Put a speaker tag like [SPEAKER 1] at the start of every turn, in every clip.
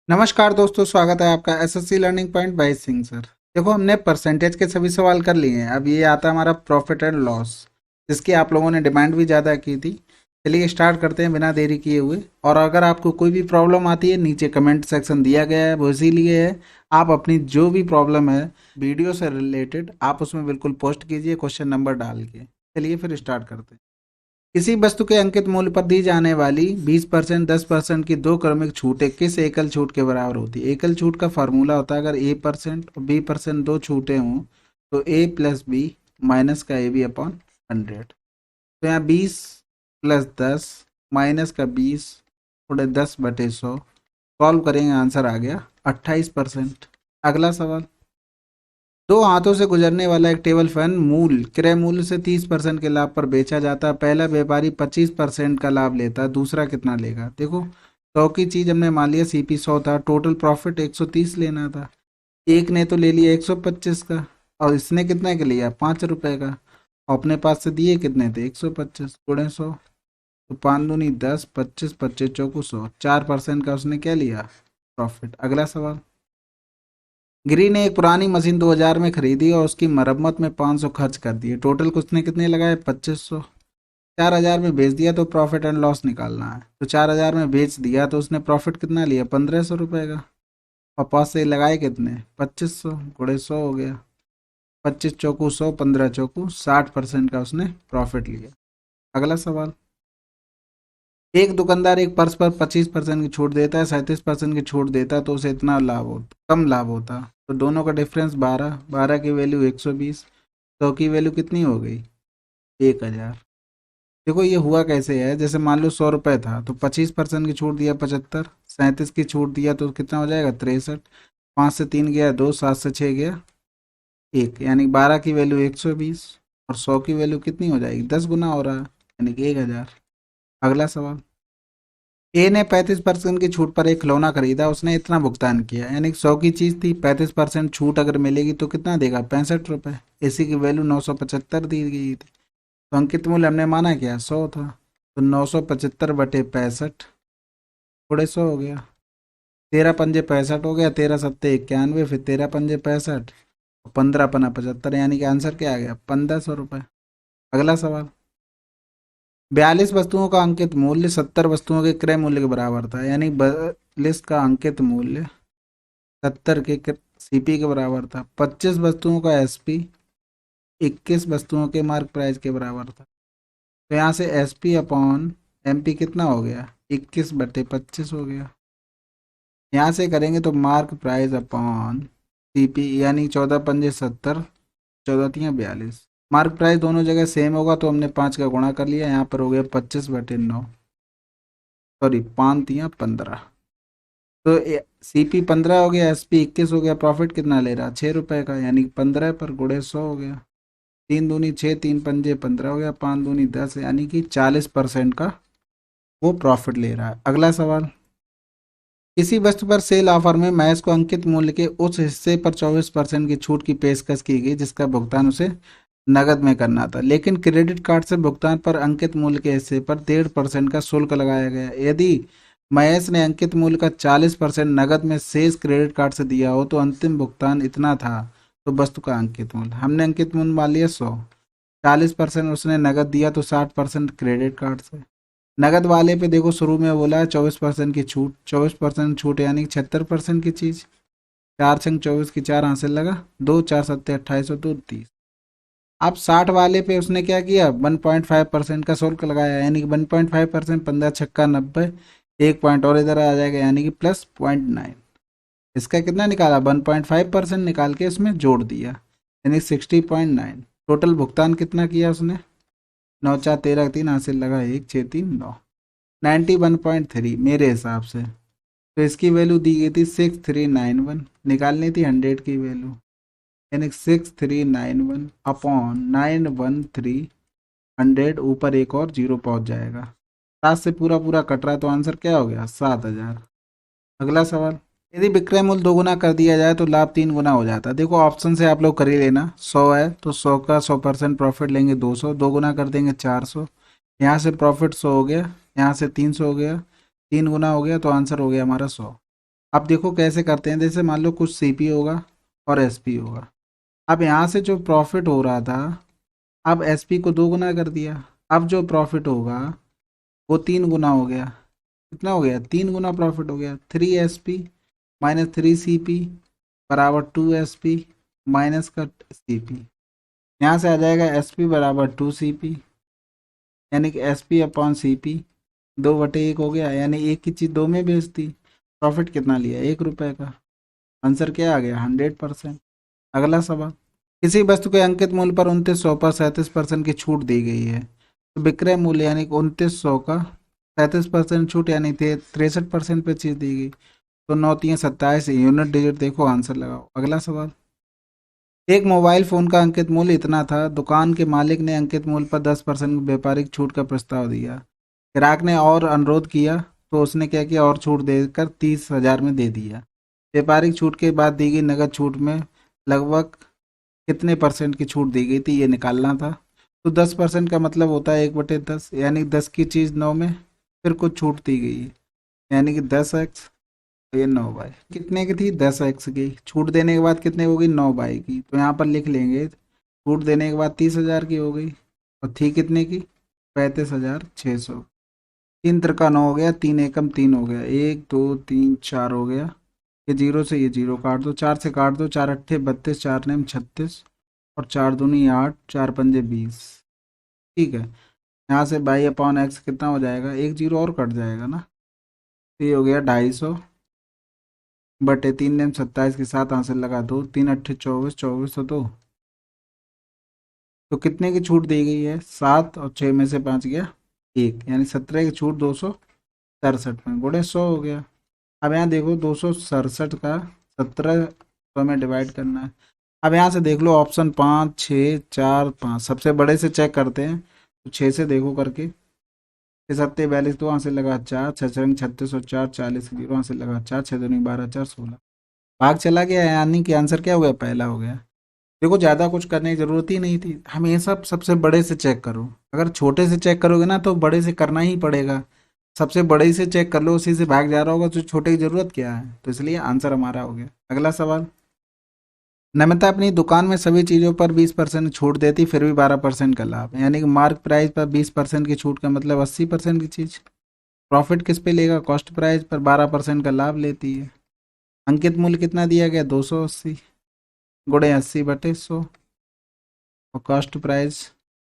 [SPEAKER 1] नमस्कार दोस्तों, स्वागत है आपका SSC learning point by Singh sir. देखो, हमने परसेंटेज के सभी सवाल कर लिए हैं। अब ये आता है हमारा प्रॉफिट एंड लॉस, जिसकी आप लोगों ने डिमांड भी ज़्यादा की थी। चलिए स्टार्ट करते हैं बिना देरी किए हुए। और अगर आपको कोई भी प्रॉब्लम आती है, नीचे कमेंट सेक्शन दिया गया है, वो इसीलिए है। आप अपनी जो भी प्रॉब्लम है वीडियो से रिलेटेड, आप उसमें बिल्कुल पोस्ट कीजिए क्वेश्चन नंबर डाल के। चलिए फिर स्टार्ट करते हैं। किसी वस्तु के अंकित मूल्य पर दी जाने वाली 20%, 10% की दो क्रमिक छूटें किस एकल छूट के बराबर होती है? एकल छूट का फार्मूला होता है, अगर A% और B% दो छूटें हों तो A प्लस बी माइनस का AB अपॉन 100। तो यहाँ 20 + 10 माइनस का 20 थोड़े 10/100, सॉल्व करेंगे, आंसर आ गया 28%। अगला सवाल। दो हाथों से गुजरने वाला एक टेबल फैन मूल क्रय मूल्य से 30% के लाभ पर बेचा जाता है। पहला व्यापारी 25% का लाभ लेता है, दूसरा कितना लेगा? देखो, 100 की चीज हमने मान लिया, CP 100 था, टोटल प्रॉफिट 130 लेना था। एक ने तो ले लिया 125 का, और इसने कितने का लिया? 5 रुपए का। और अपने पास से दिए कितने थे? 125 गुणे 100, तो 5 दूनी 10, 25 25 चौकू 100, 4% का उसने क्या लिया? प्रॉफिट। अगला सवाल। गिरी ने एक पुरानी मशीन 2000 में खरीदी और उसकी मरम्मत में 500 खर्च कर दिए। टोटल उसने कितने लगाए? 2500। 4000 में बेच दिया तो प्रॉफिट एंड लॉस निकालना है। तो 4000 में बेच दिया तो उसने प्रॉफिट कितना लिया? 1500 रुपये का। और पास से लगाए कितने? 2500 गुणे 100 हो गया। 25 चौकू 100, 15 चौकू 60% का उसने प्रॉफिट लिया। अगला सवाल। एक दुकानदार एक पर्स पर 25% की छूट देता है, 37% की छूट देता है, तो उसे इतना लाभ होता, कम लाभ होता। तो दोनों का डिफरेंस 12, 12 की वैल्यू 120, 100 की वैल्यू कितनी हो गई? 1000। देखो ये हुआ कैसे है, जैसे मान लो 100 रुपये था तो 25% की छूट दिया 75, 37 की छूट दिया तो कितना हो जाएगा? 63। 5 से 3 गया 2, 7 से 6 गया 1, यानी 12 की वैल्यू 120, और 100 की वैल्यू कितनी हो जाएगी? 10 गुना हो रहा है, यानी कि 1000। अगला सवाल। ए ने 35% की छूट पर एक खिलौना खरीदा, उसने इतना भुगतान किया, यानी 100 की चीज थी, 35% छूट अगर मिलेगी तो कितना देगा? 65 रुपये। इसी की वैल्यू 975 दी गई थी। तो अंकित मूल्य हमने माना क्या? 100 था। तो 975/65 थोड़े 100 हो गया। 13×5 = 65 हो गया, 13×7 = 91, फिर 13×5 = 65, 15×5 = 75, यानी कि आंसर क्या आ गया? 1500 रुपये। अगला सवाल। 42 वस्तुओं का अंकित मूल्य 70 वस्तुओं के क्रय मूल्य के बराबर था, यानी 42 का अंकित मूल्य 70 के CP के बराबर था। 25 वस्तुओं का SP 21 वस्तुओं के मार्क प्राइस के बराबर था। तो यहाँ से SP अपॉन MP कितना हो गया? 21/25 हो गया। यहाँ से करेंगे तो मार्क प्राइस अपॉन CP, यानी 14×5 = 70, 14×3 = 42। मार्क प्राइस दोनों जगह सेम होगा तो हमने 5 का गुणा कर लिया, यहाँ पर हो गया 25/9, सॉरी 5×3 = 15। तो CP 15 हो गया, SP 21 हो गया, प्रॉफिट कितना ले रहा? 6 रुपए का, यानी 15 पर गुणे 100 हो गया। 3 दूनी 6, 3×5 = 15 हो गया, 5 दूनी 10, यानी कि 40% का वो प्रॉफिट ले रहा है। अगला सवाल। किसी वस्तु पर सेल ऑफर में महेश को अंकित मूल्य के उस हिस्से पर 24% की छूट की पेशकश की गई जिसका भुगतान उसे नकद में करना था, लेकिन क्रेडिट कार्ड से भुगतान पर अंकित मूल्य के हिस्से पर 1.5% का शुल्क लगाया गया। यदि महेश ने अंकित मूल्य का 40% नकद में शेष क्रेडिट कार्ड से दिया हो तो अंतिम भुगतान इतना था। तो वस्तु का अंकित मूल्य, हमने अंकित मूल्य मान लिया 100, 40% उसने नकद दिया तो 60% क्रेडिट कार्ड से। नगद वाले पे देखो, शुरू में बोला है 24% की छूट, 24% छूट यानी 76% की चीज। 4×24 की 4 हासिल लगा, 2×4 = 27, 28, अब 60 वाले पे उसने क्या किया? 1.5% का शुल्क लगाया, यानी कि 1.5%, 15×6 = 90, एक पॉइंट और इधर आ जाएगा, यानी कि +0.9। इसका कितना निकाला? 1.5% निकाल के इसमें जोड़ दिया, यानी 60.9। टोटल भुगतान कितना किया उसने? 9×4 = 13, 3 हासिल लगा 1, 6, 3, 9, 91.3 मेरे हिसाब से। तो इसकी वैल्यू दी गई थी 6391, निकालनी थी 100 की वैल्यू, यानी 6391 अपॉन 913, ऊपर एक और जीरो पहुंच जाएगा। 7 से पूरा पूरा कट रहा, तो आंसर क्या हो गया? 7000। अगला सवाल। यदि विक्रय मूल्य 2 गुना कर दिया जाए तो लाभ 3 गुना हो जाता है। देखो ऑप्शन से आप लोग कर ही लेना। 100 है तो 100 का 100% प्रॉफिट लेंगे 200, 2 गुना कर देंगे 400, यहाँ से प्रॉफिट 100 हो गया, यहाँ से 300 हो गया, 3 गुना हो गया, तो आंसर हो गया हमारा 100। अब देखो कैसे करते हैं, जैसे मान लो कुछ सीपी होगा और एसपी होगा। अब यहाँ से जो प्रॉफिट हो रहा था, अब एसपी को 2 गुना कर दिया। अब जो प्रॉफिट होगा वो 3 गुना हो गया। कितना हो गया? 3 गुना प्रॉफिट हो गया। 3 एसपी माइनस 3 सीपी बराबर 2 एसपी माइनस का सीपी। यहाँ से आ जाएगा एसपी बराबर 2 सीपी, यानी कि एसपी अपॉन सीपी 2/1 हो गया। यानी एक की चीज़ दो में बेच दी। प्रॉफिट कितना लिया? 1 रुपये का। आंसर क्या आ गया? 100%। अगला सवाल, किसी वस्तु के अंकित मूल्य पर 2900 पर 37% की छूट दी गई है, तो विक्रय मूल्य यानी कि 2900 का 37% छूट यानी 63% पे चीज दी गई, तो 9×3 = 27 यूनिट डिजिट देखो, आंसर लगाओ। अगला सवाल, एक मोबाइल फोन का अंकित मूल्य इतना था, दुकान के मालिक ने अंकित मूल्य पर 10% व्यापारिक छूट का प्रस्ताव दिया। ग्राहक ने और अनुरोध किया तो उसने क्या किया? और छूट देकर 30,000 में दे दिया। व्यापारिक छूट के बाद दी गई नगद छूट में लगभग कितने परसेंट की छूट दी गई थी, ये निकालना था। तो 10% का मतलब होता है 1/10, यानी 10 की चीज़ 9 में फिर कुछ छूट दी गई है, यानी कि 10x। ये 9 बाई कितने की थी? 10x की। छूट देने के बाद कितने हो गई? 9 बाई की। तो यहाँ पर लिख लेंगे छूट देने के बाद 30,000 की हो गई, और थी कितने की? 35,600। 3 त्रिका 9 हो गया, 3 एकम 3 हो गया, 1 2 3 4 हो गया। ये जीरो से ये जीरो काट दो, 4 से काट दो, 4 × 8 = 32, 4 × 9 = 36, और 4 दूनी 8, 4 पंजे 20। ठीक है, यहाँ से बाई अपॉन एक्स कितना हो जाएगा? एक जीरो और कट जाएगा ना, तो ये हो गया 250/3 × 27 के साथ आंसर लगा दो। 3 × 8 = 24, 24 तो कितने की छूट दी गई है? 7, और 6 में से 5 गया 1, यानी 17 की छूट 267 में, गुणे 100 हो गया। अब यहाँ देखो 267 का 1700 में डिवाइड करना है। अब यहाँ से देख लो ऑप्शन 5 6 4 5, सबसे बड़े से चेक करते हैं, तो 6 से देखो करके। 6 × 7 = 42, तो वहाँ से लगा 4, 6 × 36 और 4 40, 0 वहाँ से लगा 4, 6 दूनी 12, 4 16। भाग चला गया, यानी कि आंसर क्या हो गया? पहला हो गया। देखो ज़्यादा कुछ करने की ज़रूरत ही नहीं थी, हमेशा सबसे बड़े से चेक करो। अगर छोटे से चेक करोगे ना तो बड़े से करना ही पड़ेगा। सबसे बड़े से चेक कर लो, उसी से भाग जा रहा होगा, तो छोटे की ज़रूरत क्या है? तो इसलिए आंसर हमारा हो गया। अगला सवाल, नमिता अपनी दुकान में सभी चीज़ों पर 20% छूट देती, फिर भी 12% का लाभ, यानी कि मार्क प्राइस पर 20% की छूट का मतलब 80% की चीज़। प्रॉफिट किस पे लेगा? कॉस्ट प्राइस पर 12% का लाभ लेती है। अंकित मूल्य कितना दिया गया? 280, गुणे 80/100, और कॉस्ट प्राइस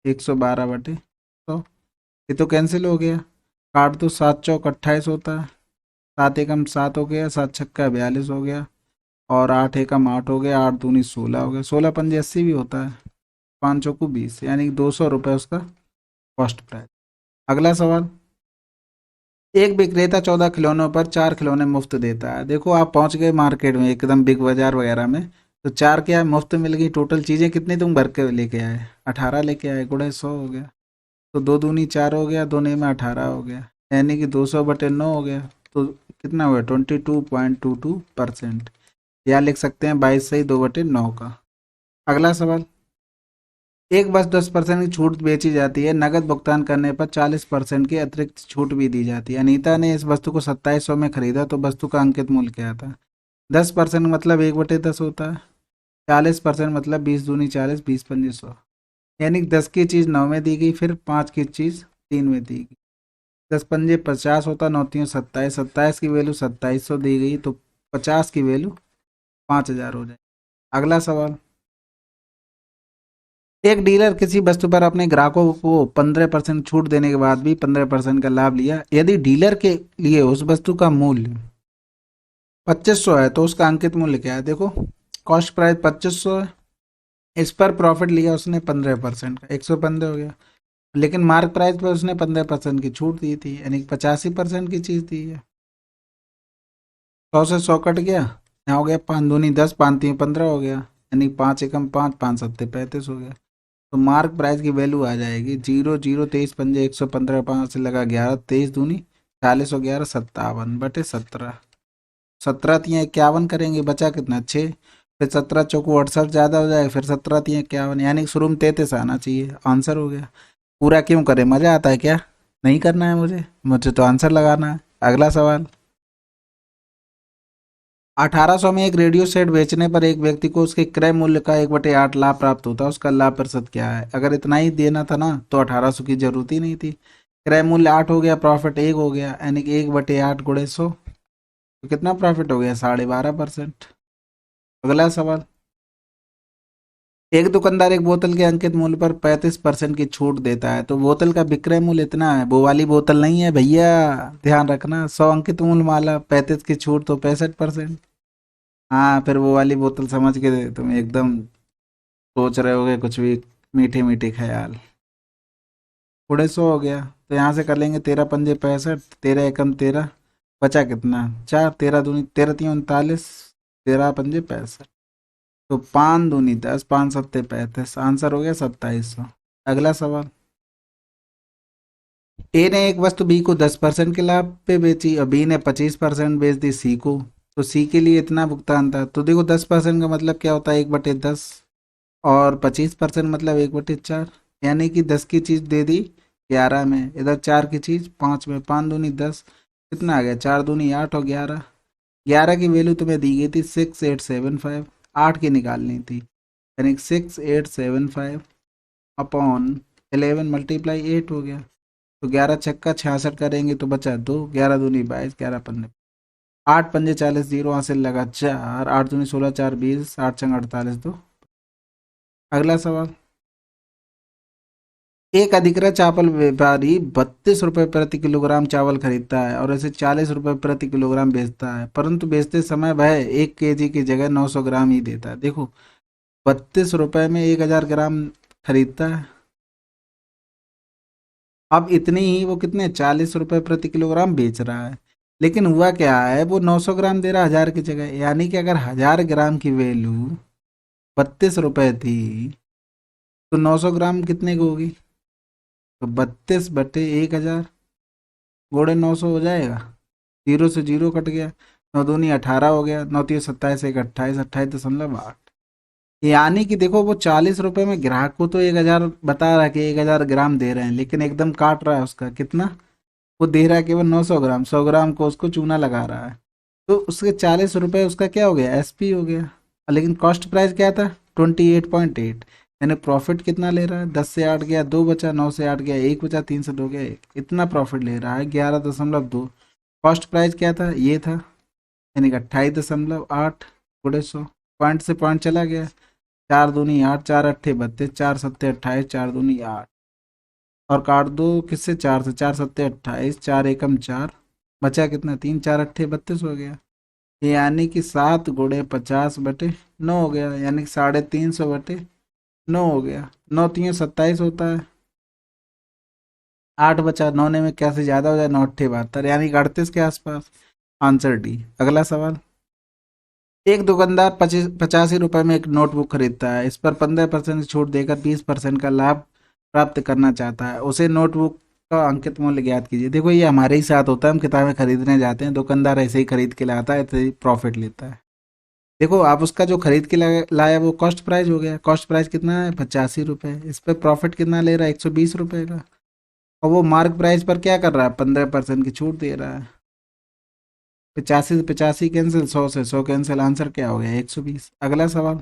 [SPEAKER 1] 112/100। ये तो कैंसिल हो गया, काट दो। 7 × 4 = 28 होता है, 7 एकम 7 हो गया, 7 छक्का 42 हो गया, और 8 एकम 8 हो गया, 8 दूनी 16 हो गया, 16 पंजे 80 भी होता है, 5 चौकू 20, यानी कि 200 रुपये उसका कॉस्ट प्राइस। अगला सवाल, एक विक्रेता 14 खिलौनों पर 4 खिलौने मुफ्त देता है। देखो आप पहुंच गए मार्केट में, एकदम बिग बाजार वगैरह में, तो 4 क्या मुफ्त मिल गई। टोटल चीज़ें कितनी तुम भर के लेके आए? 18 लेके आए, गुणे 100 हो गया। तो 2 दूनी 4 हो गया, 2 में 18 हो गया, यानी कि 200/9 हो गया। तो कितना हुआ? 22.22%। या लिख सकते हैं 22 सही 2/9 का। अगला सवाल, एक बस 10% की छूट बेची जाती है, नकद भुगतान करने पर 40% की अतिरिक्त छूट भी दी जाती है। अनीता ने इस वस्तु को 2700 में खरीदा, तो वस्तु का अंकित मूल्य क्या था? 10% मतलब 1/10 होता है, 40% मतलब 20 दूनी 40, 20 पंजे 100, यानी कि 10 की चीज़ 9 में दी गई, फिर 5 की चीज़ 3 में दी गई। 10 पंजे 50 होता, 9×3 = 27, 27 की वैल्यू 2700 दी गई, तो 50 की वैल्यू 5000 हो जाए। अगला सवाल, एक डीलर किसी वस्तु पर अपने ग्राहकों को 15% छूट देने के बाद भी 15% का लाभ लिया। यदि डीलर के लिए उस वस्तु का मूल्य 2500 है, तो उसका अंकित मूल्य क्या है? देखो कॉस्ट प्राइस 2500 है, इस पर प्रॉफिट लिया उसने 15% का, 115 हो गया। लेकिन मार्क प्राइस पर उसने 15% की छूट दी थी, यानी कि 85% की चीज़ दी है। 100 से 100 कट गया, यहाँ हो गया 5 दूनी 10, 5 3 15 हो गया, यानी 5 एकम 5, 5 सत्ते 35 हो गया। तो मार्क प्राइस की वैल्यू आ जाएगी 0 0 23 पंजे 115, 5 से लगा 11, 23 दूनी 40 और 11 57/17। 17×3 = 51 करेंगे, बचा कितना? 6। फिर 17 चौकू 68 ज़्यादा हो जाएगा, फिर 17×3 = 51, यानी कि शुरू में 33 आना चाहिए। आंसर हो गया। पूरा क्यों करें, मज़ा आता है क्या? नहीं करना है मुझे, मुझे तो आंसर लगाना है। अगला सवाल, 1800 में एक रेडियो सेट बेचने पर एक व्यक्ति को उसके क्रय मूल्य का 1/8 लाभ प्राप्त होता है, उसका लाभ प्रतिशत क्या है? अगर इतना ही देना था ना तो 1800 की जरूरत ही नहीं थी। क्रय मूल्य 8 हो गया, प्रॉफिट 1 हो गया, यानी कि 1/8 गुणे 100, तो कितना प्रॉफिट हो गया? 12.5%। अगला सवाल, एक दुकानदार एक बोतल के अंकित मूल्य पर 35% की छूट देता है, तो बोतल का विक्रय मूल्य इतना है, वो वाली बोतल नहीं है भैया, ध्यान रखना। 100 अंकित मूल्य माला, 35 की छूट तो 65%। हाँ, फिर वो वाली बोतल समझ के तुम एकदम सोच रहे होगे कुछ भी, मीठी मीठी ख्याल। थोड़े 100 हो गया, तो यहाँ से कर लेंगे 13×5 = 65, 13×1 = 13, बचा कितना? 4, 13×2 = 13×3 = 39, 13×5 = 65, तो 5×2 = 10, 5×7 = 35, आंसर हो गया 2700। अगला सवाल, ए ने एक वस्तु बी को 10% के लाभ पे बेची और बी ने 25% बेच दी सी को, तो सी के लिए इतना भुगतान था। तो देखो 10% का मतलब क्या होता है? 1/10, और 25% मतलब 1/4, यानी कि 10 की चीज दे दी 11 में, इधर 4 की चीज 5 में, 5×2 = 10, कितना आ गया? 4×2 = 8 और 11, 11 की वैल्यू तुम्हें दी गई थी 6875, 8 की निकालनी थी, यानी 6875 अपॉन 11 × 8 हो गया, तो 11×6 = 66 करेंगे तो बचा 2, 11×2 = 22, 11×5 8×5 = 40, 0 हासिल लगा 4, 8×2 = 16, 4 20, 8×6 = 48, तो अगला सवाल, एक अधिकृत चावल व्यापारी 32 रुपये प्रति किलोग्राम चावल खरीदता है और इसे 40 रुपये प्रति किलोग्राम बेचता है, परंतु बेचते समय वह 1 kg की जगह 900 ग्राम ही देता है। देखो 32 रुपये में 1000 ग्राम खरीदता है, अब इतनी ही वो कितने 40 रुपये प्रति किलोग्राम बेच रहा है, लेकिन हुआ क्या है, वो 900 ग्राम दे रहा है 1000 की जगह, यानी कि अगर 1000 ग्राम की वैल्यू 32 रुपये थी, तो 900 ग्राम कितने की होगी? तो 32/1000 गुणे 900 हो जाएगा, जीरो से जीरो कट गया, 9×2 = 18 हो गया, 9×3 = 27, 1 28, 28.8, यानी कि देखो वो 40 रुपए में ग्राहक को तो 1000 बता रहा है कि 1000 ग्राम दे रहे हैं, लेकिन एकदम काट रहा है उसका कितना, वो दे रहा है केवल 900 ग्राम, 100 ग्राम को उसको चूना लगा रहा है, तो उसके 40 रुपए उसका क्या हो गया? एसपी हो गया। लेकिन कॉस्ट प्राइस क्या था? 28.8, यानी प्रॉफिट कितना ले रहा है? 10 से 8 गया 2 बचा, 9 से 8 गया 1 बचा, 3 से 2 गया 1, इतना प्रॉफिट ले रहा है 11.2। कॉस्ट प्राइस क्या था? ये था, यानी कि 28.8 गुणे 100, पॉइंट से पॉइंट चला गया, 4×2 = 8, 4×8 = 32, 4×7 = 28, 4×2 = 8, और काट दो किससे? 4 से, 4×7 = 28, 4×1 = 4, बचा कितना? 3, 4×8 = 32 हो गया, यानी कि 7×50/9 हो गया, यानी कि 350/9 हो गया, 9×3 = 27 होता है, 8 बचा, 9 ने में कैसे ज्यादा हो जाए, 9×8 = 72, यानी कि 38 के आसपास, आंसर डी। अगला सवाल, एक दुकानदार 85 रुपए में एक नोटबुक खरीदता है, इस पर 15% छूट देकर 20% का लाभ प्राप्त करना चाहता है, उसे नोटबुक का अंकित मूल्य ज्ञात कीजिए। देखो ये हमारे ही साथ होता है, हम किताबें खरीदने जाते हैं, दुकानदार ऐसे ही खरीद के लाता है, ऐसे ही प्रॉफिट लेता है। देखो आप उसका जो खरीद के लाया वो कॉस्ट प्राइस हो गया, कॉस्ट प्राइस कितना है? 85 रुपये, इस पर प्रॉफिट कितना ले रहा है? 120 रुपये का, और वो मार्क प्राइस पर क्या कर रहा है? 15% की छूट दे रहा है, 85 से 85 कैंसिल, 100 से 100 कैंसिल, आंसर क्या हो गया? 120। अगला सवाल,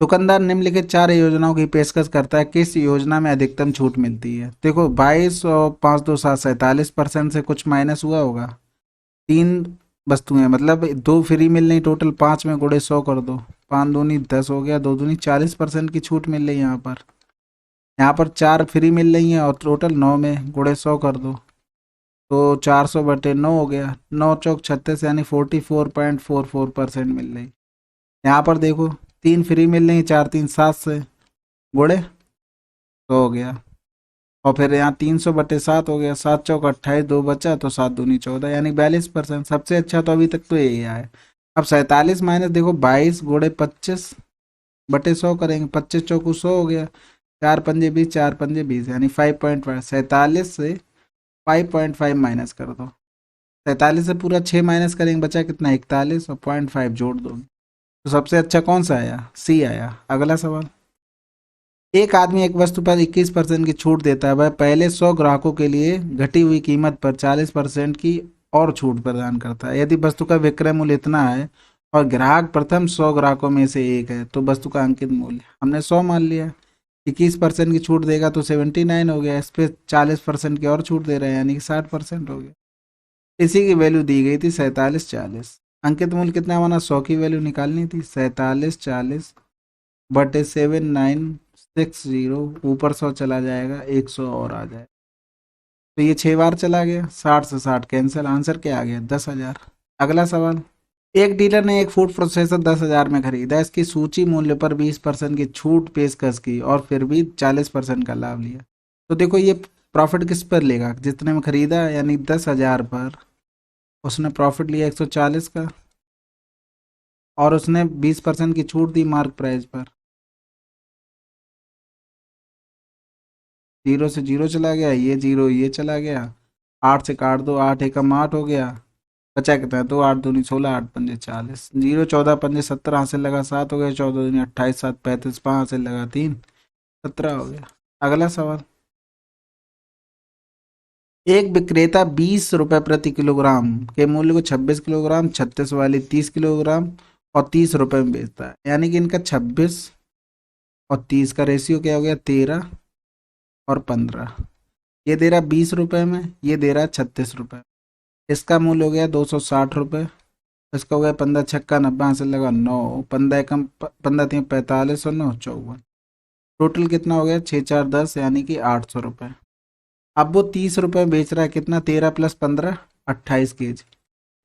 [SPEAKER 1] दुकानदार निम्नलिखित 4 योजनाओं की पेशकश करता है, किस योजना में अधिकतम छूट मिलती है? देखो 22 और 5×2 = 7, 47% से कुछ माइनस हुआ होगा, 3 वस्तुएं मतलब 2 फ्री मिल रही, टोटल 5 में गुणे 100 कर दो, 5×2 = 10 हो गया, 2×2 = 40% की छूट मिल रही है यहाँ पर, यहाँ पर 4 फ्री मिल रही हैं और टोटल 9 में गुणे 100 कर दो, तो 400/9 हो गया, 9×4 = 36, यानी 44.44% मिल रही। यहाँ पर देखो 3 फ्री मिल रही, 4×3 = 7 से गुणे 100 हो गया, और फिर यहाँ 300/7 हो गया, 7×4 = 28, 2 बचा, तो 7×2 = 14, यानी 42%। सबसे अच्छा तो अभी तक तो यही है। अब 47 माइनस देखो 22 गुणे 25/100 करेंगे, 25×4 = 100 हो गया, 4×5 = 20, 4×5 = 20, यानी 5.5, 47 से 5.5 माइनस कर दो, 47 से पूरा 6 माइनस करेंगे, बचा कितना? 41, और 0.5 जोड़ दो, तो सबसे अच्छा कौन सा आया? सी आया। अगला सवाल, एक आदमी एक वस्तु पर 21% की छूट देता है, वह पहले 100 ग्राहकों के लिए घटी हुई कीमत पर 40% की और छूट प्रदान करता है। यदि वस्तु का विक्रय मूल्य इतना है और ग्राहक प्रथम 100 ग्राहकों में से एक है तो वस्तु का अंकित मूल्य हमने 100 मान लिया। 21% की छूट देगा तो 79 हो गया, इस पे 40% की और छूट दे रहे हैं यानी कि 60% हो गया। इसी की वैल्यू दी गई थी 4740। अंकित मूल्य कितना बना, 100 की वैल्यू निकालनी थी, 4740 बटे 7960, ऊपर 100 चला जाएगा, 100 और आ जाएगा। तो ये 6 बार चला गया, 60 से 60 कैंसिल, आंसर क्या आ गया, 10,000। अगला सवाल, एक डीलर ने एक फूड प्रोसेसर 10,000 में खरीदा, इसकी सूची मूल्य पर 20% की छूट पेशकश की और फिर भी 40% का लाभ लिया। तो देखो ये प्रॉफिट किस पर लेगा, जितने में खरीदा यानी 10,000 पर उसने प्रॉफिट लिया 140 का, और उसने 20% की छूट दी मार्क प्राइस पर। जीरो से जीरो चला गया, ये जीरो ये चला गया, 8 से काट दो, 8 एकम 8 हो गया, बचा कितना है, 2 8 दूनी 16, 8 पंजे 40, जीरो 14 पंजे 17, हासिल लगा 7 हो गया, 14 दूनी 28, 7 35, 5 हासिल लगा 3, 17 हो गया। अगला सवाल, एक विक्रेता 20 रुपए प्रति किलोग्राम के मूल्य को 26 किलोग्राम, 36 वाली 30 किलोग्राम और 30 रुपए में बेचता है, यानी कि इनका 26 और 30 का रेशियो क्या हो गया, 13 और 15। ये दे रहा 20 रुपए में, ये दे रहा 36 रुपए। इसका मूल्य हो गया 260 रुपये, इसका हो गया 15 छक्का 90, हासिल लगा 9, 15 एकम 15 3 45 और 9 54। टोटल कितना हो गया, 6 4 10 यानी कि 800 रुपये। अब वो 30 रुपये बेच रहा है, कितना, 13 + 15 28 kg,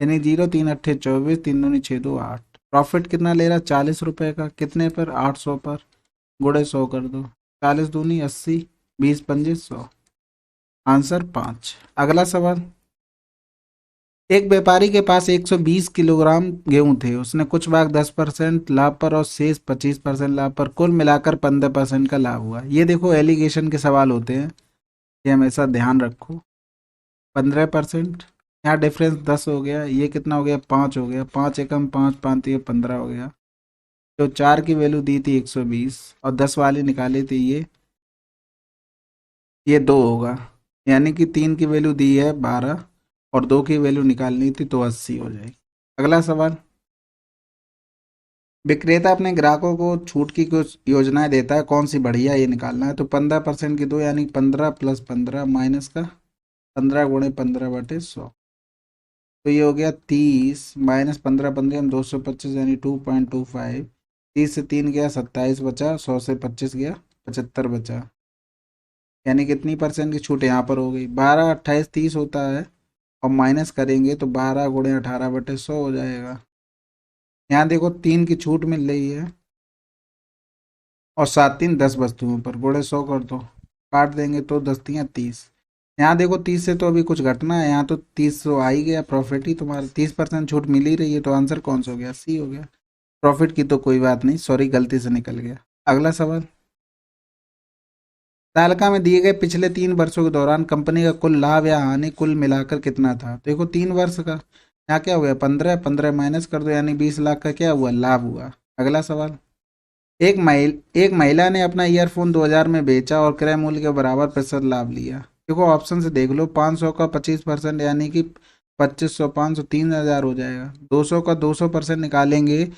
[SPEAKER 1] यानी 0 3 8 24, 3 दूनी 6 2 8। प्रॉफिट कितना ले रहा, 40 रुपये का, कितने पर, 800 पर, गुणे 100 कर दो, 40 दूनी 80, 20 पंजे 100, आंसर 5। अगला सवाल, एक व्यापारी के पास 120 किलोग्राम गेहूं थे, उसने कुछ भाग 10% लाभ पर और शेष 25% लाभ पर, कुल मिलाकर 15% का लाभ हुआ। ये देखो एलिगेशन के सवाल होते हैं, ये हमेशा ध्यान रखो। 15%, यहाँ डिफरेंस 10 हो गया, ये कितना हो गया, 5 हो गया, 5 एकम 5 5 ये 15 हो गया। तो 4 की वैल्यू दी थी 120 और 10 वाली निकाली थी, ये 2 होगा, यानी कि 3 की वैल्यू दी है 12 और 2 की वैल्यू निकालनी थी तो 80 हो जाएगी। अगला सवाल, विक्रेता अपने ग्राहकों को छूट की कुछ योजनाएं देता है, कौन सी बढ़िया ये निकालना है। तो 15% की दो, यानी 15 + 15 माइनस का 15 गुणे 15 बटे 100, तो ये हो गया 30 माइनस 15 15 225 यानी 2.25। 30 से 3 गया 27 बचा, 100 से 25 गया 75 बचा, यानी कितनी परसेंट की छूट यहाँ पर हो गई, 12 28 30 होता है और माइनस करेंगे तो 12 गुणे 18 बटे 100 हो जाएगा। यहाँ देखो 3 की छूट मिल रही है और 7 3 10 वस्तुओं पर, गुणे 100 कर दो, काट देंगे तो 10 3 30। यहाँ देखो 30 से तो अभी कुछ घटना है, यहाँ तो 30 तो आ ही गया, प्रॉफिट ही तुम्हारा 30% छूट मिल ही रही है, तो आंसर कौन सा हो गया, सी हो गया। प्रॉफिट की तो कोई बात नहीं, सॉरी गलती से निकल गया। अगला सवाल, तालिका में दिए गए पिछले 3 वर्षों के दौरान कंपनी का कुल लाभ या हानि कुल मिलाकर कितना था। देखो 3 वर्ष का, यहाँ क्या हो गया, 15 15 माइनस कर दो, यानी 20 लाख का क्या हुआ, लाभ हुआ। अगला सवाल, एक महिला ने अपना ईयरफोन 2000 में बेचा और क्रय मूल्य के बराबर प्रतिशत लाभ लिया। देखो ऑप्शन से देख लो, 500 का 25% यानी कि 2500 500 3000 हो जाएगा, 200 का 200% निकालेंगे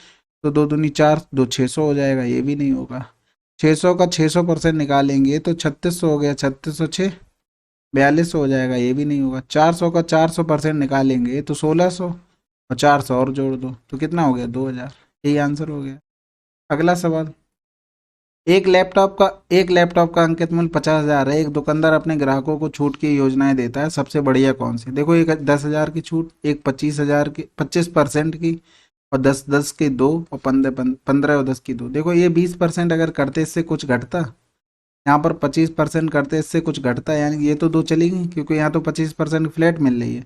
[SPEAKER 1] तो 2 दूनी 4 2 600 हो जाएगा, ये भी नहीं होगा। 600 का 600% निकालेंगे तो 3600 हो गया, 3600 6 4200 हो जाएगा, ये भी नहीं होगा। 400 का 400% निकालेंगे तो 1600 और 400 और जोड़ दो तो कितना हो गया, 2000, यही आंसर हो गया। अगला सवाल, एक लैपटॉप का अंकित मूल्य 50,000 है, एक दुकानदार अपने ग्राहकों को छूट की योजनाएं देता है, सबसे बढ़िया कौन सी। देखो एक 10,000 की छूट, एक 25,000 की 25% की और 10 10 की दो और 15 15 और 10 की दो। देखो ये 20% अगर करते इससे कुछ घटता, यहाँ पर 25% करते इससे कुछ घटता, यानी ये तो दो चली गई क्योंकि यहाँ तो 25% फ्लैट मिल रही है।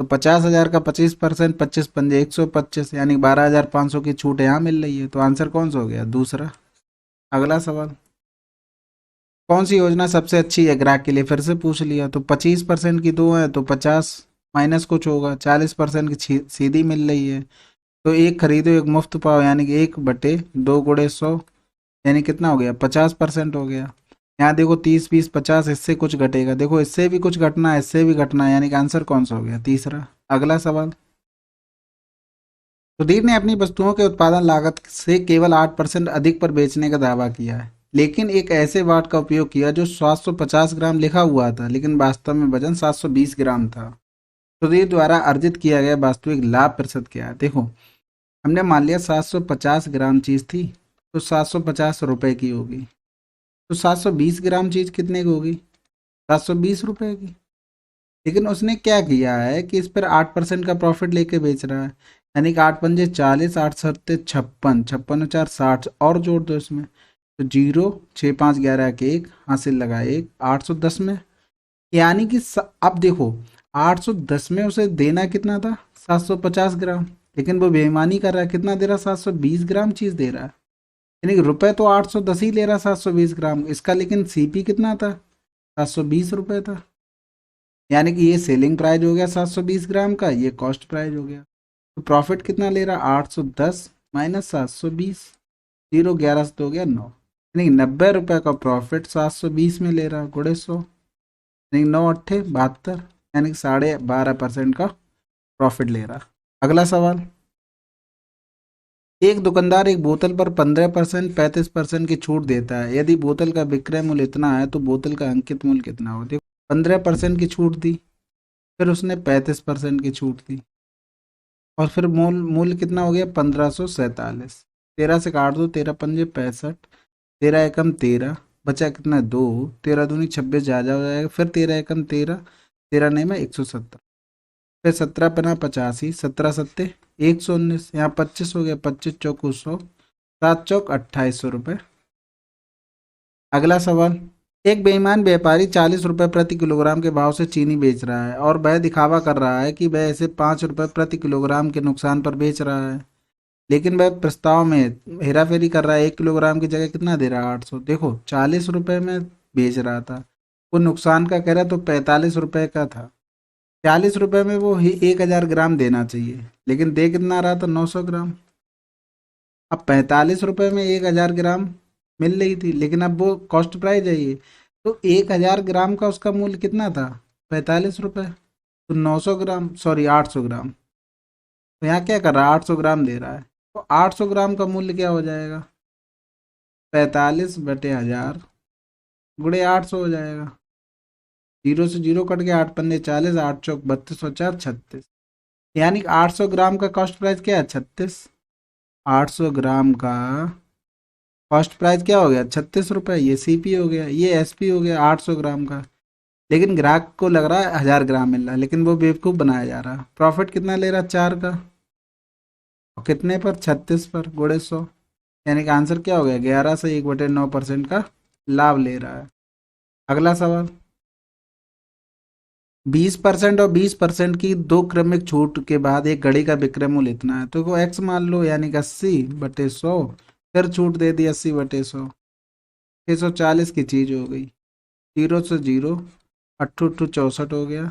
[SPEAKER 1] तो 50,000 का 25%, 25 पंजे 125, यानी 12,500 की छूट यहाँ मिल रही है, तो आंसर कौन सा हो गया, दूसरा। अगला सवाल, कौन सी योजना सबसे अच्छी है ग्राहक के लिए, फिर से पूछ लिया। तो 25% की दो है तो 50 माइनस कुछ होगा, 40% की सीधी मिल रही है, तो एक खरीदो एक मुफ्त पाओ, यानी कि 1/2 गुणे 100, यानी कितना हो गया, 50% हो गया। यहाँ देखो 30 20 50, इससे कुछ घटेगा, देखो इससे भी कुछ घटना है, इससे भी घटना है, यानी कि आंसर कौन सा हो गया, तीसरा। अगला सवाल, सुधीर ने अपनी वस्तुओं के उत्पादन लागत से केवल 8% अधिक पर बेचने का दावा किया है, लेकिन एक ऐसे वाट का उपयोग किया जो 750 ग्राम लिखा हुआ था, लेकिन वास्तव में वजन 720 ग्राम था। सुधीर द्वारा अर्जित किया गया वास्तविक लाभ प्रतिशत क्या है? देखो, हमने मान लिया 750 ग्राम चीज थी, तो 750 रुपए की होगी। तो 720 ग्राम चीज कितने की होगी? 720 रुपए की। लेकिन उसने क्या किया है कि इस पर 8% का प्रॉफिट लेके बेच रहा है, यानी कि 8 पंजे 40, 8 सत्ते 56, 56 और 4 60 और जोड़ दो इसमें, तो 0, 6 5 11 के एक हासिल लगा एक, 810 में। यानी कि अब देखो, 810 में उसे देना कितना था? 750 ग्राम। लेकिन वो बेईमानी कर रहा है, कितना दे रहा? 720 ग्राम चीज दे रहा है। यानी कि रुपए तो 810 ही ले रहा, 720 ग्राम इसका, लेकिन सीपी कितना था? 720 रुपए था। यानी कि ये सेलिंग प्राइस हो गया 720 ग्राम का, ये कॉस्ट प्राइस हो गया। तो प्रॉफिट कितना ले रहा? 810 माइनस 720, 0 11 से तो हो गया 9, यानी 90 रुपए का प्रॉफिट 720 में ले रहा, गुड़े 100, यानी 9 8 72, यानी कि 12.5% का प्रॉफिट ले रहा। अगला सवाल, एक दुकानदार एक बोतल पर 15% 35% की छूट देता है, यदि बोतल का विक्रय मूल्य इतना है तो बोतल का अंकित मूल्य कितना हो? देखो, 15% की छूट दी, फिर उसने 35% की छूट दी, और फिर मूल मूल्य कितना हो गया? 1547। 13 से काट दो, 13 पंजे 65, 13 एकम 13, बचा कितना? 2, 13 दूनी 26 जा जाएगा, फिर 13 एकम 13, 13 नहीं में 170, फिर 17 पना 85, 17 सत्ते 119, यहाँ 25 हो गया, 25 चौको 100, 7 चौक 2800 रुपये। अगला सवाल, एक बेईमान व्यापारी 40 रुपये प्रति किलोग्राम के भाव से चीनी बेच रहा है और वह दिखावा कर रहा है कि वह इसे 5 रुपये प्रति किलोग्राम के नुकसान पर बेच रहा है, लेकिन वह प्रस्ताव में हेराफेरी कर रहा है, 1 किलोग्राम की जगह कितना दे रहा है? 800। देखो, 40 रुपये में बेच रहा था, वो नुकसान का कह रहा तो 45 रुपये का था। 40 रुपये में वो 1000 ग्राम देना चाहिए, लेकिन दे कितना रहा था? 900 ग्राम। अब 45 रुपये में 1000 ग्राम मिल रही थी, लेकिन अब वो कॉस्ट प्राइस है ये, तो 1000 ग्राम का उसका मूल्य कितना था? 45 रुपये। तो 900 ग्राम, सॉरी 800 ग्राम, तो यहाँ क्या कर रहा है? 800 ग्राम दे रहा है, तो 800 ग्राम का मूल्य क्या हो जाएगा? 45/1000 गुड़े 800 हो जाएगा। 0 से 0 कट के 8 पंजे 40, 8 चौक 32 और 4 36, यानी कि 800 ग्राम का कॉस्ट प्राइस क्या है? 36। 800 ग्राम का कॉस्ट प्राइस क्या हो गया? 36 रुपये। ये सीपी हो गया, ये एसपी हो गया 800 ग्राम का। लेकिन ग्राहक को लग रहा है 1000 ग्राम मिल रहा है, लेकिन वो बेवकूफ़ बनाया जा रहा है। प्रॉफिट कितना ले रहा है? 4 का, और कितने पर? 36 पर, गुड़े 100, यानी कि आंसर क्या हो गया? 11 से 1/9% का लाभ ले रहा है। अगला सवाल, 20% और 20% की दो क्रमिक छूट के बाद एक घड़ी का विक्रय मूल्य इतना है, तो को एक्स मान लो, यानी कि 80/100, फिर छूट दे दी 80/100, 640 की चीज हो गई। 0 से 0, 8 8 64 हो गया,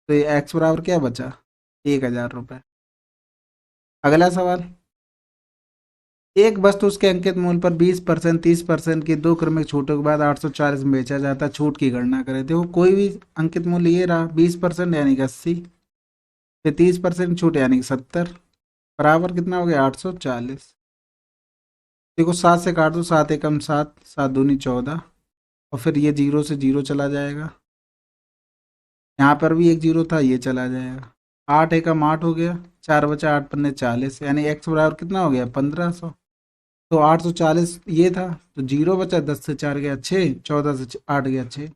[SPEAKER 1] तो ये एक्स बराबर क्या बचा? 1000 रुपये। अगला सवाल, एक वस्तु उसके अंकित मूल्य पर 20% 30% की दो क्रमिक छूटों के बाद 840 में बेचा जाता है, छूट की गणना करें। देखो, कोई भी अंकित मूल्य ये रहा, 20% यानी कि 80, फिर 30% छूट यानी कि 70, बराबर कितना हो गया? 840। देखो, 7 से काट दो, 7 एकम 7, 7 दूनी 14, और फिर ये 0 से 0 चला जाएगा, यहाँ पर भी एक जीरो था, ये चला जाएगा। 8 एकम 8 हो गया, 4 बचा 8 पंजे 40, यानी एक्स बराबर कितना हो गया? 1500। तो 840 ये था, तो 0 बचा, 10 से 4 गया 6, 14 से 8 गया 6,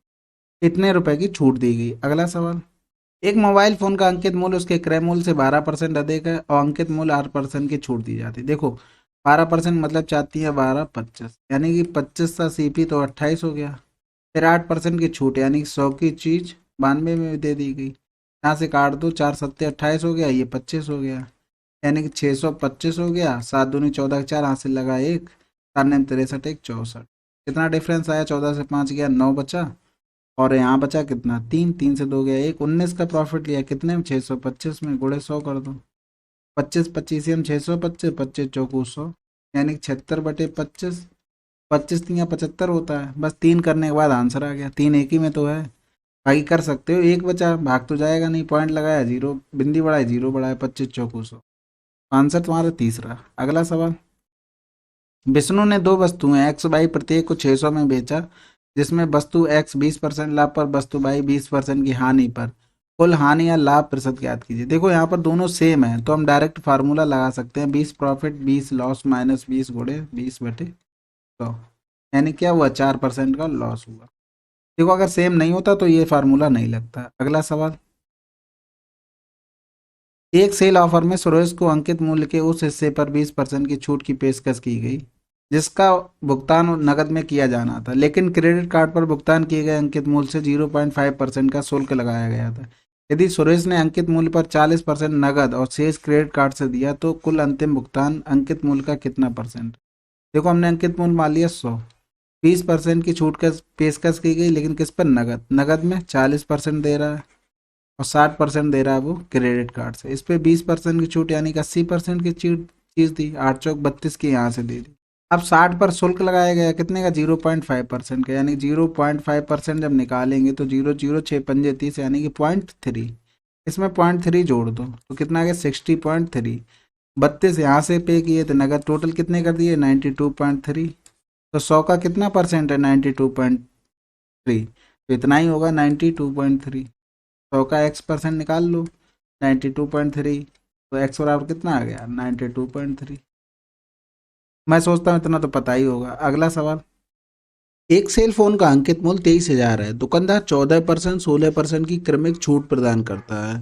[SPEAKER 1] इतने रुपए की छूट दी गई। अगला सवाल, एक मोबाइल फोन का अंकित मूल्य उसके क्रय मूल्य से 12% अधिक है और अंकित मूल्य 8% की छूट दी जाती है। देखो, 12% मतलब चाहती है 12 25, यानी कि 25 का सीपी तो 28 हो गया, फिर 8% की छूट, यानी कि 100 की चीज 92 में दे दी गई। यहाँ से काट दो, 4 सत्ते 28 हो गया, ये 25 हो गया, यानी कि 625 हो गया। 7 दूनी 14 4 हासिल लगा एक, 4 ने 63 एक 64, कितना डिफरेंस आया? 14 से 5 गया 9 बचा, और यहाँ बचा कितना? 3, 3 से 2 गया 1, 19 का प्रॉफिट लिया, कितने में? 625 में, गुड़े 100 कर दो। 25 25 625, 25 चौको 100, यानी कि 76/25, 25 3 या 75 होता है, बस 3 करने के बाद आंसर आ गया। 3 एक ही में तो है, बाकी कर सकते हो, एक बचा, भाग तो जाएगा नहीं, पॉइंट लगाया जीरो, बिंदी बढ़ाए जीरो बढ़ाए, 25 चौको 100। आंसर तुम्हारा तीसरा। अगला सवाल। विष्णु ने दो वस्तुएं एक्स बाई प्रत्येक को 600 में बेचा, जिसमें वस्तु एक्स 20% लाभ पर, वस्तु बाई 20% की हानि पर। कुल हानि या लाभ प्रतिशत ज्ञात कीजिए। देखो यहाँ पर दोनों सेम है तो हम डायरेक्ट फार्मूला लगा सकते हैं, 20 प्रॉफिट 20 लॉस माइनस 20 गुणे 20/100। यानी क्या हुआ, 4% का लॉस हुआ। देखो अगर सेम नहीं होता तो ये फार्मूला नहीं लगता। अगला सवाल। एक सेल ऑफर में सुरेश को अंकित मूल्य के उस हिस्से पर 20% की छूट की पेशकश की गई जिसका भुगतान नकद में किया जाना था, लेकिन क्रेडिट कार्ड पर भुगतान किए गए अंकित मूल्य से 0.5% का शुल्क लगाया गया था। यदि सुरेश ने अंकित मूल्य पर 40% नकद और शेष क्रेडिट कार्ड से दिया तो कुल अंतिम भुगतान अंकित मूल्य का कितना परसेंट। देखो हमने अंकित मूल्य मान लिया 100, 20% की छूट का पेशकश की गई, लेकिन किस पर, नकद। नकद में 40% दे रहा है और 60% दे रहा है वो क्रेडिट कार्ड से। इस पे 20% की छूट यानी कि 80% की चीज दी, 8 चौक 32 की यहाँ से दे दी। अब 60 पर शुल्क लगाया गया कितने का, 0.5% का, यानी 0.5% जब निकालेंगे तो 0 0 6 पंजे 30 यानी कि 0.3। इसमें 0.3 जोड़ दो तो कितना आ गया, 60.3। 32 यहाँ से पे किए थे नगद, टोटल कितने कर दिए, 92.3। तो 100 का कितना परसेंट है, 92.3, तो इतना ही होगा 92.3। 100 का x% निकाल लो, 92.3, तो x बराबर कितना आ गया, 92.3। मैं सोचता हूँ इतना तो पता ही होगा। अगला सवाल। एक सेल फोन का अंकित मूल्य 23,000 है, दुकानदार 14% 16% की क्रमिक छूट प्रदान करता है,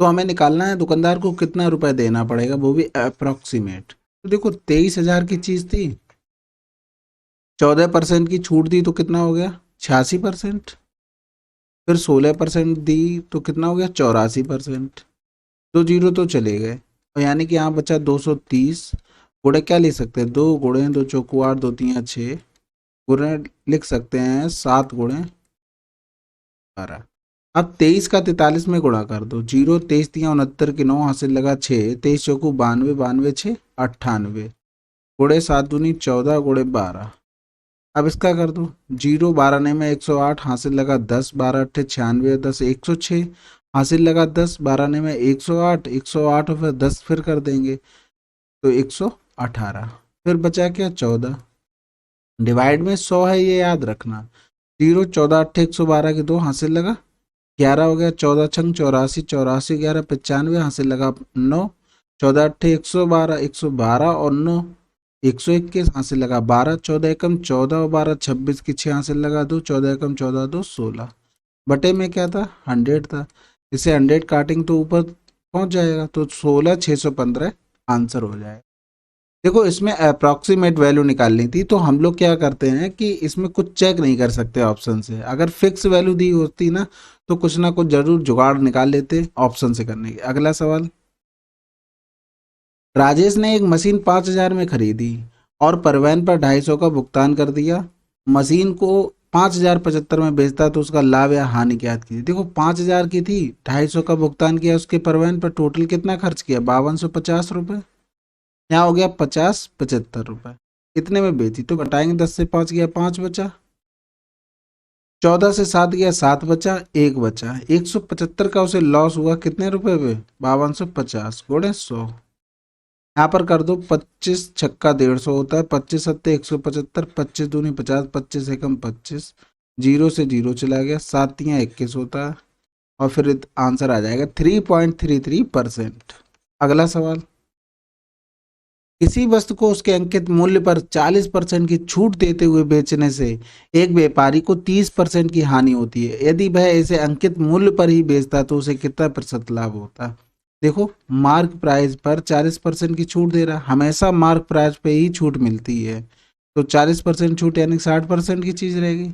[SPEAKER 1] तो हमें निकालना है दुकानदार को कितना रुपए देना पड़ेगा, वो भी अप्रोक्सीमेट। तो देखो 23,000 की चीज थी, 14% की छूट दी तो कितना हो गया, 86%। फिर 16% दी तो कितना हो गया, 84%। दो जीरो तो चले गए और यानी कि यहाँ बचा 230। गुणे क्या लिख सकते हैं, 2 गुणे 2 चौको 8 2 3 6, गुणे लिख सकते हैं 7 गुणे 12। अब 23 का 43 में गुणा कर दो, जीरो 23 3 69 की 9 हासिल लगा 6, 23 चौको 92 92 6 98, गुणे 7 दूनी 14 गुणे 12। अब इसका कर दो, जीरो 12 में 108 हासिल लगा 10, 12 8 96 10 106 हासिल लगा 10, 12 में 108 108 और फिर 10 फिर कर देंगे तो 118। फिर बचा क्या, 14। डिवाइड में 100 है ये याद रखना। जीरो 14 8 112 की 2 हासिल लगा 11 हो गया, 14 छंग 84 84 11 95 हासिल लगा 9, 14 8 112 112 और 9 121 हासिल लगा 12, 14 एकम 14 और 12 26 की 6 हासिल लगा 2, 14 एकम 14 2 16। बटे में क्या था, 100 था। इसे 100 काटेंगे तो ऊपर पहुंच जाएगा, तो 16 615 आंसर हो जाएगा। देखो इसमें अप्रॉक्सीमेट वैल्यू निकालनी थी तो हम लोग क्या करते हैं कि इसमें कुछ चेक नहीं कर सकते ऑप्शन से। अगर फिक्स वैल्यू दी होती ना तो कुछ ना कुछ जरूर जुगाड़ निकाल लेते ऑप्शन से करने के। अगला सवाल। राजेश ने एक मशीन 5,000 में खरीदी और परिवहन पर 250 का भुगतान कर दिया। मशीन को 5,075 में बेचता तो उसका लाभ या हानि ज्ञात कीजिए। देखो 5,000 की थी, 250 का भुगतान किया, उसके परिवहन पर टोटल कितना खर्च किया, 5250 रुपये। यहाँ हो गया 50 75 रुपये। कितने में बेची तो घटाएंगे, 10 से 5 गया 5 बचा, 14 से 7 गया 7 बचा, 1 बचा, 175 का उसे लॉस हुआ कितने रुपए पे, 5250 गुणे 100। यहाँ पर कर दो, 25 छक्का 150 होता है, 25 सत्ते 175, 25 दूनी 50, 25 एकम 25, जीरो से जीरो चला गया, 7 तियाँ 21 होता है और फिर आंसर आ जाएगा 3.33%। अगला सवाल। किसी वस्तु को उसके अंकित मूल्य पर 40% की छूट देते हुए बेचने से एक व्यापारी को 30% की हानि होती है। यदि वह इसे अंकित मूल्य पर ही बेचता तो उसे कितना प्रतिशत लाभ होता। देखो मार्क प्राइस पर 40% की छूट दे रहा, हमेशा मार्क प्राइस पे ही छूट मिलती है, तो 40% छूट यानी 60% की चीज रहेगी।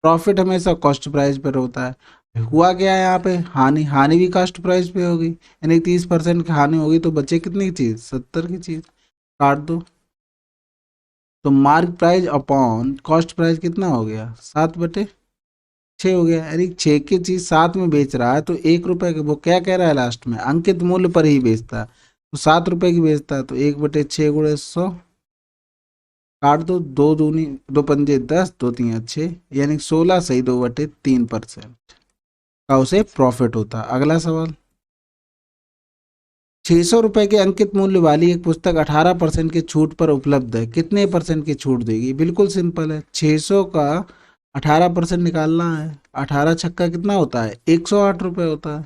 [SPEAKER 1] प्रॉफिट हमेशा कॉस्ट प्राइस पर होता है। हुआ क्या है यहाँ पे, हानि, हानि भी कॉस्ट प्राइस पे होगी, यानी 30% की हानि होगी तो बचे कितनी की चीज, 70 की चीज। काट दो तो mark price upon cost price कितना हो गया, 7/6 हो गया, यानी 6 की चीज 7 में बेच रहा है तो 1 रुपए के, वो क्या कह रहा है लास्ट में, अंकित मूल्य पर ही बेचता है तो 7 रुपए की बेचता है, तो 1/6 गुणे 100। काट दो, 2 दूनी 2 पंजे 10 2 तियाँ 6, यानी 16 सही 2/3%। का उसे प्रॉफिट होता। अगला सवाल, 600 रुपए के अंकित मूल्य वाली एक पुस्तक 18% की छूट पर उपलब्ध है, कितने परसेंट की छूट देगी? बिल्कुल सिंपल है, 600 का 18% निकालना है। 18 छक्का कितना होता है? 108 रुपये होता है।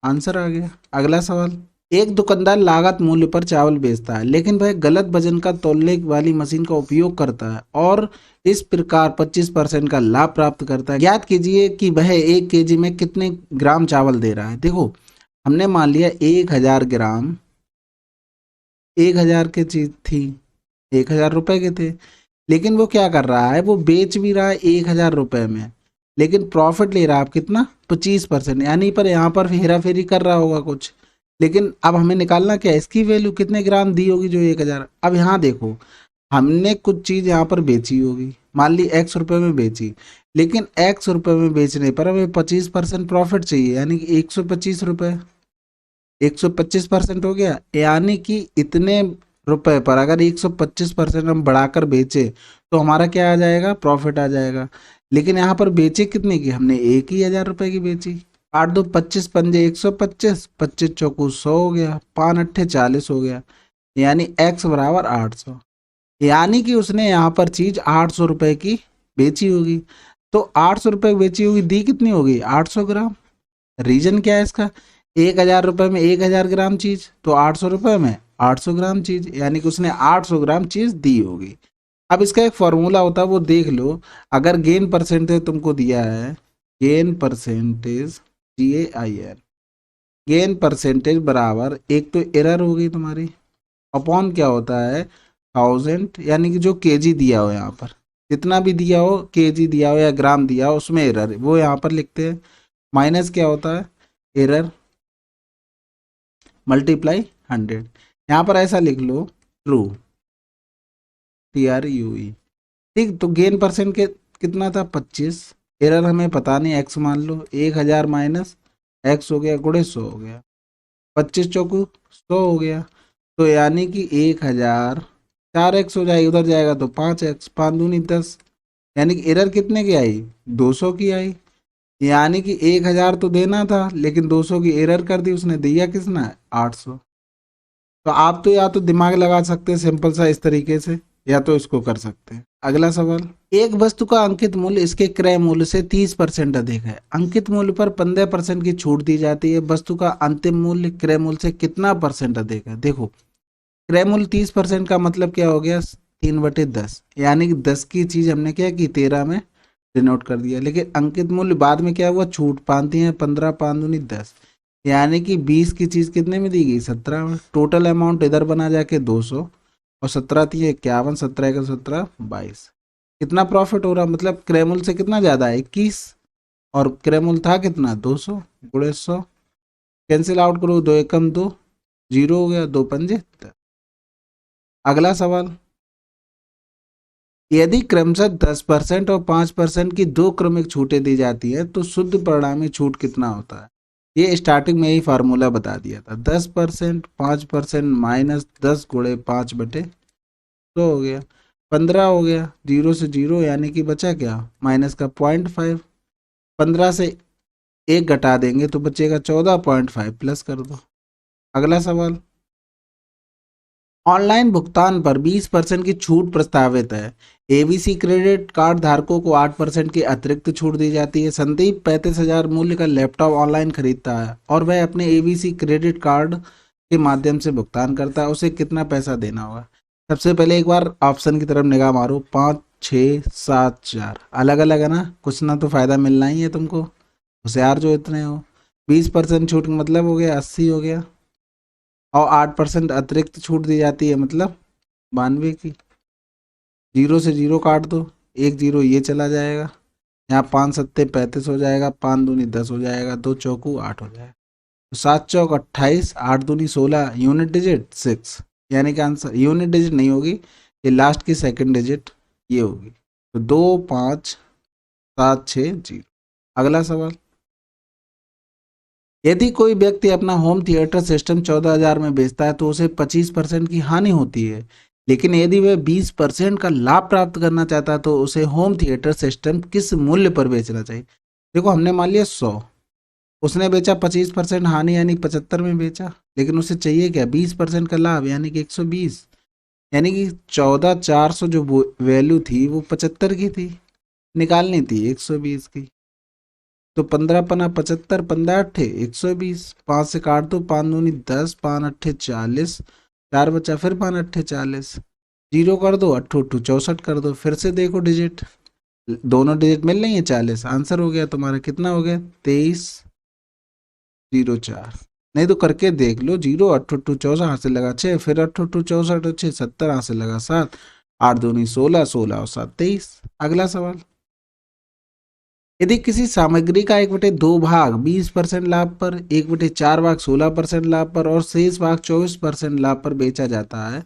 [SPEAKER 1] आंसर आ गया। अगला सवाल, एक दुकानदार लागत मूल्य पर चावल बेचता है, लेकिन वह गलत वजन का तौलने वाली मशीन का उपयोग करता है और इस प्रकार 25% का लाभ प्राप्त करता है। ज्ञात कीजिए कि वह 1 केजी में कितने ग्राम चावल दे रहा है। देखो, हमने मान लिया 1000 ग्राम, 1000 की चीज थी, 1000 रुपए के थे, लेकिन वो क्या कर रहा है, वो बेच भी रहा है 1000 रुपए में, लेकिन प्रॉफिट ले रहा है आप कितना? 25%। यानी पर यहाँ पर हेरा फेरी कर रहा होगा कुछ। लेकिन अब हमें निकालना क्या है, इसकी वैल्यू कितने ग्राम दी होगी जो 1000। अब यहाँ देखो, हमने कुछ चीज यहाँ पर बेची होगी, मान ली x रुपए में बेची, लेकिन x रुपए में बेचने पर हमें 25% प्रॉफिट चाहिए, यानी कि 125 रुपए। 125% हो गया, यानी कि इतने रुपए पर अगर 125% हम बढ़ाकर बेचे तो हमारा क्या आ जाएगा? प्रॉफिट आ जाएगा। लेकिन यहाँ पर बेचे कितने की? हमने 1000 रुपए की बेची। 8 2 25 125, 25 चौकू 100 हो गया, 5 8 40 हो गया, यानी x बराबर 800। यानी कि उसने यहाँ पर चीज 800 रुपए की बेची होगी। तो 800 रुपए की बेची होगी, दी कितनी होगी? 800 ग्राम। रीजन क्या है इसका? 1000 रुपए में 1000 ग्राम चीज, तो 800 रुपए में 800 ग्राम चीज, यानी कि उसने 800 ग्राम चीज दी होगी। अब इसका एक फॉर्मूला होता है, वो देख लो। अगर गेन परसेंटेज तुमको दिया है, gain percentage, GAIN, gain percentage बराबर, एक तो एरर होगी तुम्हारी, अपॉन क्या होता है? 1000, यानी कि जो केजी दिया हो, यहाँ पर जितना भी दिया हो, केजी दिया हो या ग्राम दिया हो, उसमें एरर है, वो यहाँ पर लिखते हैं। माइनस क्या होता है? Error, multiply 100। यहाँ पर ऐसा लिख लो, ट्रू, TRUE। ठीक, तो गेन परसेंट के कितना था? 25। एरर हमें पता नहीं, एक्स मान लो, 1000 माइनस एक्स हो गया, गुणे 100 हो गया, 25 चौकू 100 हो गया। तो यानी कि 1000, 4x हो जाएगा, उधर जाएगा तो 5x, 5 दूनी 10, यानी कि एरर कितने की आई? 200 की आई। यानी कि 1000 तो देना था, लेकिन 200 की एरर कर दी उसने, दिया किसने? 800। तो आप तो या तो दिमाग लगा सकते हैं सिंपल सा इस तरीके से, या तो इसको कर सकते हैं। अगला सवाल, एक वस्तु का अंकित मूल्य इसके क्रय मूल्य से 30% अधिक है, अंकित मूल्य पर 15% की छूट दी जाती है, वस्तु का अंतिम मूल्य क्रय मूल्य से कितना परसेंट अधिक है? देखो, क्रय मूल्य 30% का मतलब क्या हो गया? 3/10, यानी कि 10 की चीज हमने क्या की? 13 में डिनोट कर दिया। लेकिन अंकित मूल्य बाद में क्या हुआ? छूट पाती है 15, 5 दूनी 10, यानी कि 20 की चीज कितने में दी गई? 17 में। टोटल अमाउंट इधर बना जाके 200, और 17 थी 51, 17 का 17 22। कितना प्रॉफिट हो रहा? मतलब क्रय मूल्य से कितना ज्यादा है? 21, और क्रय मूल्य था कितना? 200, गुणे 100, कैंसिल आउट करो, 2 एकम 2, 0 हो गया, 2 पंजे 10। अगला सवाल, यदि क्रमशः 10% और 5% की दो क्रमिक छूटें दी जाती है तो शुद्ध परिणामी छूट कितना होता है? ये स्टार्टिंग में ही फार्मूला बता दिया था, 10%, 5% माइनस 10 गुणे 5/100 हो गया, 15 हो गया, 0 से 0, यानी कि बचा क्या? माइनस का 0.5, 15 से 1 घटा देंगे तो बचेगा 14.5, प्लस कर दो। अगला सवाल, ऑनलाइन भुगतान पर 20% की छूट प्रस्तावित है, एबीसी क्रेडिट कार्ड धारकों को 8% की अतिरिक्त छूट दी जाती है। संदीप 35,000 मूल्य का लैपटॉप ऑनलाइन खरीदता है और वह अपने एबीसी क्रेडिट कार्ड के माध्यम से भुगतान करता है, उसे कितना पैसा देना होगा? सबसे पहले एक बार ऑप्शन की तरफ निगाह मारो, 5 6 7 4 अलग अलग है ना, कुछ ना तो फायदा मिलना ही है तुमको, होशियार जो इतने हो। 20% छूट का मतलब हो गया 80 हो गया, और 8% अतिरिक्त छूट दी जाती है, मतलब 92 की। 0 से 0 काट दो, 1 0 ये चला जाएगा, यहाँ 5 सत्ते 35 हो जाएगा, 5 दूनी 10 हो जाएगा, 2 चौकू 8 हो जाएगा, तो 7 चौक 28, 8 दूनी 16, यूनिट डिजिट 6, यानी कि आंसर यूनिट डिजिट नहीं होगी, ये लास्ट की सेकंड डिजिट ये होगी। तो 2 5 7 6 0। अगला सवाल, यदि कोई व्यक्ति अपना होम थिएटर सिस्टम 14,000 में बेचता है तो उसे 25% की हानि होती है, लेकिन यदि वह 20% का लाभ प्राप्त करना चाहता है तो उसे होम थिएटर सिस्टम किस मूल्य पर बेचना चाहिए? देखो, हमने मान लिया 100, उसने बेचा 25% हानि यानी 75 में बेचा, लेकिन उसे चाहिए क्या 20% का लाभ यानी कि 120, यानी कि 14,400 जो वैल्यू थी वो 75 की थी, निकालनी थी 120 की। तो 15×5 = 15 अट्ठे 120, 5 से काट दो, 5 दूनी 10, 5 अट्ठे 40, 4 बचा, फिर 5 अट्ठे 40, जीरो कर दो, अट्ठो अट्ठो 64 कर दो, फिर से देखो डिजिट, दोनों डिजिट मिल रही है 40, आंसर हो गया तुम्हारा कितना हो गया 2304। नहीं तो करके देख लो, जीरो अट्ठो अट्ठो 64 हाथ से लगा 6, फिर अट्ठो अट्ठो 64 6 70 हाथ से लगा 7, 8 दूनी 16, 16 और 7 23। अगला सवाल, यदि किसी सामग्री का 1/2 भाग 20% लाभ पर, 1/4 भाग 16% लाभ पर और शेष भाग 24% लाभ पर बेचा जाता है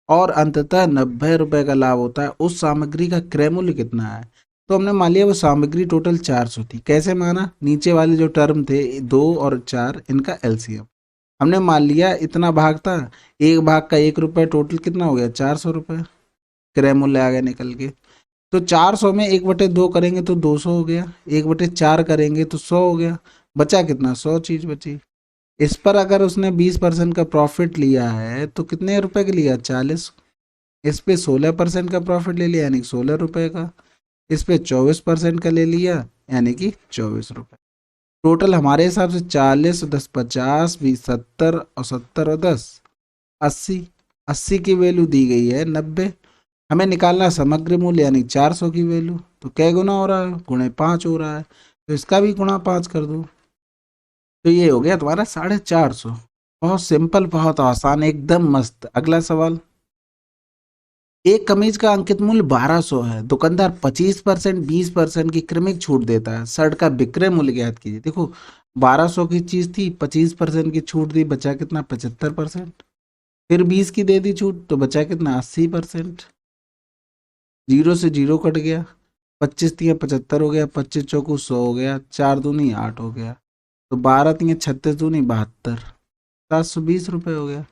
[SPEAKER 1] और अंततः 90 रुपए का लाभ होता है, उस सामग्री का क्रय मूल्य कितना है? तो हमने मान लिया वो सामग्री टोटल 400 थी। कैसे माना? नीचे वाले जो टर्म थे 2 और 4 इनका एलसीएम हमने मान लिया, इतना भाग था, एक भाग का 1 रुपये, टोटल कितना हो गया 400 रुपये, क्रय मूल्य आ गया निकल के। तो 400 में 1/2 करेंगे तो 200 हो गया, 1/4 करेंगे तो 100 हो गया, बचा कितना 100 चीज बची। इस पर अगर उसने 20% का प्रॉफिट लिया है तो कितने रुपए का लिया 40, इस पे 16% का प्रॉफिट ले लिया यानी कि 16 रुपए का, इस पे 24% का ले लिया यानी कि 24 रुपए। टोटल हमारे हिसाब से 40 और 10 50, 20 70 और 70 और 10 80, 80 की वैल्यू दी गई है 90, हमें निकालना है समग्र मूल्य यानी 400 की वैल्यू। तो क्या गुना हो रहा है? ×5 हो रहा है, तो इसका भी ×5 कर दो, तो ये हो गया तुम्हारा 450। बहुत सिंपल, बहुत आसान, एकदम मस्त। अगला सवाल, एक कमीज का अंकित मूल्य 1200 है, दुकानदार 25% 20% की क्रमिक छूट देता है, शर्ट का विक्रय मूल्य ज्ञात कीजिए। देखो 1200 की चीज थी, 25% की छूट दी, बचा कितना 75%, फिर 20 की दे दी छूट तो बचा कितना 80%, जीरो से जीरो कट गया, 25×3 = 75 हो गया, 25×4 = 100 हो गया, 4×2 = 8 हो गया, तो 12×3 = 36, 72, 720 रुपये हो गया।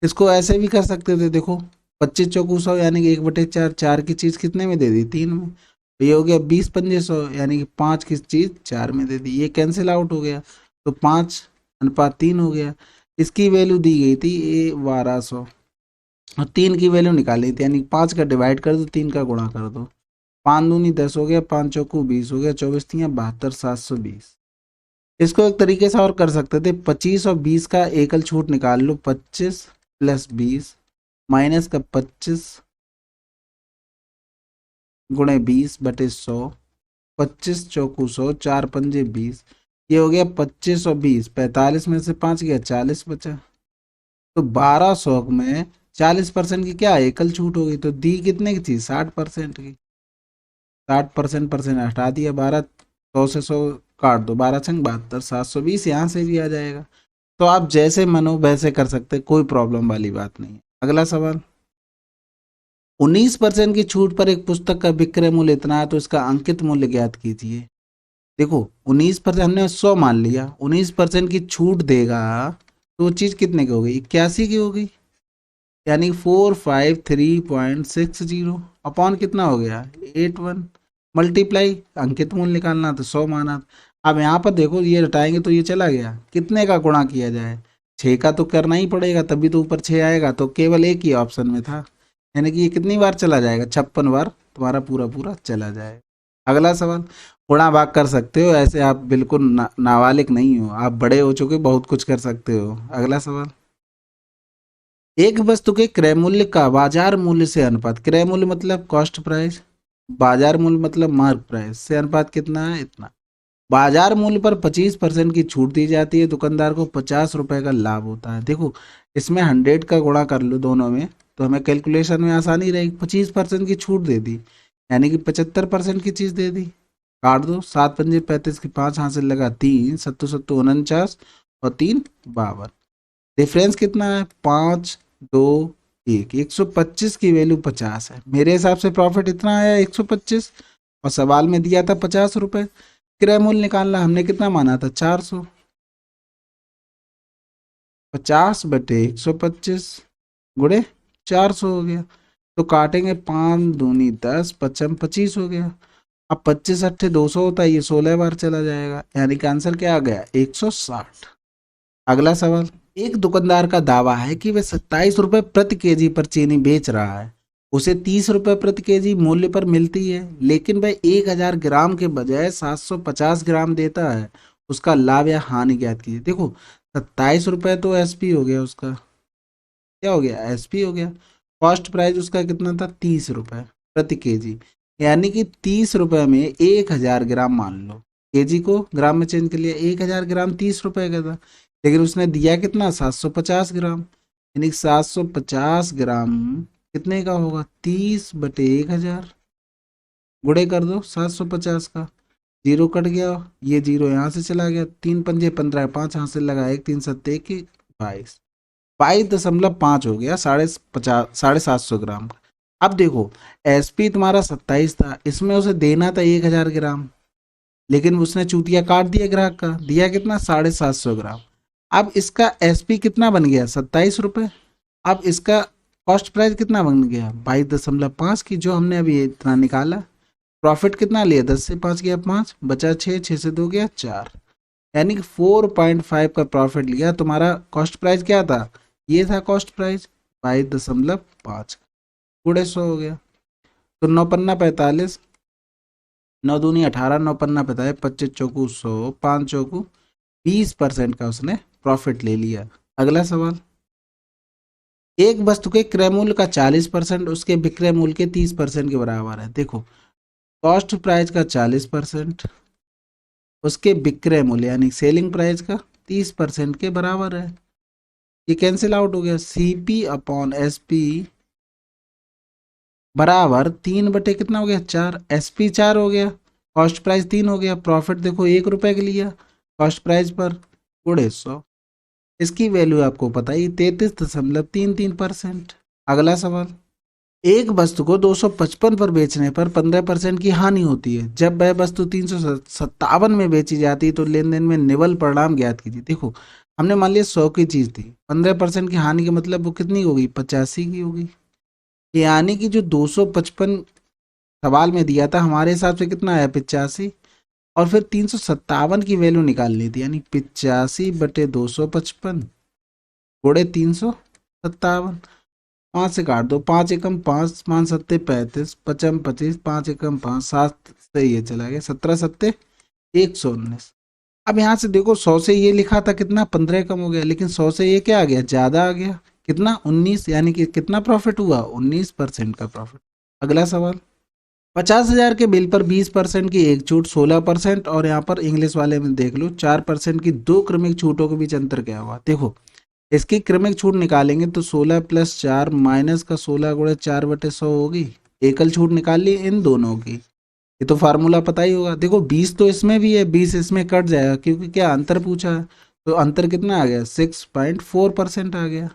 [SPEAKER 1] इसको ऐसे भी कर सकते थे, देखो 25×4 = 100 यानी कि 1/4, 4 की चीज कितने में दे दी 3 में, तो ये हो गया 20×5 = 100 यानी कि 5 की चीज 4 में दे दी, ये कैंसिल आउट हो गया, तो 5:3 हो गया। इसकी वैल्यू दी गई थी 1200 और 3 की वैल्यू निकाली थी, यानी 5 का डिवाइड कर दो, 3 का गुणा कर दो, 5×2 = 10 हो गया, 5×4 = 20 हो गया, 24×3 = 72, 720। इसको एक तरीके से और कर सकते थे, 25 और 20 का एकल छूट निकाल लो, 25 + 20 माइनस का 25 × 20/100, 25×4 = 100, 4×5 = 20, ये हो गया 25 और 20, 45 में से 5 गया 40 बचा, तो 1200 में 40% की क्या एकल छूट होगी, तो दी कितने की थी 60% की, 60% परसेंट हटा दिया, 1200 से 100 काट दो, 12×6 = 72, 720 यहाँ से भी आ जाएगा। तो आप जैसे मनो वैसे कर सकते, कोई प्रॉब्लम वाली बात नहीं है। अगला सवाल, 19% की छूट पर एक पुस्तक का विक्रय मूल्य इतना है तो इसका अंकित मूल्य ज्ञात कीजिए। देखो 19% हमने 100 मान लिया, 19% की छूट देगा तो वो चीज कितने की होगी 81 की होगी, यानी 453.60 अपॉन कितना हो गया 81, मल्टीप्लाई अंकित मूल्य निकालना तो 100 माना। अब यहाँ पर देखो ये हटाएंगे तो ये चला गया, कितने का गुणा किया जाए 6 का तो करना ही पड़ेगा, तभी तो ऊपर 6 आएगा, तो केवल एक ही ऑप्शन में था, यानी कि ये कितनी बार चला जाएगा 56 बार तुम्हारा पूरा पूरा चला जाएगा। अगला सवाल, गुणा भाग कर सकते हो, ऐसे आप बिल्कुल नाबालिग नहीं हो, आप बड़े हो चुके, बहुत कुछ कर सकते हो। अगला सवाल, एक वस्तु के क्रय मूल्य का बाजार मूल्य से अनुपात, क्रय मूल्य मतलब कॉस्ट प्राइस, बाजार मूल्य मतलब मार्क प्राइस, से अनुपात कितना है इतना। बाजार मूल्य पर 25% की छूट दी जाती है, दुकानदार को 50 रुपए का लाभ होता है। देखो इसमें 100 का गुणा कर लो दोनों में तो हमें कैलकुलेशन में आसानी रहेगी, 25% की छूट दे दी यानी कि 75% की चीज दे दी, काट दो, 7×5 = 35 की 5 हाथ से लगा 3, 7×7 = 49 और 3 = 52, डिफरेंस कितना है 5, 2, 1, 125 की वैल्यू 50 है, मेरे हिसाब से प्रॉफिट इतना आया 125, और सवाल में दिया था 50 रुपए, क्रय मूल्य निकालना हमने कितना माना था 400, 50/125 गुणे 400 हो गया, तो काटेंगे 5×2 = 10, 55 25 हो गया, अब 25 अट्ठे 200 होता है, ये 16 बार चला जाएगा, यानी कि आंसर क्या आ गया 160। अगला सवाल, एक दुकानदार का दावा है कि वह 27 रुपए प्रति केजी पर चीनी बेच रहा है, उसे 30 रुपए प्रति केजी मूल्य पर मिलती है, लेकिन वह 1000 ग्राम के बजाय 750 ग्राम देता है, उसका लाभ या हानि ज्ञात कीजिए। देखो 27 रुपए तो एसपी हो गया, उसका क्या हो गया एसपी हो गया। कॉस्ट प्राइस उसका कितना था 30 रुपए प्रति केजी, यानी कि 30 रुपए में 1000 ग्राम मान लो, केजी को ग्राम में चेंज कर लिया, 1000 ग्राम 30 रुपए का था, लेकिन उसने दिया कितना 750 ग्राम, यानी 750 ग्राम कितने का होगा 30/1000, गुणे कर दो 750 का, जीरो कट गया, ये जीरो यहाँ से चला गया, 3×5 = 15, 5 हाथ से लगा, 1×3 = 7 = 22, 22.5 हो गया 750 ग्राम का। अब देखो एसपी तुम्हारा 27 था, इसमें उसे देना था 1000 ग्राम, लेकिन उसने चूतिया काट दिया ग्राहक का, दिया कितना 750 ग्राम। अब इसका एसपी कितना बन गया 27 रुपए, अब इसका कॉस्ट प्राइस कितना बन गया 22.5 की, जो हमने अभी इतना निकाला। प्रॉफिट कितना लिया 10 से 5 गया 5, बचा 6, 6 से 2 गया 4, यानी कि 4.5 का प्रॉफिट लिया। तुम्हारा कॉस्ट प्राइस क्या था, ये था कॉस्ट प्राइस 22.5, गुणे 100 हो गया। तो 9×5 = 45, 9×2 = 18, 9×5 = 45, 25 चौकू 100, 5 चौकू 20% का उसने प्रॉफिट ले लिया। अगला सवाल, एक वस्तु के क्रय मूल्य का 40% उसके विक्रय मूल्य के 30% के बराबर है। देखो कॉस्ट प्राइस का 40% उसके विक्रय मूल्य यानी सेलिंग प्राइस का 30% के बराबर है, ये कैंसिल आउट हो गया, CP/SP बराबर 3 बटे कितना हो गया 4, SP 4 हो गया, कॉस्ट प्राइस 3 हो गया, प्रॉफिट देखो 1 रुपए के लिया कॉस्ट प्राइस पर, गुणे 100, इसकी वैल्यू आपको पता ही 33.33%। अगला सवाल, एक वस्तु को 255 पर बेचने पर 15% की हानि होती है, जब वह वस्तु 357 में बेची जाती है तो लेन देन में निवल परिणाम ज्ञात कीजिए। देखो हमने मान लिया 100 की चीज थी, 15% की हानि का मतलब वो कितनी होगी 85 की होगी, यानी कि जो 255 सवाल में दिया था हमारे हिसाब से कितना आया 85, और फिर 357 की वैल्यू निकालनी थी, यानी 85/255 गुणे 357, 5 से काट दो, 5 एकम 5, 5 सत्ते 35, 55 25, 5 एकम 5, 7 से ये चला गया, 17 सत्ते 119। अब यहाँ से देखो 100 से ये लिखा था कितना 15 कम हो गया, लेकिन 100 से ये क्या आ गया ज्यादा आ गया, कितना 19, यानी कि कितना प्रॉफिट हुआ 19% का प्रॉफिट। अगला सवाल, 50,000 के बिल पर 20% की एक छूट 16%, और यहाँ पर इंग्लिश वाले में देख लो 4% की दो क्रमिक छूटों के बीच अंतर क्या हुआ। देखो इसकी क्रमिक छूट निकालेंगे तो 16 + 4 माइनस का 16 गुणे 4/100 होगी, एकल छूट निकाल ली इन दोनों की, ये तो फार्मूला पता ही होगा। देखो 20 तो इसमें भी है, 20 इसमें कट जाएगा क्योंकि क्या अंतर पूछा है, तो अंतर कितना आ गया 6.4% आ गया,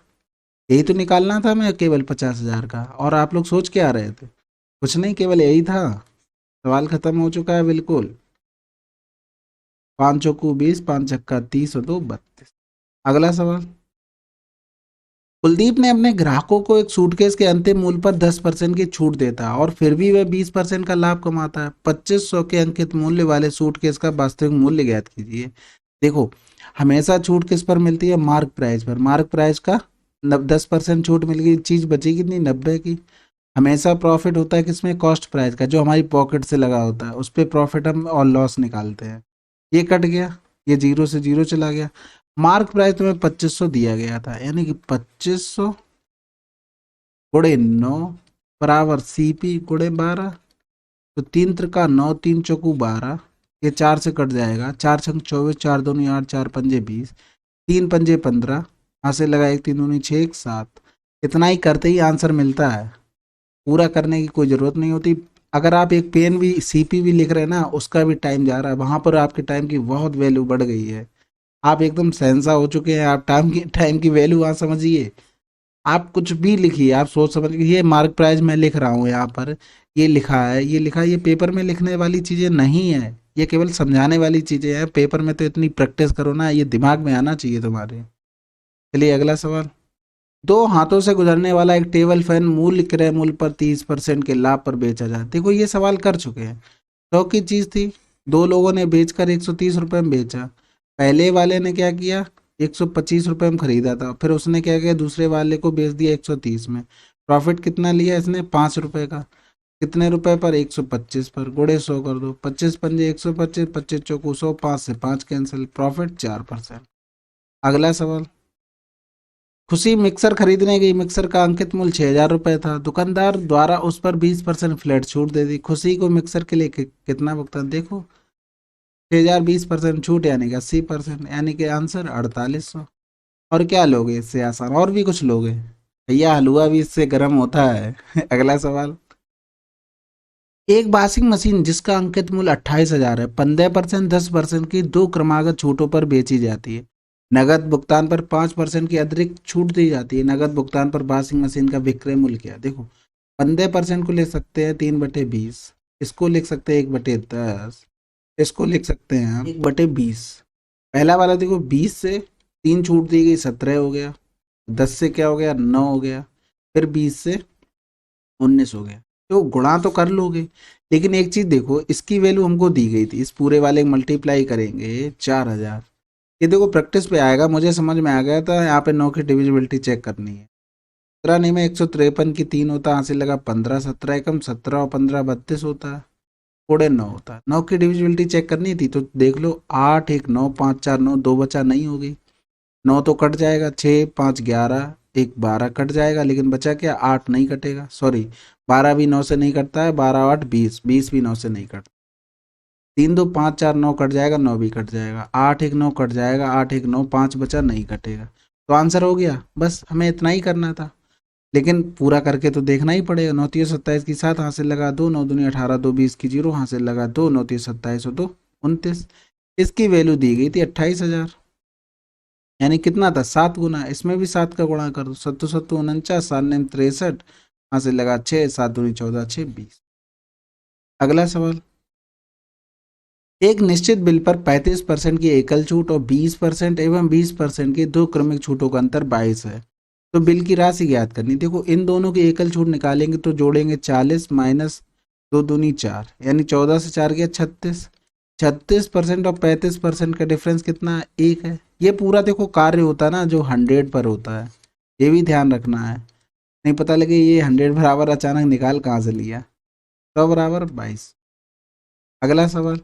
[SPEAKER 1] यही तो निकालना था मैं केवल 50,000 का, और आप लोग सोच के आ रहे थे कुछ नहीं, केवल यही था। सवाल खत्म हो चुका है बिल्कुल, 5 चौकू 20, 5 छक्का 30 और 2 32। अगला सवाल, कुलदीप ने अपने ग्राहकों को एक सूटकेस के अंतिम मूल्य पर 10% की छूट देता है और फिर भी वह 20% का लाभ कमाता है। 2500 के अंकित मूल्य वाले सूटकेस का वास्तविक मूल्य ज्ञात कीजिए। देखो हमेशा छूट किस पर मिलती है मार्क प्राइस पर, मार्क प्राइस का 10% छूट मिल गई, चीज बची कितनी 90 की। हमेशा प्रॉफिट होता है किसमें कॉस्ट प्राइस का, जो हमारी पॉकेट से लगा होता है उस पर प्रॉफिट हम और लॉस निकालते हैं, ये कट गया, ये जीरो से जीरो चला गया। मार्क प्राइस तुम्हें 2500 दिया गया था, यानी कि 2500 गुणे 9 बराबर CP गुणे 12, तो 3 त्रिका 9, 3 चौकू 12, ये 4 से कट जाएगा, 4 छंग 24, 4 दूनी 8, 4 पंजे 20, 3 पंजे 15, यहाँ से लगा 1 3 दूनी 6 1 7, इतना ही करते ही आंसर मिलता है, पूरा करने की कोई ज़रूरत नहीं होती। अगर आप एक पेन भी CP भी लिख रहे हैं ना, उसका भी टाइम जा रहा है, वहाँ पर आपके टाइम की बहुत वैल्यू बढ़ गई है, आप एकदम सहनसा हो चुके हैं, आप टाइम की वैल्यू वहाँ समझिए। आप कुछ भी लिखिए, आप सोच समझ के, ये मार्क प्राइस मैं लिख रहा हूँ यहाँ पर, ये लिखा है ये लिखा है, ये पेपर में लिखने वाली चीज़ें नहीं है, ये केवल समझाने वाली चीज़ें हैं। पेपर में तो इतनी प्रैक्टिस करो ना, ये दिमाग में आना चाहिए तुम्हारे। चलिए अगला सवाल, दो हाथों से गुजरने वाला एक टेबल फैन मूल्य क्रय मूल्य पर 30% के लाभ पर बेचा जाए। देखो ये सवाल कर चुके हैं, 100 की चीज थी, दो लोगों ने बेचकर 130 रुपये में बेचा। पहले वाले ने क्या किया, 125 रुपये में खरीदा था, फिर उसने क्या किया, दूसरे वाले को बेच दिया 130 में। प्रॉफिट कितना लिया इसने, 5 रुपये का। कितने रुपए पर, 125 पर, गुड़े 100 कर दो, 25 पंजे 125, 25 चौकू 100, 5 से 5 कैंसिल, प्रॉफिट 4%। अगला सवाल, खुशी मिक्सर खरीदने गई, मिक्सर का अंकित मूल्य 6,000 रुपये था, दुकानदार द्वारा उस पर 20% फ्लैट छूट दे दी। खुशी को मिक्सर के लिए कितना भुगतान, देखो 6,000 20% छूट यानी कि 80%, यानी कि आंसर 4800। और क्या लोगे इससे आसान, और भी कुछ लोगे भैया, हलवा भी इससे गर्म होता है। अगला सवाल, एक वॉशिंग मशीन जिसका अंकित मूल्य 28,000 है, 15% 10% की दो क्रमागत छूटों पर बेची जाती है। नगद भुगतान पर 5% की अतिरिक्त छूट दी जाती है। नगद भुगतान पर वॉशिंग मशीन का विक्रय मूल्य क्या है, देखो 15% को लिख सकते हैं 3/20, इसको लिख सकते हैं 1/10, इसको लिख सकते हैं हम 1/20। पहला वाला देखो 20 से 3 छूट दी गई, 17 हो गया, 10 से क्या हो गया, 9 हो गया, फिर 20 से 19 हो गया। तो गुणा तो कर लोगे, लेकिन एक चीज देखो, इसकी वैल्यू हमको दी गई थी, इस पूरे वाले मल्टीप्लाई करेंगे 4,000। ये देखो प्रैक्टिस पे आएगा, मुझे समझ में आ गया था, यहाँ पे 9 की डिविजिबिलिटी चेक करनी है। 17 नहीं में 153 की 3 होता, हासिल लगा 15, 17 एकम 17 और 15 32 होता है, कोड़े 9 होता है। 9 की डिविजिबिलिटी चेक करनी थी, तो देख लो 8 1 9 5 4 9, 2 बचा नहीं होगी, 9 तो कट जाएगा, 6 5 11 1 12 कट जाएगा, लेकिन बचा क्या, 8 नहीं कटेगा, सॉरी 12 भी 9 से नहीं कटता है, 12 8 20, 20 भी 9 से नहीं कटता, 3 2 5 4 9 कट जाएगा, 9 भी कट जाएगा, 8 1 9 कट जाएगा, 8 1 9 5 बचा नहीं कटेगा। तो आंसर हो गया, बस हमें इतना ही करना था, लेकिन पूरा करके तो देखना ही पड़ेगा। 9 3 27 की 7 हासिल लगा 2, 9 दूनी 18, 2 20 की 0 हासिल लगा 2, 9 3 27 और 2 29। इसकी वैल्यू दी गई थी 28,000, यानी कितना था, 7 गुना, इसमें भी 7 का गुणा कर दो, 7 7 49, 7 9 63, हासिल लगा 6, 7 दूनी 14, 6 20। अगला सवाल, एक निश्चित बिल पर 35% की एकल छूट और 20% एवं 20% की दो क्रमिक छूटों का अंतर 22 है, तो बिल की राशि ज्ञात करनी। देखो इन दोनों की एकल छूट निकालेंगे तो जोड़ेंगे 40 माइनस 2 दूनी 4, यानी 14 से 4 गया 36। 36% और 35% का डिफरेंस कितना है, 1 है। ये पूरा देखो कार्य होता है ना जो 100 पर होता है, ये भी ध्यान रखना है, नहीं पता लगे ये 100 बराबर अचानक निकाल कहाँ से लिया। 100 बराबर 22। अगला सवाल,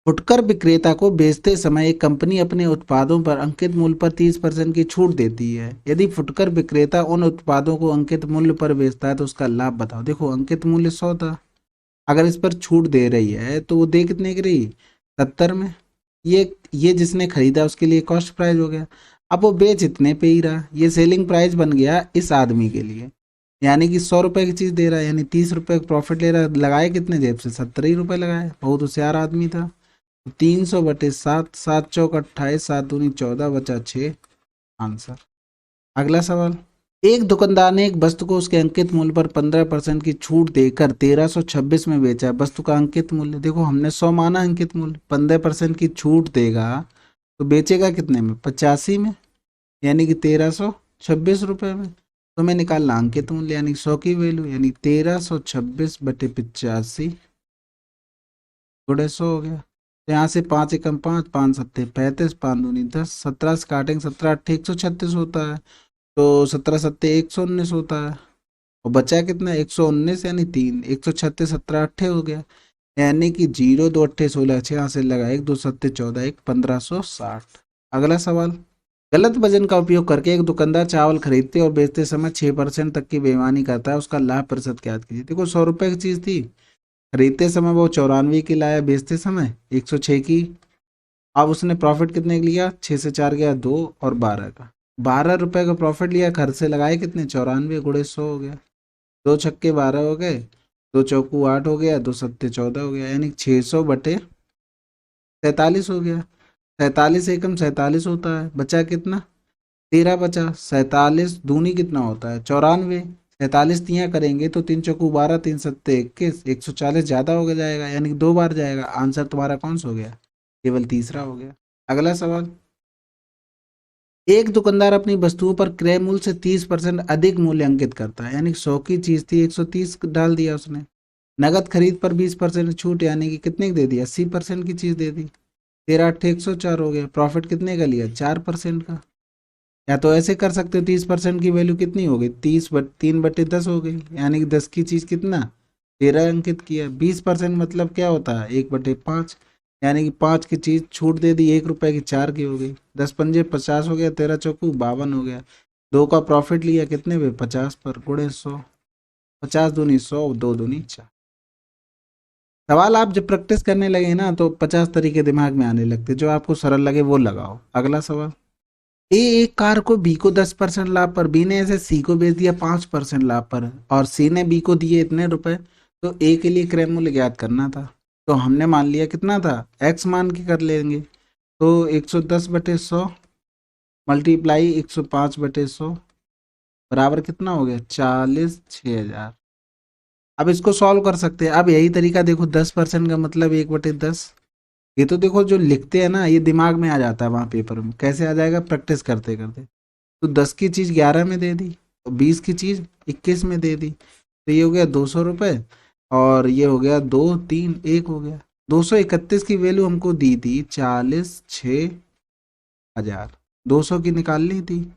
[SPEAKER 1] फुटकर विक्रेता को बेचते समय एक कंपनी अपने उत्पादों पर अंकित मूल्य पर 30% की छूट देती है। यदि फुटकर विक्रेता उन उत्पादों को अंकित मूल्य पर बेचता है तो उसका लाभ बताओ। देखो अंकित मूल्य 100 था, अगर इस पर छूट दे रही है तो वो दे कितने की रही, 70 में। ये जिसने खरीदा उसके लिए कॉस्ट प्राइस हो गया, अब वो बेच इतने पे ही रहा, ये सेलिंग प्राइस बन गया इस आदमी के लिए, यानी कि 100 रुपए की चीज दे रहा है, यानी 30 रुपए का प्रॉफिट ले रहा है। लगाए कितने जेब से, 70 ही रुपए लगाए, बहुत होशियार आदमी था। 300/7, 7 चौक 28, 7 दूनी 14, बचा 6, आंसर। अगला सवाल, एक दुकानदार ने एक वस्तु को उसके अंकित मूल्य पर 15% की छूट देकर 1326 में बेचा है। वस्तु का अंकित मूल्य, देखो हमने 100 माना अंकित मूल्य, 15% की छूट देगा तो बेचेगा कितने में, 85 में, यानी कि 1326 रुपये में। तो मैं निकालना अंकित मूल्य यानी 100 की वैल्यू, यानी 1326/85 गुणे 100 हो गया। तो यहाँ से 5 एकम 5, 5 सत्ते 35, 5 दूनी 10, 17 से काटेंगे, 17 8 136 होता है, तो 17 सत्ते 119 होता है, और बचा कितना 119, यानी 3, 136 17 अट्ठे हो गया, यानी कि 0 2 अट्ठे 16, 6 से लगा 1 2 सत्ते 14, 1 1560। अगला सवाल, गलत वजन का उपयोग करके एक दुकानदार चावल खरीदते और बेचते समय 6% तक की बेईमानी करता है, उसका लाभ प्रतिशत ज्ञात कीजिए। देखो 100 रुपए की चीज थी, खरीदते समय वो 94 की लाया, बेचते समय 106 की। अब उसने प्रॉफिट कितने का लिया, 6 से 4 गया 2 और 12 का, 12 रुपए का प्रॉफिट लिया, खर्च से लगाए कितने, 94 गुणे 100 हो गया, 2 छक्के 12 हो गए, 2 चौकू 8 हो गया, 2 सत्ते 14 हो गया, यानी 600/47 हो गया। 47 एकम 47 होता है, बचा कितना, 13 बचा। 47 दूनी कितना होता है, 94, 47 तियाँ करेंगे तो 3 चौकू 12, 3 सत्ते 21, 140 ज्यादा हो जाएगा, यानी कि 2 बार जाएगा। आंसर तुम्हारा कौन सा हो गया, केवल तीसरा हो गया। अगला सवाल, एक दुकानदार अपनी वस्तुओं पर क्रय मूल्य से 30% अधिक मूल्य अंकित करता है, यानी 100 की चीज थी 130 डाल दिया उसने, नगद खरीद पर 20% छूट, यानी कि कितने की दे दी, 80% की चीज़ दे दी। 13×8 104 हो गया। प्रॉफिट कितने का लिया, 4% का। या तो ऐसे कर सकते हो, 30% की वैल्यू कितनी हो गई, 3/10 हो गई, यानी कि 10 की चीज़ कितना, 13 अंकित किया। 20% मतलब क्या होता है, 1/5, यानी कि 5 की चीज़ छूट दे दी, 1 रुपए की 4 की हो गई। 10×5 = 50 हो गया, 13×4 = 52 हो गया। 2 का प्रॉफिट लिया कितने पे, 50 पर, गुणे 100। 50×2 = 100, 2×2 = 4। सवाल आप जब प्रैक्टिस करने लगे ना तो 50 तरीके दिमाग में आने लगते, जो आपको सरल लगे वो लगाओ। अगला सवाल। ए एक कार को बी को 10% लाभ पर, बी ने ऐसे सी को बेच दिया 5% लाभ पर, और सी ने बी को दिए इतने रुपए। तो ए के लिए क्रय मूल्य ज्ञात करना था। तो हमने मान लिया कितना था, एक्स मान के कर लेंगे। तो 110/100 मल्टीप्लाई 105/100 बराबर कितना हो गया, 40/6000। अब इसको सॉल्व कर सकते हैं। अब यही तरीका देखो, 10% का मतलब 1/10। ये तो देखो जो लिखते हैं ना, ये दिमाग में आ जाता है, वहाँ पेपर में कैसे आ जाएगा, प्रैक्टिस करते करते। तो 10 की चीज़ 11 में दे दी, और 20 की चीज़ 21 में दे दी। तो ये हो गया 200 रुपये, और ये हो गया 2 3 1 हो गया। 231 की वैल्यू हमको दी थी 40/6000। 200 की निकालनी थी,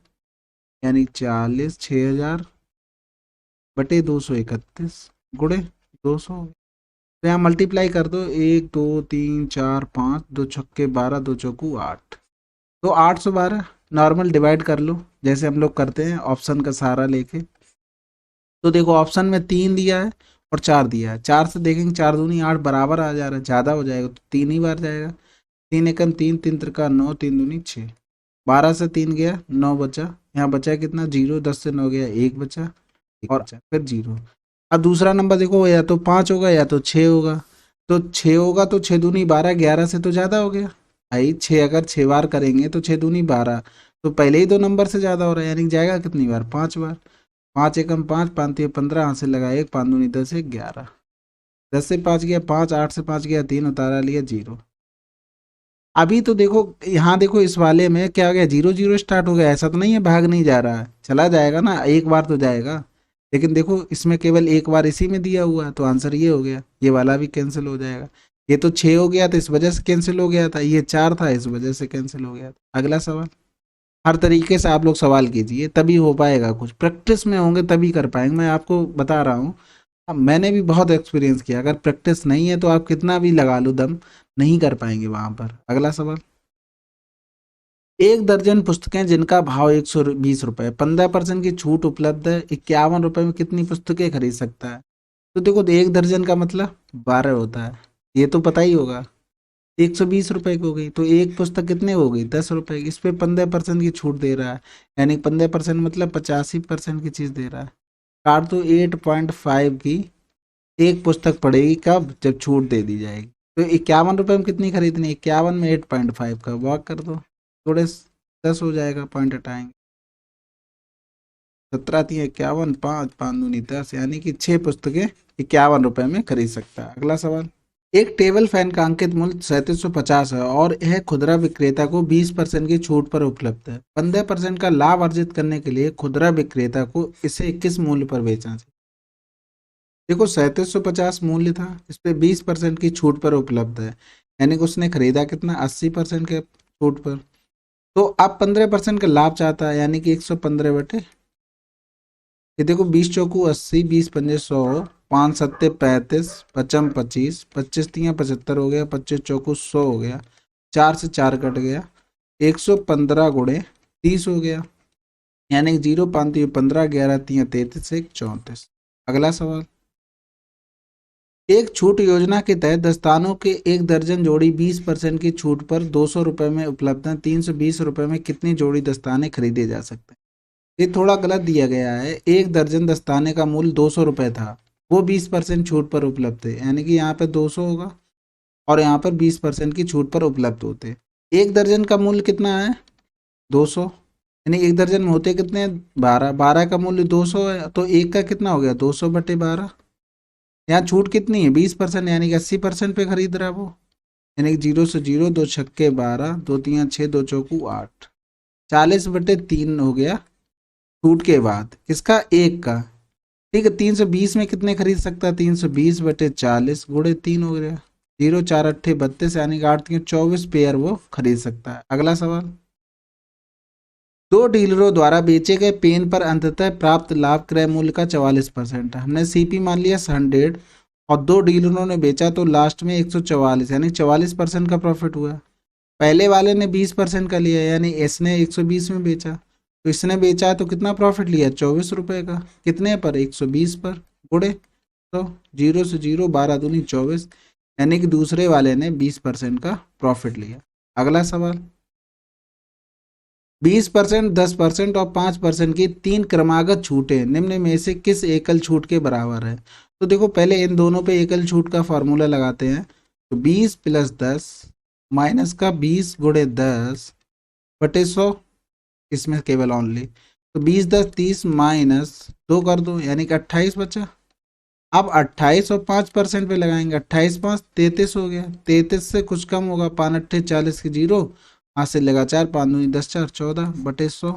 [SPEAKER 1] यानी 40/6000/231 गुणे 200। तो यहाँ मल्टीप्लाई कर दो, 1 2 3 4 5, 2 छक्के 12, 2 चौकू 8। तो 812 नॉर्मल डिवाइड कर लो, जैसे हम लोग करते हैं ऑप्शन का सहारा लेके। तो देखो ऑप्शन में 3 दिया है और 4 दिया है। 4 से देखेंगे, 4×2 = 8 बराबर आ जा रहा है, ज़्यादा हो जाएगा तो 3 ही बार जाएगा। 3 × 1 = 3, 3×3 = 9, 3×2 = 6। 12 से 3 गया, 9 बचा। यहाँ बचा कितना, 0। 10 से 9 गया, 1 बचा, और फिर 0। अब दूसरा नंबर देखो, या तो 5 होगा या तो 6 होगा। तो 6 होगा तो 6×2 = 12, 11 से तो ज़्यादा हो गया भाई। 6 अगर 6 बार करेंगे तो 6×2 = 12, तो पहले ही 2 नंबर से ज़्यादा हो रहा है, यानी जाएगा कितनी बार, 5 बार। 5 × 1 = 5, 5×3 = 15, हाथ से लगाए 1, 5×2 = 10, 1 11। 10 से 5 गया 5, 8 से 5 गया 3, उतारा लिया 0। अभी तो देखो, यहाँ देखो इस वाले में क्या हो गया, 0 0 स्टार्ट हो गया। ऐसा तो नहीं है भाग नहीं जा रहा है, चला जाएगा ना, एक बार तो जाएगा। लेकिन देखो इसमें केवल एक बार इसी में दिया हुआ है, तो आंसर ये हो गया। ये वाला भी कैंसिल हो जाएगा। ये तो 6 हो गया था, इस वजह से कैंसिल हो गया था। ये 4 था, इस वजह से कैंसिल हो गया था। अगला सवाल। हर तरीके से आप लोग सवाल कीजिए, तभी हो पाएगा। कुछ प्रैक्टिस में होंगे तभी कर पाएंगे, मैं आपको बता रहा हूँ। अब मैंने भी बहुत एक्सपीरियंस किया, अगर प्रैक्टिस नहीं है तो आप कितना भी लगा लो दम, नहीं कर पाएंगे वहां पर। अगला सवाल। 1 दर्जन पुस्तकें जिनका भाव 120 रुपए, 15% की छूट उपलब्ध है, 51 रुपए में कितनी पुस्तकें खरीद सकता है। तो देखो 1 दर्जन का मतलब 12 होता है, ये तो पता ही होगा। 120 रुपए की हो गई, तो एक पुस्तक कितने हो गई, 10 रुपए की। इस पे 15% की छूट दे रहा है, यानी 15% मतलब 85% की चीज दे रहा है। काट तो 8.5 की एक पुस्तक पड़ेगी कब, जब छूट दे दी जाएगी। तो 51 रुपए में कितनी खरीदनी है, 51 में 8.5 का वॉक कर दो, थोड़े 10 हो जाएगा, पॉइंट हटाएंगे। 17×3 = 51, 5×5×2 = 10, यानी कि 6 पुस्तकें 51 रुपए में खरीद सकता है। अगला सवाल। एक टेबल फैन का अंकित मूल्य 3750 है और यह खुदरा विक्रेता को 20% की छूट पर उपलब्ध है। 15% का लाभ अर्जित करने के लिए खुदरा विक्रेता को इसे किस मूल्य पर बेचना चाहिए। देखो 3750 मूल्य था, इस पे 20% की छूट पर उपलब्ध है, यानी कि उसने खरीदा कितना, 80% के छूट पर। तो अब 15% का लाभ चाहता है, यानी कि 115 ये देखो 20 चौकू 80, 20 पंजे 100, 5 सत्ते 35, 55 25, 25 तियाँ 75 हो गया, 25 चौकू 100 हो गया, 4 से 4 कट गया, 115 गुणे 30 हो गया, यानी 0 5 3 15, 11 3 33, 1 34। अगला सवाल। एक छूट योजना के तहत दस्तानों के 1 दर्जन जोड़ी 20% की छूट पर 200 रुपये में उपलब्ध है। 320 रुपये में कितनी जोड़ी दस्ताने खरीदे जा सकते हैं। ये थोड़ा गलत दिया गया है। 1 दर्जन दस्ताने का मूल्य 200 रुपये था, वो 20% छूट पर उपलब्ध है, यानी कि यहाँ पे 200 होगा और यहाँ पर 20% की छूट पर उपलब्ध होते। 1 दर्जन का मूल्य कितना है, 200, यानी 1 दर्जन में होते कितने, 12। 12 का मूल्य 200 है, तो एक का कितना हो गया, 200/12। यहाँ छूट कितनी है, 20%, यानी कि 80% पे खरीद रहा है वो, यानी कि 0 से 0, 2 छक्के 12, 2 तियाँ 6, 2 चौकू 8, 40/3 हो गया छूट के बाद। किसका, एक का, ठीक है, 320 में कितने खरीद सकता है? 320/40 गुणे 3 हो गया, 0 4 8 32, यानी कि 8 3 24 पेयर वो खरीद सकता है। अगला सवाल, दो डीलरों द्वारा बेचे गए पेन पर अंततः प्राप्त लाभ क्रय मूल्य का 44% है। हमने सीपी मान लिया 100 और दो डीलरों ने बेचा तो लास्ट में 144, यानी 44% का प्रॉफिट हुआ। पहले वाले ने 20% का लिया, यानी इसने 120 में बेचा, तो इसने बेचा तो कितना प्रॉफिट लिया? 24 रुपए का। कितने पर? 120 पर। गुणे तो 0 से 0 12 दूनी 24, यानी कि दूसरे वाले ने 20% का प्रॉफिट लिया। अगला सवाल, 20%, 10% और 5% की तीन क्रमागत छूटें निम्न में से किस एकल छूट के बराबर है? तो देखो, पहले इन दोनों पे एकल छूट का फॉर्मूला लगाते हैं। तो 20 + 10 माइनस का 20 गुणे 10 बटे 100, इसमें केवल ओनली, तो 20 10 30 माइनस 2 कर दो, यानी कि 28 बचा। अब 28 और 5% पे लगाएंगे, 28 5 33 हो गया, 33 से कुछ कम होगा, 5 8 40 की 0, हाथ से लगा 4, 5 दूनी 10 4 14 बटे 100,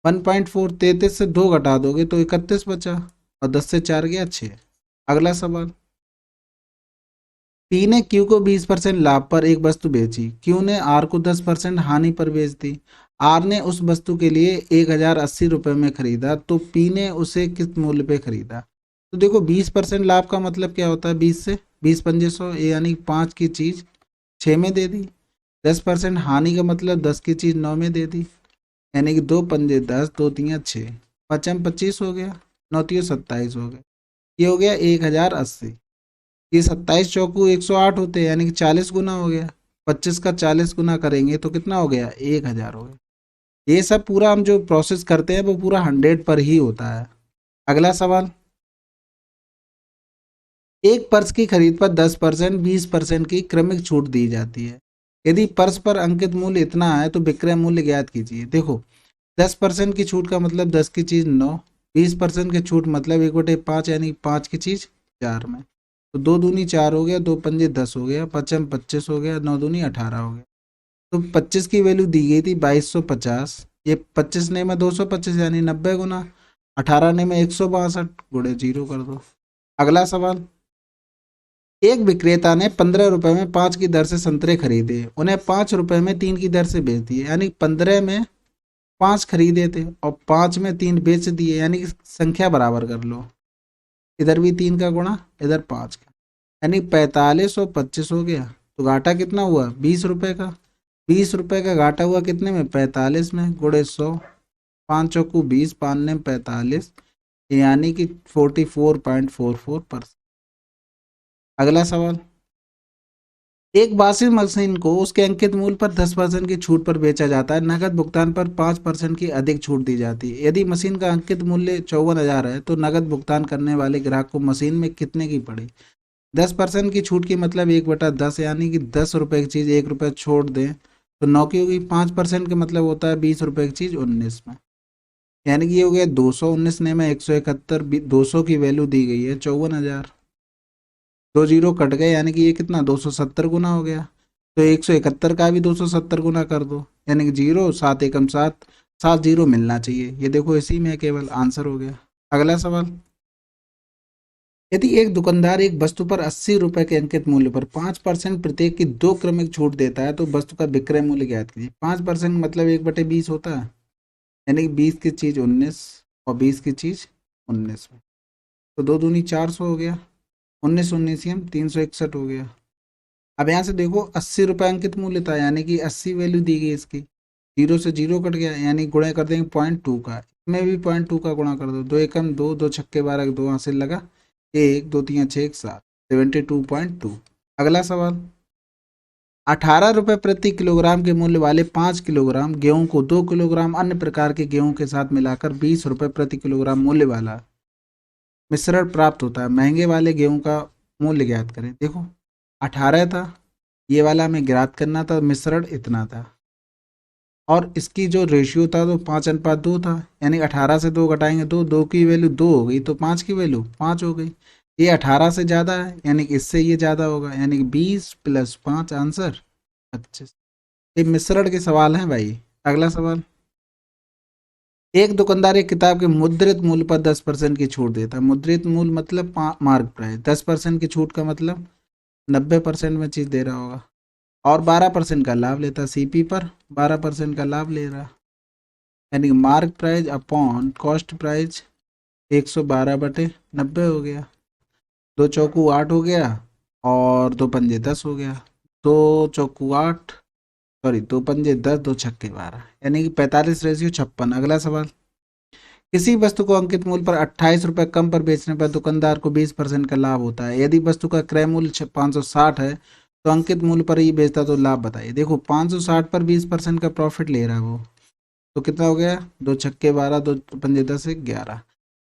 [SPEAKER 1] 1.4, 33 से 2 घटा दोगे तो 31 बचा, और 10 से 4 गया 6। अगला सवाल, पी ने क्यू को 20% लाभ पर एक वस्तु बेची, क्यू ने आर को 10% हानि पर बेच दी। आर ने उस वस्तु के लिए 1080 रुपये में खरीदा, तो पी ने उसे किस मूल्य पे खरीदा? तो देखो, 20% लाभ का मतलब क्या होता है? 20 से 20 पंजे 100, यानी 5 की चीज 6 में दे दी। 10% हानि का मतलब 10 की चीज 9 में दे दी, यानी कि 2 पंजे 10, 2 तियाँ 6, 5 25 हो गया, 9 तियों 27 हो गया, ये हो गया 1080। ये 27 चौकू 108 होते हैं, यानी कि 40 गुना हो गया। 25 का 40 गुना करेंगे तो कितना हो गया? 1000 हो गया। ये सब पूरा हम जो प्रोसेस करते हैं वो पूरा 100 पर ही होता है। अगला सवाल, एक पर्स की खरीद पर 10% 20% की क्रमिक छूट दी जाती है। यदि पर्स पर अंकित मूल्य इतना है तो विक्रय मूल्य ज्ञात कीजिए। देखो, 10% की छूट का मतलब 10 की चीज 9, 20% की छूट मतलब 1/5, यानी 5 की चीज 4 में, तो 2 दूनी 4 हो गया, 2 पंजे 10 हो गया, 5 25 हो गया, 9 दूनी 18 हो गया। तो 25 की वैल्यू दी गई थी 2250, ये 25 ने में 225, यानी 90 गुना, 18 ने में 162 गुणे 0 कर दो। अगला सवाल, एक विक्रेता ने 15 रुपए में 5 की दर से संतरे खरीदे, उन्हें 5 रुपए में 3 की दर से बेच दिए, यानी 15 में 5 खरीदे थे और 5 में 3 बेच दिए, यानी कि संख्या बराबर कर लो, इधर भी 3 का गुणा, इधर 5 का, यानी 45 और 25 हो गया। तो घाटा कितना हुआ? 20 रुपए का। 20 रुपए का घाटा हुआ कितने में? 45 में, गुणे 100, 5 चौकू 20, 5 ने 45, यानी कि 44.44%। अगला सवाल, एक वॉशिंग मशीन को उसके अंकित मूल्य पर 10% की छूट पर बेचा जाता है, नकद भुगतान पर 5% की अधिक छूट दी जाती है। यदि मशीन का अंकित मूल्य 54,000 है तो नकद भुगतान करने वाले ग्राहक को मशीन में कितने की पड़ी? 10% की छूट की मतलब 1/10, यानी कि 10 रुपए की चीज़ 1 रुपये छोड़ दें तो 9 की होगी। 5% का मतलब होता है 20 रुपए की चीज़ 19 में, यानी कि ये हो गया 200, 19 ने में 171, 200 की वैल्यू दी गई है 54,000, 2 जीरो कट गए, यानी कि ये कितना? 270 गुना हो गया। तो 171 का भी 270 गुना कर दो, यानी कि 0 7 एकम 7, 7 जीरो मिलना चाहिए। ये देखो, इसी में केवल आंसर हो गया। अगला सवाल, यदि एक दुकानदार एक वस्तु पर 80 रुपए के अंकित मूल्य पर 5% प्रत्येक की दो क्रमिक छूट देता है तो वस्तु का विक्रय मूल्य ज्ञात कीजिए। 5% मतलब 1/20 होता है, यानी कि 20 की चीज 19 और 20 की चीज 19 में, तो 2 दूनी 400 हो गया, 19 19 361 हो गया। अब यहाँ से देखो, 80 रुपये अंकित मूल्य था, यानी कि 80 वैल्यू दी गई इसकी, 0 से 0 कट गया, यानी गुणा कर देंगे 0.2 का, इसमें भी 0.2 का गुणा कर दो, 2 एकम 2, 2 छक्के 12, 2 हासिल लगा 1, 2 3 6 7, 72.2। अगला सवाल, 18 रुपये प्रति किलोग्राम के मूल्य वाले 5 किलोग्राम गेहूं को 2 किलोग्राम अन्य प्रकार के गेहूं के साथ मिलाकर 20 रुपये प्रति किलोग्राम मूल्य वाला मिश्रण प्राप्त होता है। महंगे वाले गेहूं का मूल्य ज्ञात करें। देखो, 18 था, ये वाला हमें ज्ञात करना था, मिश्रण इतना था, और इसकी जो रेशियो था तो 5:2 था, यानी 18 से 2 घटाएंगे 2, 2 की वैल्यू 2 हो गई तो 5 की वैल्यू 5 हो गई। ये 18 से ज़्यादा है, यानी कि इससे ये ज़्यादा होगा, यानी कि 20 + 5 आंसर 25। ये मिश्रण के सवाल हैं भाई। अगला सवाल, एक दुकानदार एक किताब के मुद्रित मूल्य पर 10% की छूट देता है। मुद्रित मूल्य मतलब मार्क प्राइस, 10% की छूट का मतलब 90% में चीज दे रहा होगा, और 12% का लाभ लेता, सीपी पर 12% का लाभ ले रहा, यानी mark price upon cost price 112/90 हो गया। दो चौकू 8 हो गया, और दो पंजे 10 हो गया। दो चौकू 8, सॉरी दो पंजे 10, दो छक्के 12, यानी कि 45:56। अगला सवाल, किसी वस्तु को अंकित मूल्य पर 28 रुपये कम पर बेचने पर दुकानदार को 20% का लाभ होता है। यदि वस्तु का क्रय मूल्य 560 है तो अंकित मूल्य पर ही बेचता तो लाभ बताइए। देखो 560 पर 20% का प्रॉफिट ले रहा है वो, तो कितना हो गया, दो छक्के 12, दो पंजे 10, 11।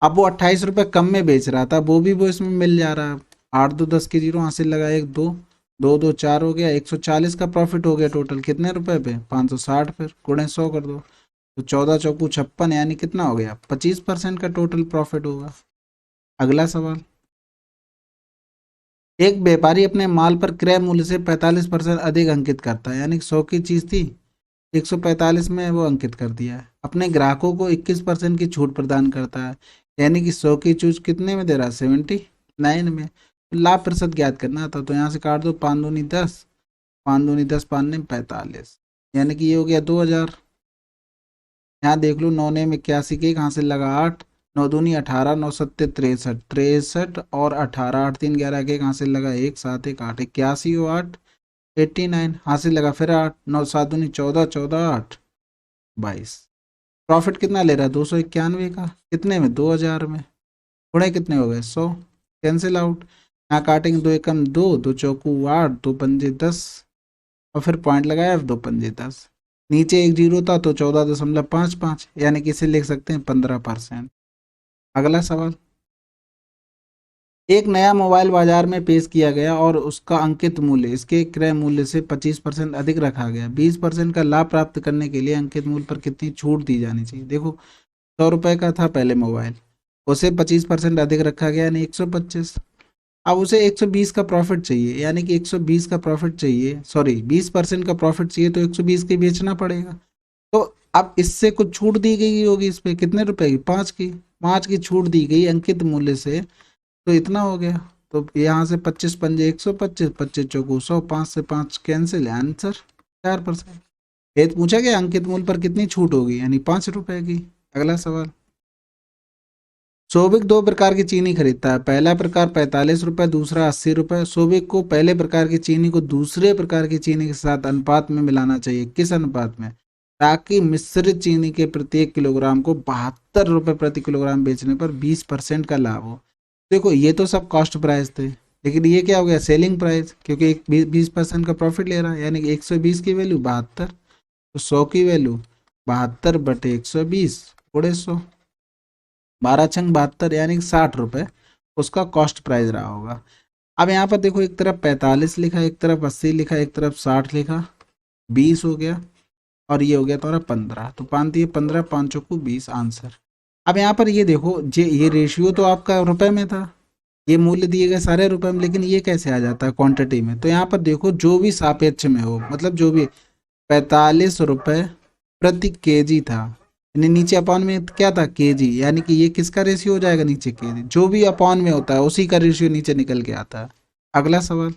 [SPEAKER 1] अब वो 28 रुपये कम में बेच रहा था, वो भी वो इसमें मिल जा रहा है। 8 2 10 की जीरो हासिल लगा, एक दो, दो दो 4 हो गया, 140 का प्रॉफिट हो गया टोटल। कितने रुपए पे, 560, फिर गुणे 100 कर दो, तो 14 चौकू 56, यानी कितना हो गया, 25% का टोटल प्रॉफिट होगा। अगला सवाल, एक व्यापारी अपने माल पर क्रय मूल्य से 45% अधिक अंकित करता है, यानी 100 की चीज थी, 145 में वो अंकित कर दिया है। अपने ग्राहकों को 21% की छूट प्रदान करता है, यानी कि 100 की चूज कितने में दे रहा है, 79 में। लाभ प्रतिशत ज्ञात करना था, तो यहाँ से काट दो, 5 दूनी 10, 5 दूनी 10, 5 ने 45, यानी कि ये हो गया 2000। यहाँ देख लो, 9 ने 81 के एक हासिल लगा 8, 9 दूनी 18, 9 सत्ते 63, 63 और 18, 8 3 11 के एक हासिल लगा 1, 7 1 8, 81 और 8 89 हासिल लगा, फिर 8, 9 7 दूनी 14, 14 8 22। प्रॉफिट कितना ले रहा है, 291 का, कितने में, 2000 में। गुणे कितने हो गए, 100, कैंसिल आउट। यहाँ काटेंगे, दो एकम दो, दो चौकू 8, दो पंजे 10, और फिर पॉइंट लगाया, दो पंजे 10, नीचे एक जीरो था तो 14.55, यानी कि इसे लिख सकते हैं 15%। अगला सवाल, एक नया मोबाइल बाजार में पेश किया गया और उसका अंकित मूल्य इसके क्रय मूल्य से 25% अधिक रखा गया। 20% का लाभ प्राप्त करने के लिए अंकित मूल्य पर कितनी छूट दी जानी चाहिए। देखो 100 रुपए का था पहले मोबाइल, उसे 25% अधिक रखा गया, यानी 125। अब उसे 120 का प्रॉफिट चाहिए, यानी कि 120 का प्रॉफिट चाहिए, सॉरी 20% का प्रॉफिट चाहिए, तो 120 के बेचना पड़ेगा। तो अब इससे कुछ छूट दी गई होगी, इस पे कितने रुपए की, 5 की, 5 की छूट दी गई अंकित मूल्य से, तो इतना हो गया। तो यहाँ से 25 पंजे 125, 25 चौको 100, 5 से 5 कैंसिल, आंसर 4%। ये तो पूछा गया अंकित मूल्य पर कितनी छूट होगी, यानी 5 रुपए की। अगला सवाल, सोबिक दो प्रकार की चीनी खरीदता है, पहला प्रकार 45 रुपए, दूसरा 80 रुपए। सोबिक को पहले प्रकार की चीनी को दूसरे प्रकार की चीनी के साथ अनुपात में मिलाना चाहिए, किस अनुपात में, ताकि मिश्रित चीनी के प्रत्येक किलोग्राम को 72 रुपए प्रति किलोग्राम बेचने पर 20% का लाभ हो। देखो ये तो सब कॉस्ट प्राइस थे, लेकिन ये क्या हो गया, सेलिंग प्राइस, क्योंकि एक 20% का प्रॉफिट ले रहा है, यानी कि 120 की वैल्यू 72, तो 100 की वैल्यू 72/120 गुणे 100, 12×6 = 72, यानी कि 60 रुपए उसका कॉस्ट प्राइस रहा होगा। अब यहाँ पर देखो, एक तरफ 45 लिखा, एक तरफ 80 लिखा, एक तरफ 60 लिखा, 20 हो गया, और ये हो गया तुम्हारा 15, तो 5 दिए 15, 5 चौको 20, आंसर। अब यहाँ पर ये देखो, ये रेशियो तो आपका रुपए में था, ये मूल्य दिए गए सारे रुपए में, लेकिन ये कैसे आ जाता है क्वांटिटी में। तो यहाँ पर देखो, जो भी सापेक्ष में हो, मतलब जो भी 45 रुपए प्रति केजी था, यानी नीचे अपॉन में क्या था, केजी, यानी कि ये किसका रेशियो हो जाएगा, नीचे केजी, जो भी अपॉन में होता है उसी का रेशियो नीचे निकल के आता है। अगला सवाल,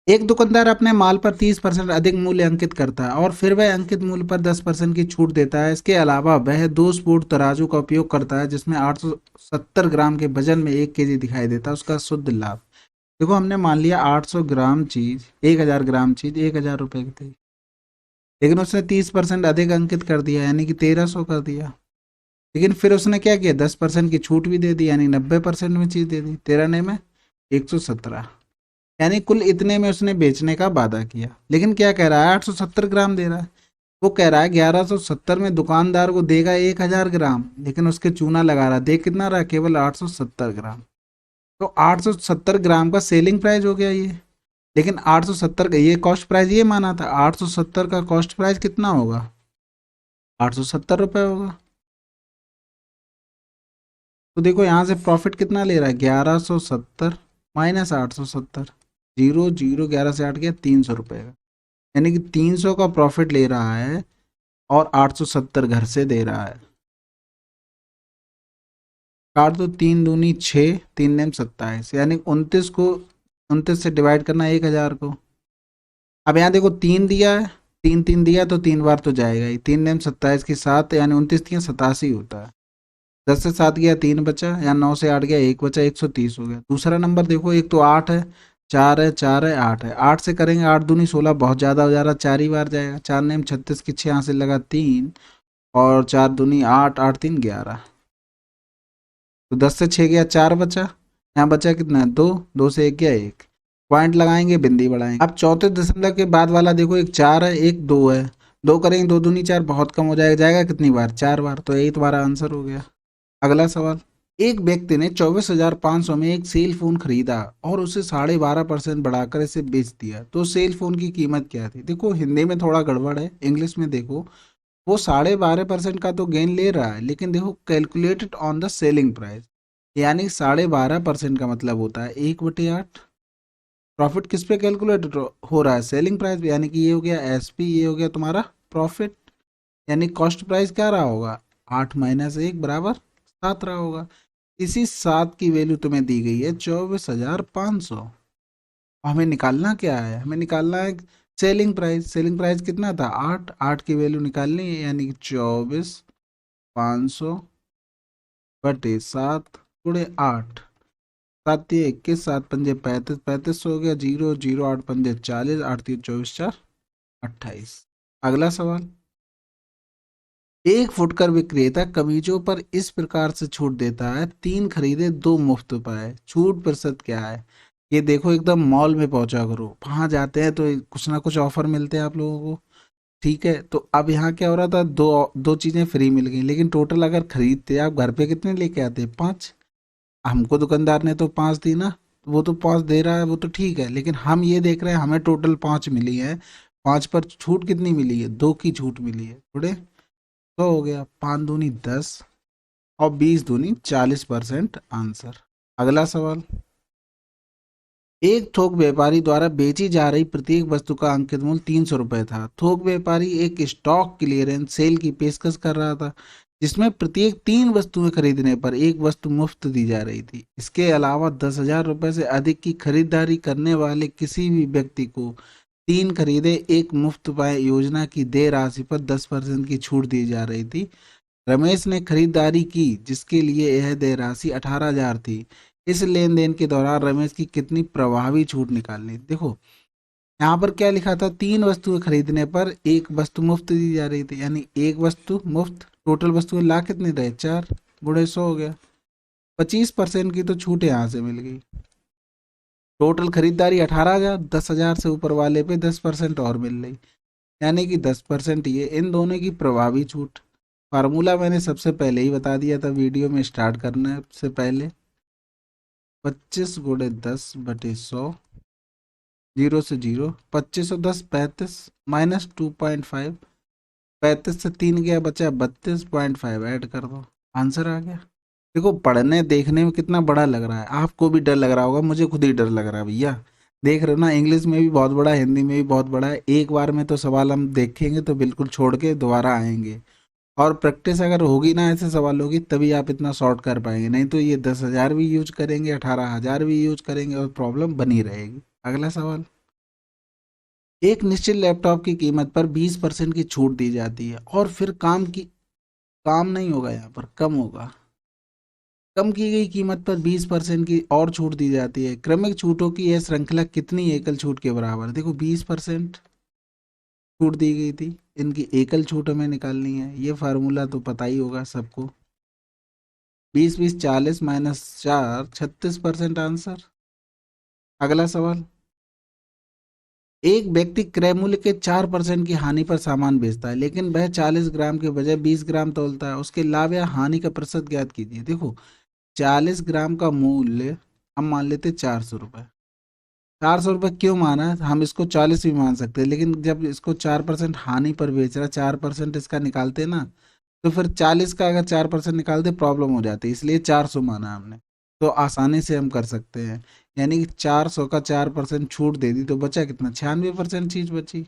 [SPEAKER 1] एक दुकानदार अपने माल पर 30% अधिक मूल्य अंकित करता है और फिर वह अंकित मूल्य पर 10% की छूट देता है। इसके अलावा वह दो स्फूट तराजू का उपयोग करता है जिसमें 870 ग्राम के वजन में 1 केजी दिखाई देता है, उसका शुद्ध लाभ। देखो हमने मान लिया 800 ग्राम चीज, 1000 ग्राम चीज 1000 रुपए की थी, लेकिन उसने 30% अधिक अंकित कर दिया, यानी कि 1300 कर दिया। लेकिन फिर उसने क्या किया, 10% की छूट भी दे दी, यानी 90% में चीज दे दी, 13 में 117, यानी कुल इतने में उसने बेचने का वादा किया। लेकिन क्या कह रहा है, 870 ग्राम दे रहा है। वो कह रहा है 1170 में दुकानदार को देगा 1000 ग्राम, लेकिन उसके चूना लगा रहा, देख कितना रहा, केवल 870 ग्राम। तो 870 ग्राम का सेलिंग प्राइस हो गया ये, लेकिन 870 का ये कॉस्ट प्राइस ये माना था, 870 का कॉस्ट प्राइस कितना होगा, 870 रुपये होगा। तो देखो यहाँ से प्रॉफिट कितना ले रहा है, 1170 माइनस 870, जीरो जीरो 11 से 8 गया, 300 रुपये का, यानी कि 300 का प्रॉफिट ले रहा है और 870 घर से दे रहा है। काट दो, 3 दूनी 6, 3 नेम 27, यानी 29 को 29 से डिवाइड करना 1000 को। अब यहाँ देखो 3 दिया है, 3 3 दिया तो 3 बार तो जाएगा ही। 3 नेम 27 की 7 यानी 29 3 87 होता है। 10 से 7 गया 3 बचा, या 9 से 8 गया 1 बचा, 130 हो गया। दूसरा नंबर देखो, एक तो 8 है, 4 है, 4 है, 8 है। 8 से करेंगे 8 दूनी 16, बहुत ज़्यादा हो जा रहा, 4 ही बार जाएगा। 4 नेम 36 की 6 यहाँ से लगा 3, और 4 दूनी 8, 8 3 11। तो 10 से 6 गया 4 बचा, यहाँ बचा कितना है 2, 2 से 1 गया 1। पॉइंट लगाएंगे, बिंदी बढ़ाएंगे। अब चौथे दशमलव के बाद वाला देखो, एक 4 है, एक 2 है। 2 करेंगे 2 दूनी 4, बहुत कम हो जाएगा। जाएगा कितनी बार, 4 बार, तो यही तुम्हारा आंसर हो गया। अगला सवाल। एक व्यक्ति ने 24,500 में एक सेल फोन खरीदा और उसे 12.5% बढ़ाकर इसे बेच दिया, तो सेल फोन की कीमत क्या थी? देखो हिंदी में थोड़ा गड़बड़ है, इंग्लिश में देखो। वो 12.5% का तो गेन ले रहा है, लेकिन देखो calculated on the selling price, यानी 12.5% का मतलब होता है 1/8। प्रॉफिट किस पे कैलकुलेटेड हो रहा है? सेलिंग प्राइस पे, यानी कि ये हो गया एसपी, ये हो गया तुम्हारा प्रॉफिट। यानी कॉस्ट प्राइस क्या रहा होगा, 8 - 1 बराबर 7 रहा होगा। इसी 7 की वैल्यू तुम्हें दी गई है 24,500। हमें निकालना क्या है, हमें निकालना है सेलिंग प्राइस। सेलिंग प्राइस कितना था, 8। 8 की वैल्यू निकालनी है, यानी कि 24,500 बटे 7 × 8। 7 × 21, 7 × 5 = 35, 35 हो गया। 0 0 8 × 5 = 40, 8 × 3 = 24, 4 = 28। अगला सवाल। एक फुटकर विक्रेता कमीजों पर इस प्रकार से छूट देता है, 3 खरीदे 2 मुफ्त पाए, छूट प्रतिशत क्या है? ये देखो एकदम मॉल में पहुंचा करो, वहां जाते हैं तो कुछ ना कुछ ऑफर मिलते हैं आप लोगों को। ठीक है, तो अब यहाँ क्या हो रहा था, दो दो चीजें फ्री मिल गई, लेकिन टोटल अगर खरीदते आप घर पे कितने लेके आते, 5। हमको दुकानदार ने तो 5 दी ना, वो तो 5 दे रहा है, वो तो ठीक है, लेकिन हम ये देख रहे हैं हमें टोटल 5 मिली है। 5 पर छूट कितनी मिली है, 2 की छूट मिली है थोड़े। तो हो गया 5 दूनी 10, और 20 दूनी 40% आंसर। अगला सवाल। एक थोक व्यापारी द्वारा बेची जा रही प्रत्येक वस्तु का अंकित मूल्य 300 रुपये था। थोक व्यापारी एक स्टॉक क्लियरेंस सेल की पेशकश कर रहा था, जिसमें प्रत्येक 3 वस्तुएं खरीदने पर एक वस्तु मुफ्त दी जा रही थी। इसके अलावा 10,000 रुपये से अधिक की खरीदारी करने वाले किसी भी व्यक्ति को 3 खरीदे एक मुफ्त पाए योजना की देय राशि पर 10% की छूट दी जा रही थी। रमेश ने खरीदारी की, जिसके लिए यह देय राशि 18,000 थी। इस लेन देन के दौरान रमेश की कितनी प्रभावी छूट निकालनी? देखो यहाँ पर क्या लिखा था, 3 वस्तुएं खरीदने पर एक वस्तु मुफ्त दी जा रही थी, यानी एक वस्तु मुफ्त। टोटल वस्तुएं ला कितने रहे, 4 × 100 हो गया। 25% की तो छूट यहाँ से मिल गई। टोटल खरीदारी 18,000, 10,000 से ऊपर वाले पे 10% और मिल रही, यानी कि 10% ये इन दोनों की प्रभावी छूट। फार्मूला मैंने सबसे पहले ही बता दिया था वीडियो में स्टार्ट करने से पहले। 25 × 10 बटे 100, 0 से 0, 25 और 10 35, -2.5। 35 से 3 गया, बचा 32.5, ऐड कर दो, आंसर आ गया। देखो पढ़ने देखने में कितना बड़ा लग रहा है, आपको भी डर लग रहा होगा, मुझे खुद ही डर लग रहा है भैया। देख रहे हो ना, इंग्लिश में भी बहुत बड़ा, हिंदी में भी बहुत बड़ा है। एक बार में तो सवाल हम देखेंगे तो बिल्कुल छोड़ के दोबारा आएंगे, और प्रैक्टिस अगर होगी ना ऐसे सवाल होगी, तभी आप इतना सॉर्ट कर पाएंगे। नहीं तो ये 10,000 भी यूज करेंगे, 18,000 भी यूज करेंगे, और प्रॉब्लम बनी रहेगी। अगला सवाल। एक निश्चित लैपटॉप की कीमत पर 20% की छूट दी जाती है, और फिर काम नहीं होगा, यहाँ पर कम होगा। कम की गई कीमत पर 20% की और छूट दी जाती है। क्रमिक छूटों की यह श्रृंखला कितनी एकल छूट के बराबर है? देखो 20% छूट दी गई थी, इनकी एकल छूट हमें निकालनी है। ये फार्मूला तो पता ही होगा सबको। 20 20 40 - 4 36% आंसर। अगला सवाल। एक व्यक्ति क्रय मूल्य के 4% की हानि पर सामान बेचता है, लेकिन वह 40 ग्राम के बजाय 20 ग्राम तौलता है। उसके लाभ या हानि का प्रतिशत ज्ञात कीजिए। देखो 40 ग्राम का मूल्य हम मान लेते 400 रुपये। 400 रुपये क्यों माना है, हम इसको 40 भी मान सकते हैं, लेकिन जब इसको 4% हानि पर बेच रहा है, 4% इसका निकालते ना, तो फिर 40 का अगर 4% निकालते प्रॉब्लम हो जाती है, इसलिए 400 माना हमने। तो आसानी से हम कर सकते हैं, यानी कि 400 का 4% छूट दे दी तो बचा कितना, 96% चीज बची।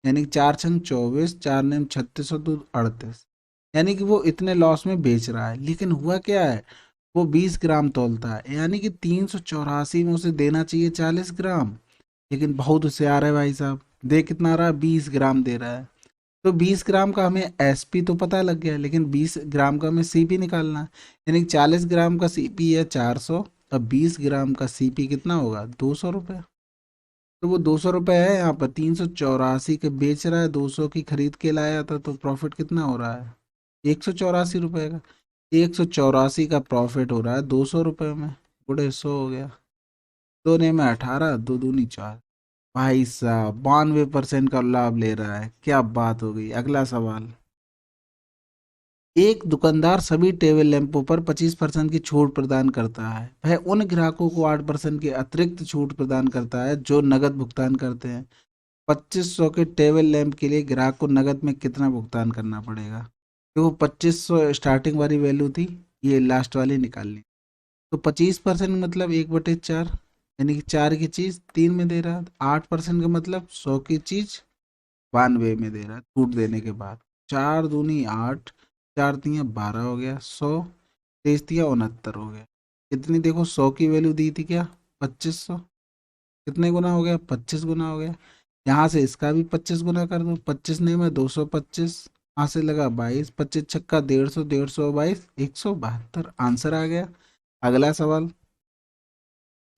[SPEAKER 1] यानी कि 4×6 = 24, 4×9 = 36 और 2 38। यानी कि वो इतने लॉस में बेच रहा है, लेकिन हुआ क्या है, वो 20 ग्राम तोलता है, यानी कि 384 में उसे देना चाहिए 40 ग्राम। लेकिन बहुत होशियार है भाई साहब, दे कितना रहा है, 20 ग्राम दे रहा है। तो 20 ग्राम का हमें एसपी तो पता लग गया, लेकिन 20 ग्राम का हमें सीपी निकालना है। यानी कि 40 ग्राम का सीपी है 400, और 20 ग्राम का सीपी कितना होगा, 200 रुपये। तो वो 200 रुपये है, यहाँ पर 384 के बेच रहा है, 200 की खरीद के लाया था, तो प्रॉफिट कितना हो रहा है, 184 रुपये का। 184 का प्रॉफिट हो रहा है 200 रुपये में, बड़े 100 हो गया। दो ने में 18, दो दूनी 4। भाई साहब 92% का लाभ ले रहा है, क्या बात हो गई। अगला सवाल, एक दुकानदार सभी टेबल लैंपों पर 25% की छूट प्रदान करता है। वह उन ग्राहकों को 8% की अतिरिक्त छूट प्रदान करता है जो नगद भुगतान करते हैं। 2500 के टेबल लैंप के लिए ग्राहक को नगद में कितना भुगतान करना पड़ेगा। तो वो 2500 स्टार्टिंग वाली वैल्यू थी, ये लास्ट वाली निकालनी। तो 25% मतलब 1/4, यानी कि 4 की चीज 3 में दे रहा है। 8% का मतलब 100 की चीज 92 में दे रहा है छूट देने के बाद। 4×2 = 8, 4×3 = 12 हो गया, 100, 23×3 = 69 हो गया। कितनी देखो, 100 की वैल्यू दी थी क्या, 2500, कितने गुना हो गया, 25 गुना हो गया। यहाँ से इसका भी 25 गुना कर दो, 25 नहीं में 225, यहाँ से लगा 22, 25×6 = 150, 150 × 22 = 172, आंसर आ गया। अगला सवाल,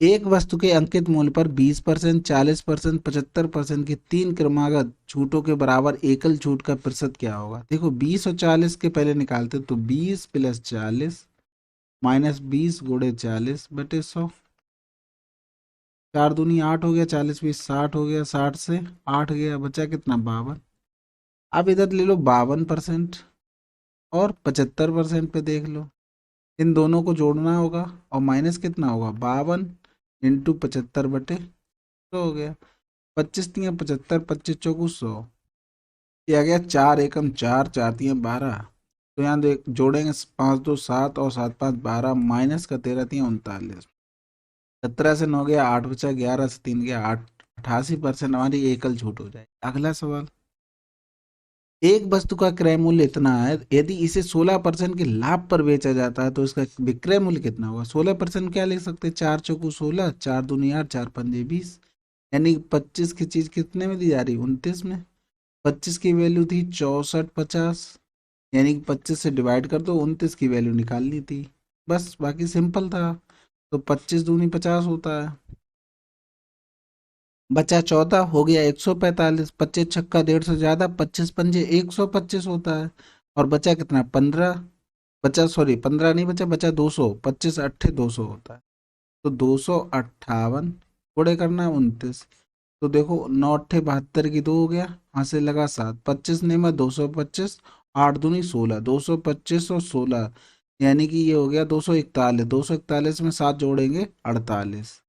[SPEAKER 1] एक वस्तु के अंकित मूल्य पर 20%, 40%, 75% की तीन क्रमागत छूटों के बराबर एकल छूट का प्रतिशत क्या होगा। देखो 20 और 40 के पहले निकालते, तो 20 + 40 -20 × 40/100। 4×2 = 8 हो गया, 40×20 = 60 हो गया, 60 से 8 गया, बचा कितना, 52। अब इधर ले लो 52% और 75% पे देख लो, इन दोनों को जोड़ना होगा और माइनस कितना होगा, 52 × 75/100 हो गया। 25×3 = 75, 25×4 = 100। ये आ गया 4×1 = 4, 4×3 = 12। तो यहाँ देख जोड़ेंगे, 5×2 = 7 और 7×5 = 12, माइनस का 13×3 = 39। 17 से 9 गया, 8 बचा, 11 से 3 गया 8, 88% हमारी एकल छूट हो जाए। अगला सवाल, एक वस्तु का क्रय मूल्य इतना है, यदि इसे 16% के लाभ पर बेचा जाता है तो इसका विक्रय मूल्य कितना होगा। 16% क्या लिख सकते हैं, 4×4 = 16, 4×2 = 8, 4×5 = 20। यानी 25 की चीज कितने में दी जा रही, 29 में। 25 की वैल्यू थी 6450, यानी कि 25 से डिवाइड कर दो, 29 की वैल्यू निकालनी थी, बस बाकी सिंपल था। तो 25×2 = 50 होता है। बचा 14, हो गया 145, 25×6 = 150 ज्यादा, 25×5 = 125 होता है। और बचा कितना, 15, बचा सॉरी 15 नहीं बचा, बचा 200, 25×8 = 200 होता है। तो 258 गुणे करना है 29। तो देखो 9×8 = 72 की 2 हो गया, यहाँ से लगा 7, 25 नहीं में 225, 8×2 = 16, 225 और 16, यानी कि ये हो गया 241। 241 में 7 जोड़ेंगे 48,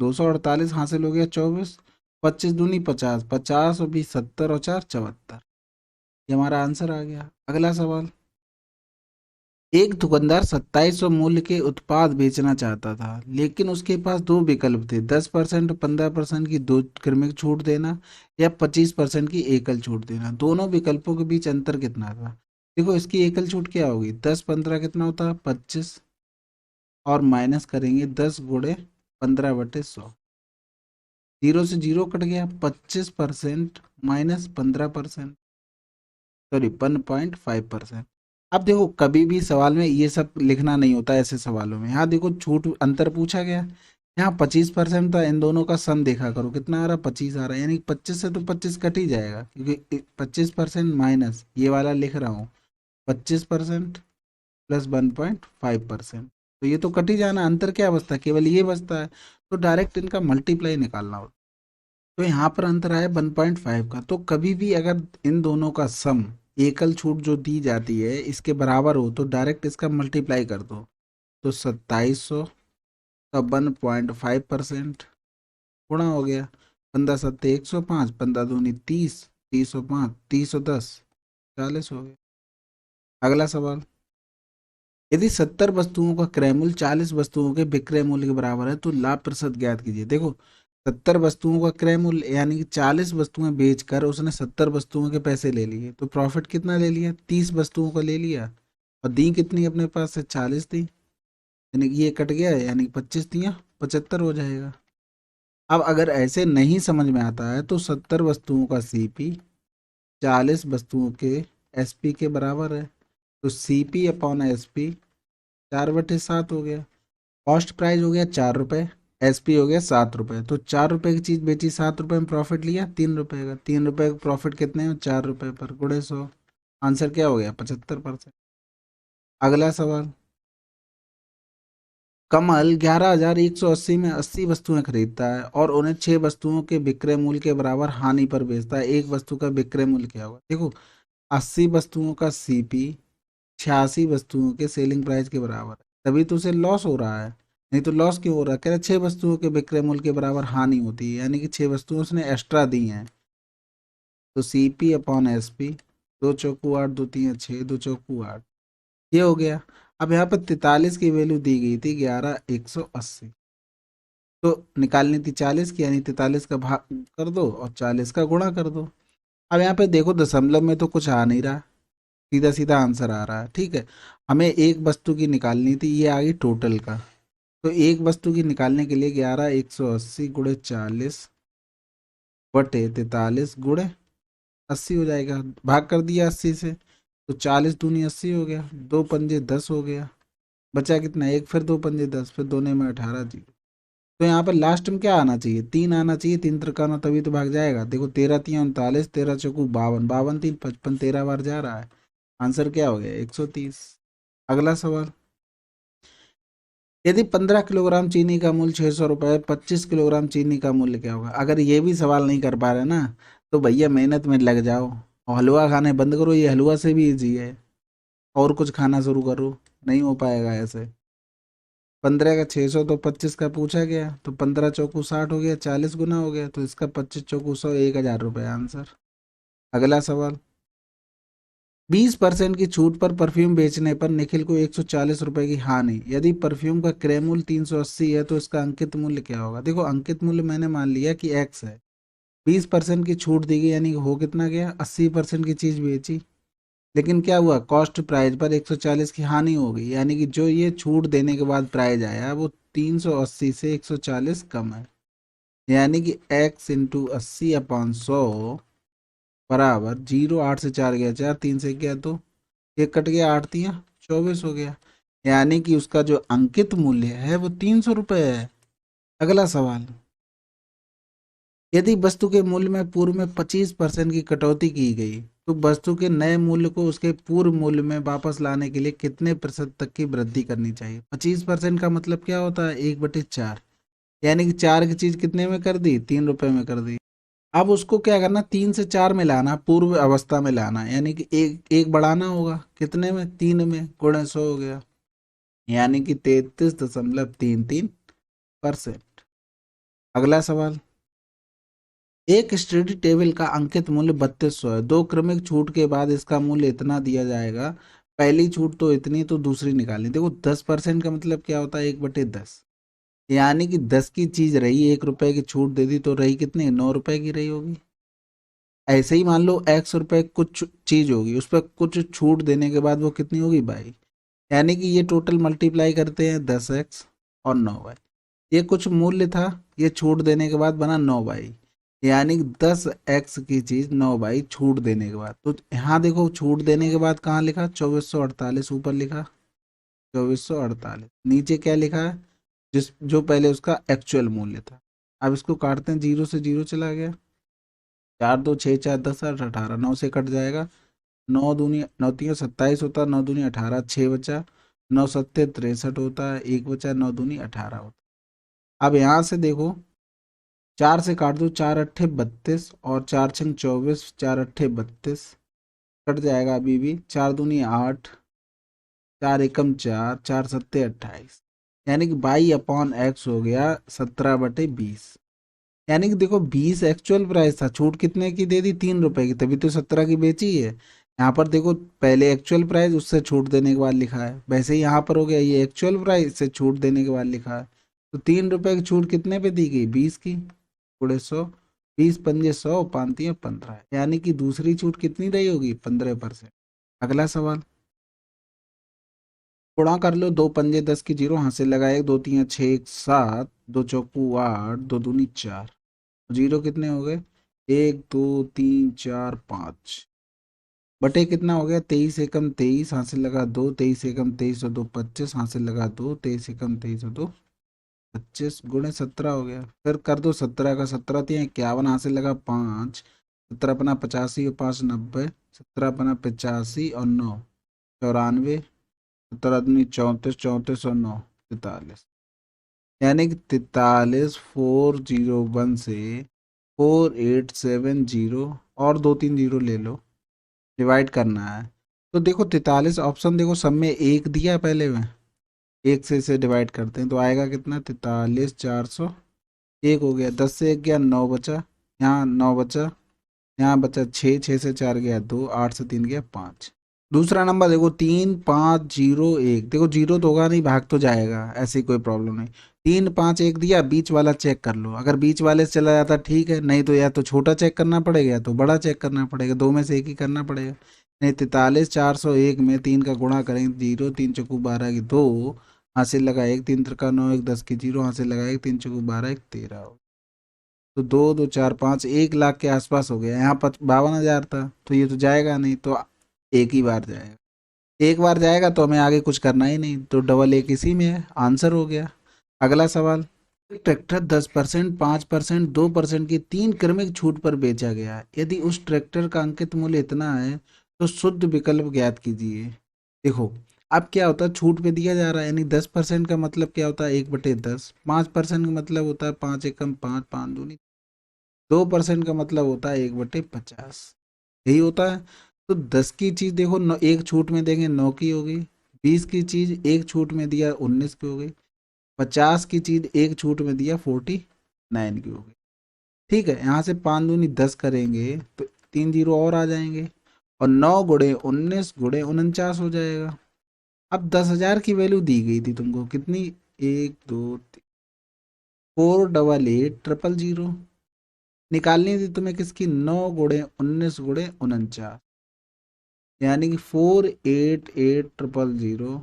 [SPEAKER 1] 248 हासिल हो गया 24। 25×2 = 50, 50 और 20 70 और 4 74, ये हमारा आंसर आ गया। अगला सवाल, एक दुकानदार 2700 मूल्य के उत्पाद बेचना चाहता था, लेकिन उसके पास दो विकल्प थे, 10% और 15% की दो क्रमिक छूट देना या 25% की एकल छूट देना। दोनों विकल्पों के बीच अंतर कितना था। देखो इसकी एकल छूट क्या होगी, 10×15 कितना होता है, 25, और माइनस करेंगे 10×15/100। जीरो से जीरो कट गया, 25% -15%, सॉरी 1.5%। अब देखो कभी भी सवाल में ये सब लिखना नहीं होता ऐसे सवालों में। यहाँ देखो छूट अंतर पूछा गया, यहाँ 25% था, इन दोनों का सम देखा करो कितना आ रहा, 25 आ रहा है, यानी 25 से तो 25 कट ही जाएगा, क्योंकि 25% माइनस ये वाला लिख रहा हूँ, 25% + 1.5%, तो ये तो कट ही जाना, अंतर क्या बचता है, केवल ये बचता है। तो डायरेक्ट इनका मल्टीप्लाई निकालना होता। तो यहाँ पर अंतर आया 1.5 का। तो कभी भी अगर इन दोनों का सम, एकल छूट जो दी जाती है, इसके बराबर हो तो डायरेक्ट इसका मल्टीप्लाई कर दो। तो 2700 का 1.5% गुणा हो गया, 15×7 = 105, 15×2 = 30, 30×5 = 30×10 = 40 हो गया। अगला सवाल, यदि 70 वस्तुओं का क्रय मूल्य 40 वस्तुओं के विक्रय मूल्य के बराबर है तो लाभ प्रतिशत ज्ञात कीजिए। देखो 70 वस्तुओं का क्रय मूल्य, यानी कि 40 वस्तुएं बेचकर उसने 70 वस्तुओं के पैसे ले लिए, तो प्रॉफिट कितना ले लिया, 30 वस्तुओं का ले लिया। और दी कितनी अपने पास से, 40 दी, यानी कि ये कट गया, यानी कि 25 दिया, 75 हो जाएगा। अब अगर ऐसे नहीं समझ में आता है तो 70 वस्तुओं का सीपी 40 वस्तुओं के एसपी के बराबर है, तो सीपी अपॉन एसपी 4/7 हो गया। कॉस्ट प्राइस हो गया 4 रुपये, एसपी हो गया 7 रुपये, तो 4 रुपये की चीज बेची, 7 रुपये में प्रॉफिट लिया 3 रुपये का, 3 रुपये का प्रॉफिट कितने में, 4 रुपये पर गुणे 100। आंसर क्या हो गया, 75%। अगला सवाल, कमल 11,180 में 80 वस्तुएं खरीदता है और उन्हें 6 वस्तुओं के विक्रय मूल्य के बराबर हानि पर बेचता है, एक वस्तु का विक्रय मूल्य क्या होगा। देखो 80 वस्तुओं का सीपी 86 वस्तुओं के सेलिंग प्राइस के बराबर है, तभी तो उसे लॉस हो रहा है। नहीं तो लॉस क्यों हो रहा है, कह रहे 6 वस्तुओं के विक्रय मूल्य के बराबर हानि होती है, यानी कि 6 वस्तुएं उसने एक्स्ट्रा दी हैं। तो सीपी अपॉन एसपी, 2 चौकू 8, 2 3 6, 2 चौकू 8, ये हो गया। अब यहाँ पर 43 की वैल्यू दी गई थी 11,180, तो निकालनी थी 40 की, यानी 43 का भाग कर दो और 40 का गुणा कर दो। अब यहाँ पे देखो दशमलव में तो कुछ आ नहीं रहा, सीधा सीधा आंसर आ रहा है, ठीक है। हमें एक वस्तु की निकालनी थी, ये आ गई टोटल का, तो एक वस्तु की निकालने के लिए 11,180 गुणे 40 बटे 43 गुणे 80 हो जाएगा, भाग कर दिया 80 से, तो 40 दूनी 80 हो गया, 2 पंजे 10 हो गया, बचा कितना, एक, फिर 2 पंजे 10, फिर दोने में 18 जी। तो यहाँ पर लास्ट में क्या आना चाहिए, 3 आना चाहिए, 3 त्रिकाना, तभी तो भाग जाएगा। देखो 13 3 39, 13 चौकू 52, 52 3 55, 13 बार जा रहा है, आंसर क्या हो गया, 130। अगला सवाल, यदि 15 किलोग्राम चीनी का मूल्य 600 रुपये, 25 किलोग्राम चीनी का मूल्य क्या होगा। अगर ये भी सवाल नहीं कर पा रहे ना, तो भैया मेहनत में लग जाओ और हलवा खाने बंद करो, ये हलवा से भी इजी है, और कुछ खाना शुरू करो, नहीं हो पाएगा ऐसे। 15 का 600, तो 25 का पूछा गया, तो 15 चौकू 60 हो गया, 40 गुना हो गया, तो इसका 25 चौकू 100, 1,000 रुपये आंसर। अगला सवाल, 20% की छूट पर परफ्यूम बेचने पर निखिल को 140 रुपये की हानि, यदि परफ्यूम का क्रय मूल्य 380 है तो इसका अंकित मूल्य क्या होगा। देखो अंकित मूल्य मैंने मान लिया कि एक्स है, 20% की छूट दी गई, यानी कि हो कितना गया, 80% की चीज बेची, लेकिन क्या हुआ, कॉस्ट प्राइस पर 140 की हानि हो गई, यानी कि जो ये छूट देने के बाद प्राइस आया वो 380 से 140 कम है, यानी कि एक्स इंटू 80/100 बराबर 0। 8 से 4 गया 4, 3 से गया 2, एक कट गया, 8 तिया 24 हो गया, यानी कि उसका जो अंकित मूल्य है वो 300 रुपये है। अगला सवाल, यदि वस्तु के मूल्य में पूर्व में 25% की कटौती की गई तो वस्तु के नए मूल्य को उसके पूर्व मूल्य में वापस लाने के लिए कितने प्रतिशत तक की वृद्धि करनी चाहिए। 25% का मतलब क्या होता है, 1/4, यानी कि 4 की चीज कितने में कर दी, 3 रुपए में कर दी। अब उसको क्या करना, 3 से 4 में लाना, पूर्व अवस्था में लाना, यानी कि एक एक बढ़ाना होगा, कितने में, 3 में, गुणे 100 हो गया, यानी कि 33.33%। अगला सवाल, एक स्टडी टेबल का अंकित मूल्य 3200 है, दो क्रमिक छूट के बाद इसका मूल्य इतना दिया जाएगा, पहली छूट तो इतनी, तो दूसरी निकालनी। देखो 10% का मतलब क्या होता है, 1/10, यानी कि 10 की चीज रही, 1 रुपए की छूट दे दी, तो रही कितनी, 9 रुपए की रही होगी। ऐसे ही मान लो x रुपए कुछ चीज होगी, उस पर कुछ छूट देने के बाद वो कितनी होगी, बाई, यानी कि ये टोटल मल्टीप्लाई करते हैं 10x और 9y, ये कुछ मूल्य था, ये छूट देने के बाद बना 9y, यानी कि 10x की चीज 9y छूट देने के बाद। तो यहाँ देखो छूट देने के बाद कहाँ लिखा, 2448 ऊपर लिखा, 2448 नीचे क्या लिखा है, जिस जो पहले उसका एक्चुअल मूल्य था। अब इसको काटते हैं, 0 से 0 चला गया, 4 2 6 4 10 8 18, 9 से कट जाएगा, 9 दूनी 9 3 27 होता है, 9 दूनी 18, 6 बचा, 9 7 63 होता है, एक बचा, 9 दूनी 18 होता है। अब यहाँ से देखो 4 से काट दो, 4 8 32 और 4 6 24, 4 8 32 कट जाएगा अभी भी, 4 दूनी 8, 4 एकम 4, 4 7 28, यानी कि 22/x हो गया 17/20, यानी कि देखो 20 एक्चुअल प्राइस था, छूट कितने की दे दी, 3 रुपए की, तभी तो 17 की बेची है। यहाँ पर देखो पहले एक्चुअल प्राइस, उससे छूट देने के बाद लिखा है, वैसे ही यहाँ पर हो गया, ये एक्चुअल प्राइस से छूट देने के बाद लिखा है, तो 3 रुपए की छूट कितने पे दी गई, 20 की, गुणे 100, 20 पंजे 100, पांती है 15, यानी कि दूसरी छूट कितनी रही होगी? 15%। अगला सवाल, गुणा कर लो, 2 पंजे 10 की 0, हाथ से लगाए, 2 3 6 7, 2 चौकू 8, 2 दूनी 4, जीरो कितने हो गए? 1 2 3 4 5, बटे कितना हो गया? 23 एकम 23, हाथ से लगा 2, 23 एकम 23 और 2 25, हाथ से लगा 2, 23 एकम 23 और 2 25, गुणे 17 हो गया। फिर कर दो 17 का 17 3 51, हाथ से लगा 5, 17 पना 85 और 5 90, 17 पना 85 और 9 94, 17 दूनी 34, 34 और 9 43, यानी कि 43 401 से 4870 और 2 3 जीरो ले लो, डिवाइड करना है। तो देखो 43 ऑप्शन देखो, सब में एक दिया पहले में, एक से इसे डिवाइड करते हैं तो आएगा कितना? 43 401 हो गया। 10 से 1 गया 9 बचा, यहाँ 9 बचा, यहाँ बचा 6, 6 से 4 गया 2, 8 से 3 गया 5। दूसरा नंबर देखो 3501, देखो जीरो तो होगा नहीं, भाग तो जाएगा, ऐसी कोई प्रॉब्लम नहीं। 351 दिया, बीच वाला चेक कर लो, अगर बीच वाले से चला जाता ठीक है, नहीं तो या तो छोटा चेक करना पड़ेगा या तो बड़ा चेक करना पड़ेगा, दो में से एक ही करना पड़ेगा। नहीं, 43 401 में 3 का गुणा करेंगे, 0 3 चौकू 12 की 2, हासिल लगा 1, 3 त्रिका 9, 1 10 की 0, हासिल लगा 1, 3 चौकू 12 1 13 हो। तो 2 2 4 5, 1 लाख के आसपास हो गया। यहाँ पर 52,000 था, तो ये तो जाएगा नहीं, तो एक ही बार जाएगा। एक बार जाएगा तो हमें आगे कुछ करना ही नहीं, तो डबल एक इसी में है, आंसर हो गया। अगला सवाल, ट्रैक्टर 10%, 5%, 2% की 3 क्रमिक छूट पर बेचा गया है। यदि उस ट्रैक्टर का अंकित मूल्य इतना है तो शुद्ध विकल्प ज्ञात कीजिए। देखो, अब क्या होता है, छूट पे दिया जा रहा है, यानी 10% का मतलब क्या होता है? 1/10। 5% का मतलब होता है 5 एकम 5, 5 दूनी। 2% का मतलब होता है 1/50, यही होता है। तो 10 की चीज देखो, एक छूट में देंगे 9 की हो गई। 20 की चीज एक छूट में दिया 19 की हो गई। 50 की चीज एक छूट में दिया 49 की हो गई। ठीक है, यहाँ से 5 दूनी 10 करेंगे तो 3 जीरो और आ जाएंगे, और 9 गुणे 19 गुणे 49 हो जाएगा। अब 10,000 की वैल्यू दी गई थी तुमको, कितनी? 1 2 3 4 8 8 0 0 निकालनी थी तुम्हें किसकी? 9 गुणे 19 गुणे 49, यानी कि 488000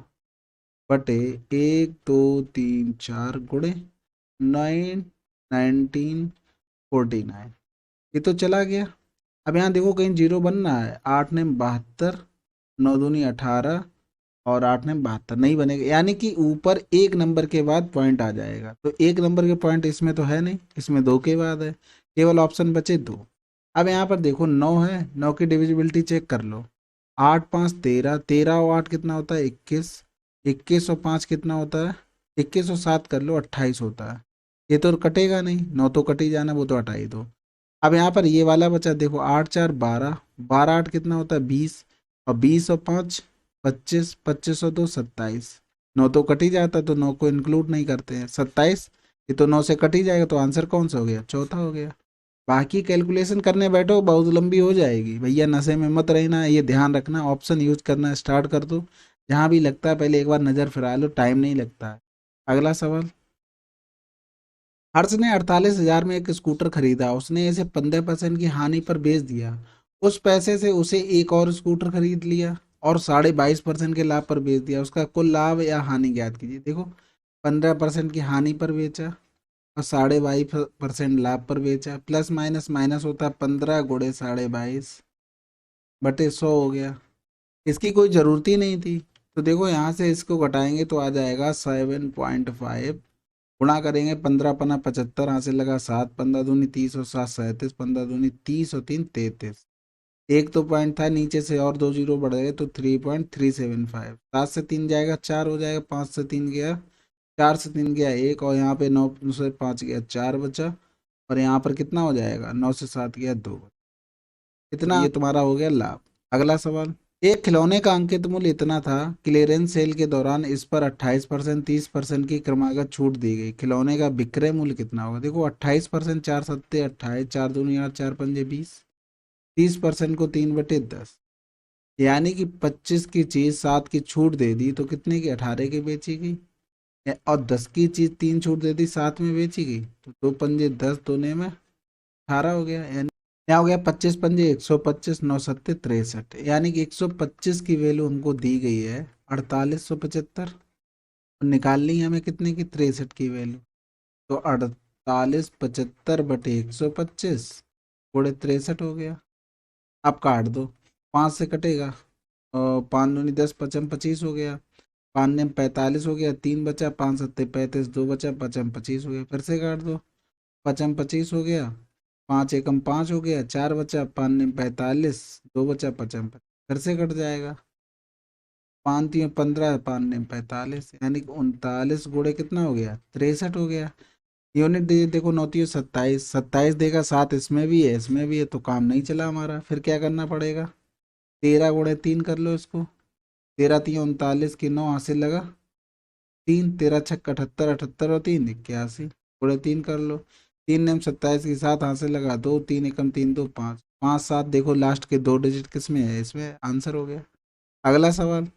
[SPEAKER 1] बटे 1 2 3 4 गुणे 9 1949, ये तो चला गया। अब यहाँ देखो कहीं जीरो बनना है, 8 ने 72, 9 दूनी 18 और 8 ने 72 नहीं बनेगा, यानी कि ऊपर एक नंबर के बाद पॉइंट आ जाएगा, तो एक नंबर के पॉइंट इसमें तो है नहीं, इसमें 2 के बाद है, केवल ऑप्शन बचे 2। अब यहाँ पर देखो 9 है, 9 की डिविजिबिलिटी चेक कर लो, 8 5 13, 13 और 8 कितना होता है? 21, 21 और 5 कितना होता है? 21 और 7 कर लो 28 होता है। ये तो कटेगा नहीं, 9 तो कट ही जाना, वो तो हटा ही दो। अब यहाँ पर ये वाला बचा, देखो 8 4 12, 12 8 कितना होता है? 20, और 20 और 5 25, 25 और 2 27, 9 तो कट ही जाता, तो 9 को इंक्लूड नहीं करते हैं। 27, ये तो 9 से कट ही जाएगा, तो आंसर कौन सा हो गया? चौथा हो गया। बाकी कैलकुलेशन करने बैठो बहुत लंबी हो जाएगी, भैया नशे में मत रहना, ये ध्यान रखना, ऑप्शन यूज करना स्टार्ट कर दो, जहाँ भी लगता है पहले एक बार नज़र फिरा लो, टाइम नहीं लगता है। अगला सवाल, हर्ष ने 48,000 में एक स्कूटर खरीदा, उसने इसे 15% की हानि पर बेच दिया। उस पैसे से उसे एक और स्कूटर खरीद लिया और 22.5% के लाभ पर बेच दिया, उसका कुल लाभ या हानि ज्ञात कीजिए। देखो, 15% की हानि पर बेचा और 22.5% लाभ पर बेचा, प्लस माइनस माइनस होता है 15 गुणे 22.5 बटे 100 हो गया। इसकी कोई ज़रूरत ही नहीं थी, तो देखो यहाँ से इसको घटाएंगे तो आ जाएगा 7.5, गुणा करेंगे 15 पना 75, हाथ से लगा 7, 15 दूनी 30 और 7 37, 15 दूनी 30 और 3 33, एक तो पॉइंट था नीचे से और 2 जीरो बढ़ गए, तो 3.375। 7 से 3 जाएगा 4 हो जाएगा, 5 से 3 गया 4 से 3 गया 1, और यहाँ पे 9 से 5 गया 4 बचा, और यहाँ पर कितना हो जाएगा? 9 से 7 गया 2, इतना, ये तुम्हारा हो गया लाभ। अगला सवाल, एक खिलौने का अंकित मूल्य इतना था, क्लियरेंस सेल के दौरान इस पर 28% 30% की क्रमागत छूट दी गई, खिलौने का विक्रय मूल्य कितना होगा? देखो 28%, 4 7 28, 4 दूनी 8, 4 पंजे 20, 30% को 3/10, यानी कि 25 की चीज 7 की छूट दे दी तो कितने की? 18 की बेची गई, और 10 की चीज 3 छूट दे दी 7 में बेची गई, तो 2 पंजे 10, 2 में 18 हो गया, यानी यहाँ हो गया 25 पंजे 125, 9 सत्ते 63, यानी कि 125 की वैल्यू हमको दी गई है 4875, और निकालनी है हमें कितने की, 63 की वैल्यू। तो 4875/125 गुणे 63 हो गया। अब काट दो, 5 से कटेगा, और 5 दूनी 10, 55 हो गया, 5 ने 45 हो गया, 3 बचा, 5 सत्ते 35, 2 बचा, 55 हो गया, फिर से काट दो, 55 हो गया, 5 एकम 5 हो गया, 4 बचा, 5 ने 45, 2 बचा, 55, फिर से कट जाएगा, 5 तीन 15, 5 ने 45, यानी कि 39 गुणे कितना हो गया, 63 हो गया। यूनिट देखो, 9 27, 27 देगा, 7 इसमें भी है, इसमें भी है, तो काम नहीं चला हमारा, फिर क्या करना पड़ेगा, 13 गुणे 3 कर लो इसको, 13 तीन 39 की 9 हासिल लगा 3, 13 छक्का 78, 78 और 3 81, गुणे 3 कर लो, 3 नेम 27 की 7 हासिल लगा 2, 3 एकम 3 2 5, 5 7 देखो लास्ट के 2 डिजिट किस में है, इसमें आंसर हो गया। अगला सवाल,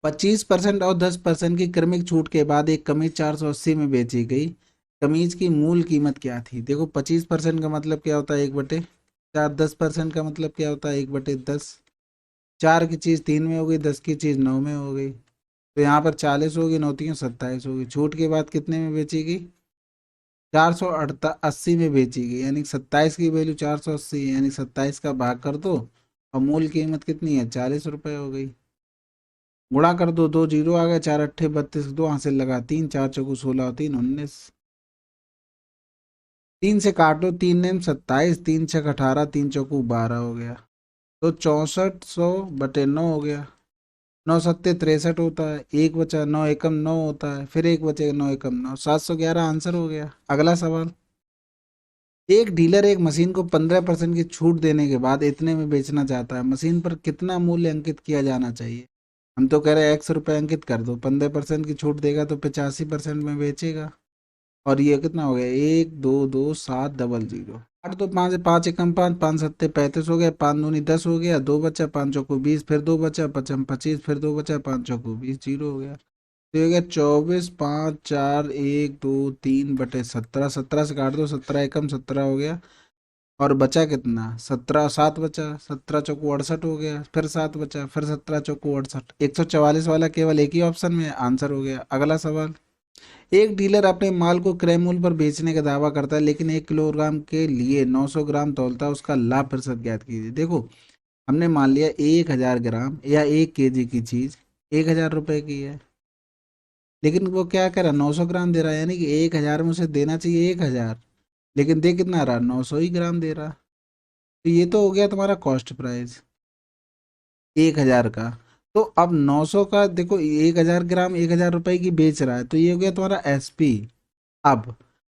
[SPEAKER 1] 25% और 10% की क्रमिक छूट के बाद एक कमीज 480 में बेची गई, कमीज की मूल कीमत क्या थी। देखो 25% का मतलब क्या होता है, 1/4, 10% का मतलब क्या होता है, 1/10, 4 की चीज़ 3 में हो गई, 10 की चीज़ 9 में हो गई, तो यहाँ पर 40 होगी, 9 27 होगी, छूट के बाद कितने में बेचेगी, 480 में बेचेगी, यानी 27 की वैल्यू 480 है, यानी 27 का भाग कर दो, और मूल कीमत कितनी है, 40 रुपये हो गई, गुणा कर दो, 2 जीरो आ गए, 4 अट्ठे 32, 2 हासिल लगा 3, 4 चौकू 16 और 3 19, 3 से काटो, 3 नेम 27, 3 छक 18, 3 चौकू 12 हो गया, तो 6400/9 हो गया, 9 सत्ते 63 होता है, एक बचा, 9 एकम 9 होता है, फिर एक बचेगा, 9 एकम 9, 711 आंसर हो गया। अगला सवाल, एक डीलर एक मशीन को 15% की छूट देने के बाद इतने में बेचना चाहता है, मशीन पर कितना मूल्य अंकित किया जाना चाहिए। हम तो कह रहे हैं ₹100 अंकित कर दो, 15% की छूट देगा तो 85% में बेचेगा, और ये कितना हो गया, 1 2 2 7 0 0, आठ दो पाँच, 5 एकम 5, 5 सत्ते 35 हो गया, 5 दूनी 10 हो गया, 2 बचा, 5 चौको 20, फिर 2 बचा, 55 25, फिर 2 बचा, 5 चौको 20, 0 हो गया, तो ये हो गया 24 5 4 1 2 3/17, 17 से काट दो, 17 एकम 17 हो गया, और बचा कितना, 17 7 बचा, 17 चौको 68 हो गया, फिर 7 बचा, फिर 17 चौको 68, 144 वाला केवल एक ही ऑप्शन में आंसर हो गया। अगला सवाल, एक डीलर अपने माल को क्रय मूल्य पर बेचने का दावा करता है, लेकिन 1 किलोग्राम के लिए 900 ग्राम तौलता है, उसका लाभ प्रतिशत ज्ञात कीजिए। देखो हमने मान लिया 1000 ग्राम या 1 केजी की चीज 1000 रुपए की है, लेकिन वो क्या कर रहा है, 900 ग्राम दे रहा है, यानी कि 1000 में उसे देना चाहिए 1000, लेकिन दे कितना रहा, 900 ही ग्राम दे रहा, तो ये तो हो गया तुम्हारा कॉस्ट प्राइस 1000 का। तो अब 900 का देखो, 1000 ग्राम 1000 रुपए की बेच रहा है, तो ये हो गया तुम्हारा एसपी। अब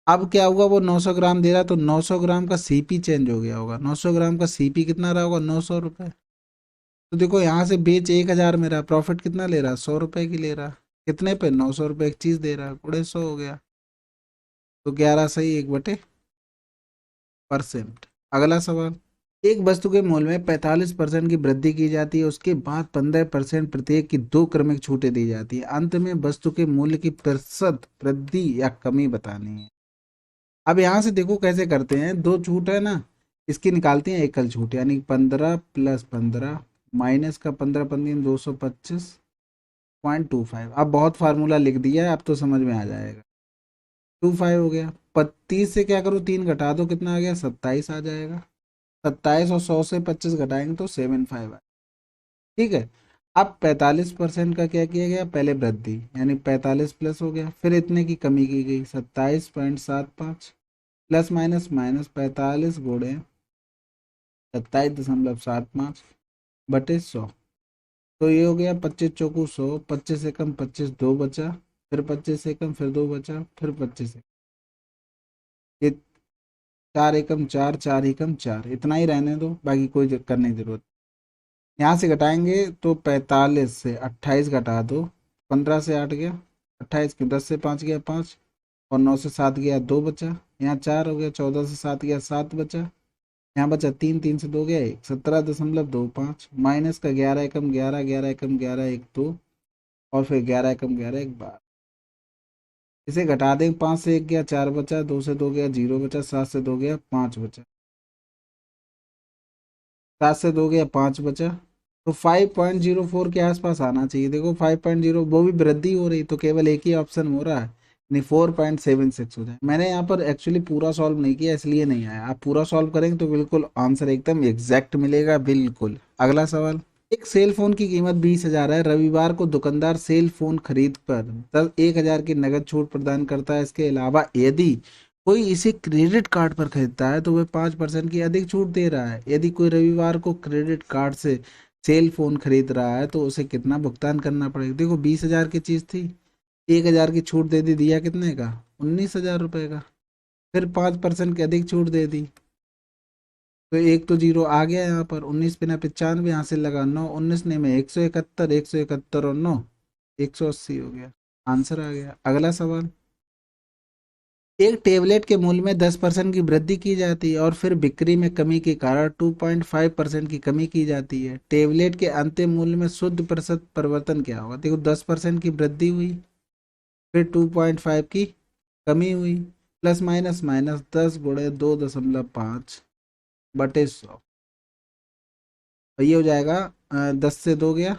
[SPEAKER 1] अब क्या हुआ, वो 900 ग्राम दे रहा है, तो 900 ग्राम का सीपी चेंज हो गया होगा, 900 ग्राम का सीपी कितना रहा होगा, 900 रुपये। तो देखो यहाँ से बेच 1000 में रहा, प्रॉफिट कितना ले रहा, 100 रुपए की ले रहा, कितने पे, 900 रुपये एक चीज दे रहा, गुणे 100 हो गया, तो 11 सही 1/% अगला सवाल, एक वस्तु के मूल्य में 45% की वृद्धि की जाती है, उसके बाद 15% प्रत्येक की 2 क्रमिक छूटें दी जाती है, अंत में वस्तु के मूल्य की प्रतिशत वृद्धि या कमी बतानी है। अब यहाँ से देखो कैसे करते हैं, दो छूट है ना, इसकी निकालते हैं एकल छूट, यानी 15 + 15 माइनस का 15 15 225.25, अब बहुत फार्मूला लिख दिया है, अब तो समझ में आ जाएगा, 25 हो गया, 32 से क्या करो, 3 घटा दो, कितना आ गया, 27 आ जाएगा, 27 और 100 से 25 घटाएंगे तो 75 है, ठीक है। अब 45% का क्या किया गया, पहले वृद्धि, यानी 45 प्लस हो गया, फिर इतने की कमी की गई 27.75, प्लस माइनस माइनस 45 गुणे 27.75/100, तो ये हो गया 25 चौकू 100, 25 एकम 25 2 बचा, फिर 25 एकम फिर 2 बचा, फिर 25, ये 4 एकम 4 4 एकम 4, इतना ही रहने दो, बाकी कोई करने की जरूरत। यहाँ से घटाएंगे तो 45 से 28 घटा दो, 15 से 8 गया 28, के 10 से 5 गया 5, और 9 से 7 गया 2 बचा, यहाँ 4 हो गया, 14 से 7 गया 7 बचा, यहाँ बचा 3, 3 से 2 गया 1, 17.25 माइनस का 11 एकम 11 11 एकम 11 1 2, और फिर 11 एकम 11 1 12, इसे घटा दें, 5 से 1 गया 4 बचा, 2 से 2 गया 0 बचा, 7 से 2 गया 5 बचा, 7 से 2 गया 5 बचा, तो 5.04 के आसपास आना चाहिए। देखो 5.0 वो भी वृद्धि हो रही, तो केवल एक ही ऑप्शन हो रहा है, नहीं 4.76 हो जाए। मैंने यहाँ पर एक्चुअली पूरा सॉल्व नहीं किया इसलिए नहीं आया, आप पूरा सॉल्व करेंगे तो बिल्कुल आंसर एकदम एग्जैक्ट मिलेगा बिल्कुल। अगला सवाल, एक सेल फोन की कीमत 20,000 है। रविवार को दुकानदार सेल फोन खरीद पर 1,000 की नगद छूट प्रदान करता है। इसके अलावा यदि कोई इसे क्रेडिट कार्ड पर खरीदता है तो वह 5% की अधिक छूट दे रहा है। यदि कोई रविवार को क्रेडिट कार्ड से सेल फोन खरीद रहा है तो उसे कितना भुगतान करना पड़ेगा। देखो 20,000 की चीज थी, 1,000 की छूट दे दी, दिया कितने का, 19,000 रुपए का। फिर 5% की अधिक छूट दे दी, तो एक तो जीरो आ गया यहाँ पर। 19 बिना 95 यहाँ से लगा 9, 19 ने में 171, 171 और 9 180 हो गया, आंसर आ गया। अगला सवाल, एक टेबलेट के मूल्य में 10% की वृद्धि की जाती है और फिर बिक्री में कमी के कारण 2.5% की कमी की जाती है। टेबलेट के अंतिम मूल्य में शुद्ध प्रतिशत परिवर्तन क्या होगा। देखो 10% की वृद्धि हुई, फिर 2.5 की कमी हुई, प्लस माइनस माइनस 10 गुणे 2.5 बटे 100, तो ये हो जाएगा 10 से 2 गया,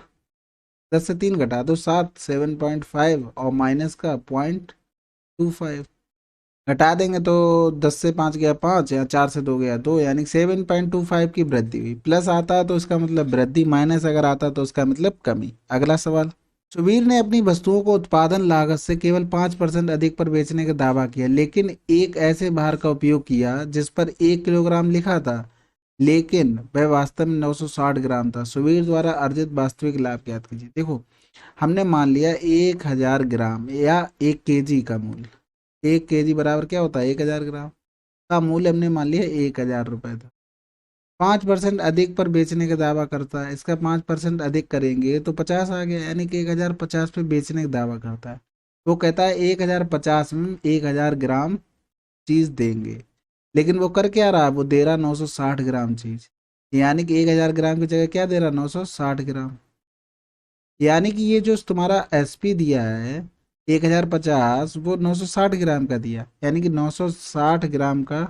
[SPEAKER 1] 10 से 3 घटा दो 7, 7.5 और माइनस का 0.25 घटा देंगे तो 10 से 5 गया 5, या 4 से 2 गया 2, यानी 7.25 की वृद्धि हुई। प्लस आता है तो इसका मतलब वृद्धि, माइनस अगर आता तो उसका मतलब कमी। अगला सवाल, सुबीर ने अपनी वस्तुओं को उत्पादन लागत से केवल 5% अधिक पर बेचने का दावा किया, लेकिन एक ऐसे भार का उपयोग किया जिस पर 1 किलोग्राम लिखा था, लेकिन वह वास्तव में 960 ग्राम था। सुबीर द्वारा अर्जित वास्तविक लाभ ज्ञात कीजिए। देखो हमने मान लिया 1,000 ग्राम या 1 केजी का मूल्य, 1 केजी बराबर क्या होता है, 1,000 ग्राम का मूल्य हमने मान लिया 1,000 रुपए था। 5% अधिक पर बेचने का दावा करता है, इसका 5% अधिक करेंगे तो 50 आ गया, यानी कि 1,050 पे बेचने का दावा करता है। वो कहता है 1,050 में 1,000 ग्राम चीज देंगे, लेकिन वो कर क्या रहा है, वो दे रहा 960 ग्राम चीज, यानी कि 1,000 ग्राम की जगह क्या दे रहा, 960 ग्राम। यानी कि ये जो तुम्हारा एसपी दिया है 1,050, वो 960 ग्राम का दिया, यानी कि 960 ग्राम का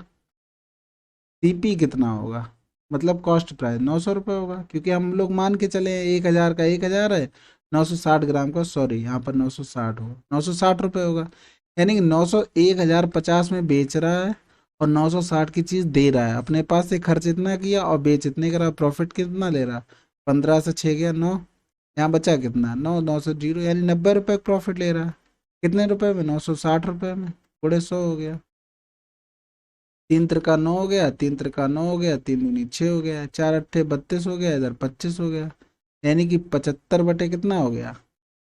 [SPEAKER 1] सीपी कितना होगा, मतलब कॉस्ट प्राइस 900 रुपये होगा, क्योंकि हम लोग मान के चले 1,000 का 1,000 है, 960 ग्राम का, सॉरी यहाँ पर 960 होगा, 960 रुपये होगा। यानी कि 1,050 में बेच रहा है और 960 की चीज दे रहा है। अपने पास से खर्च इतना किया और बेच इतने करा, प्रॉफिट कितना ले रहा, 15 से 6 गया 9, यहाँ बचा कितना 9, 9 से 0, यानी 90 रुपये प्रॉफिट ले रहा है। कितने रुपए में, 960 रुपये में, बड़े 100 हो गया। 3 त्रिका 9 हो गया, 3 त्रिका 9 हो गया, 3 दूनी 6 हो गया, 4 अट्ठे 32 हो गया, इधर 25 हो गया, यानी कि 75 बटे कितना हो गया,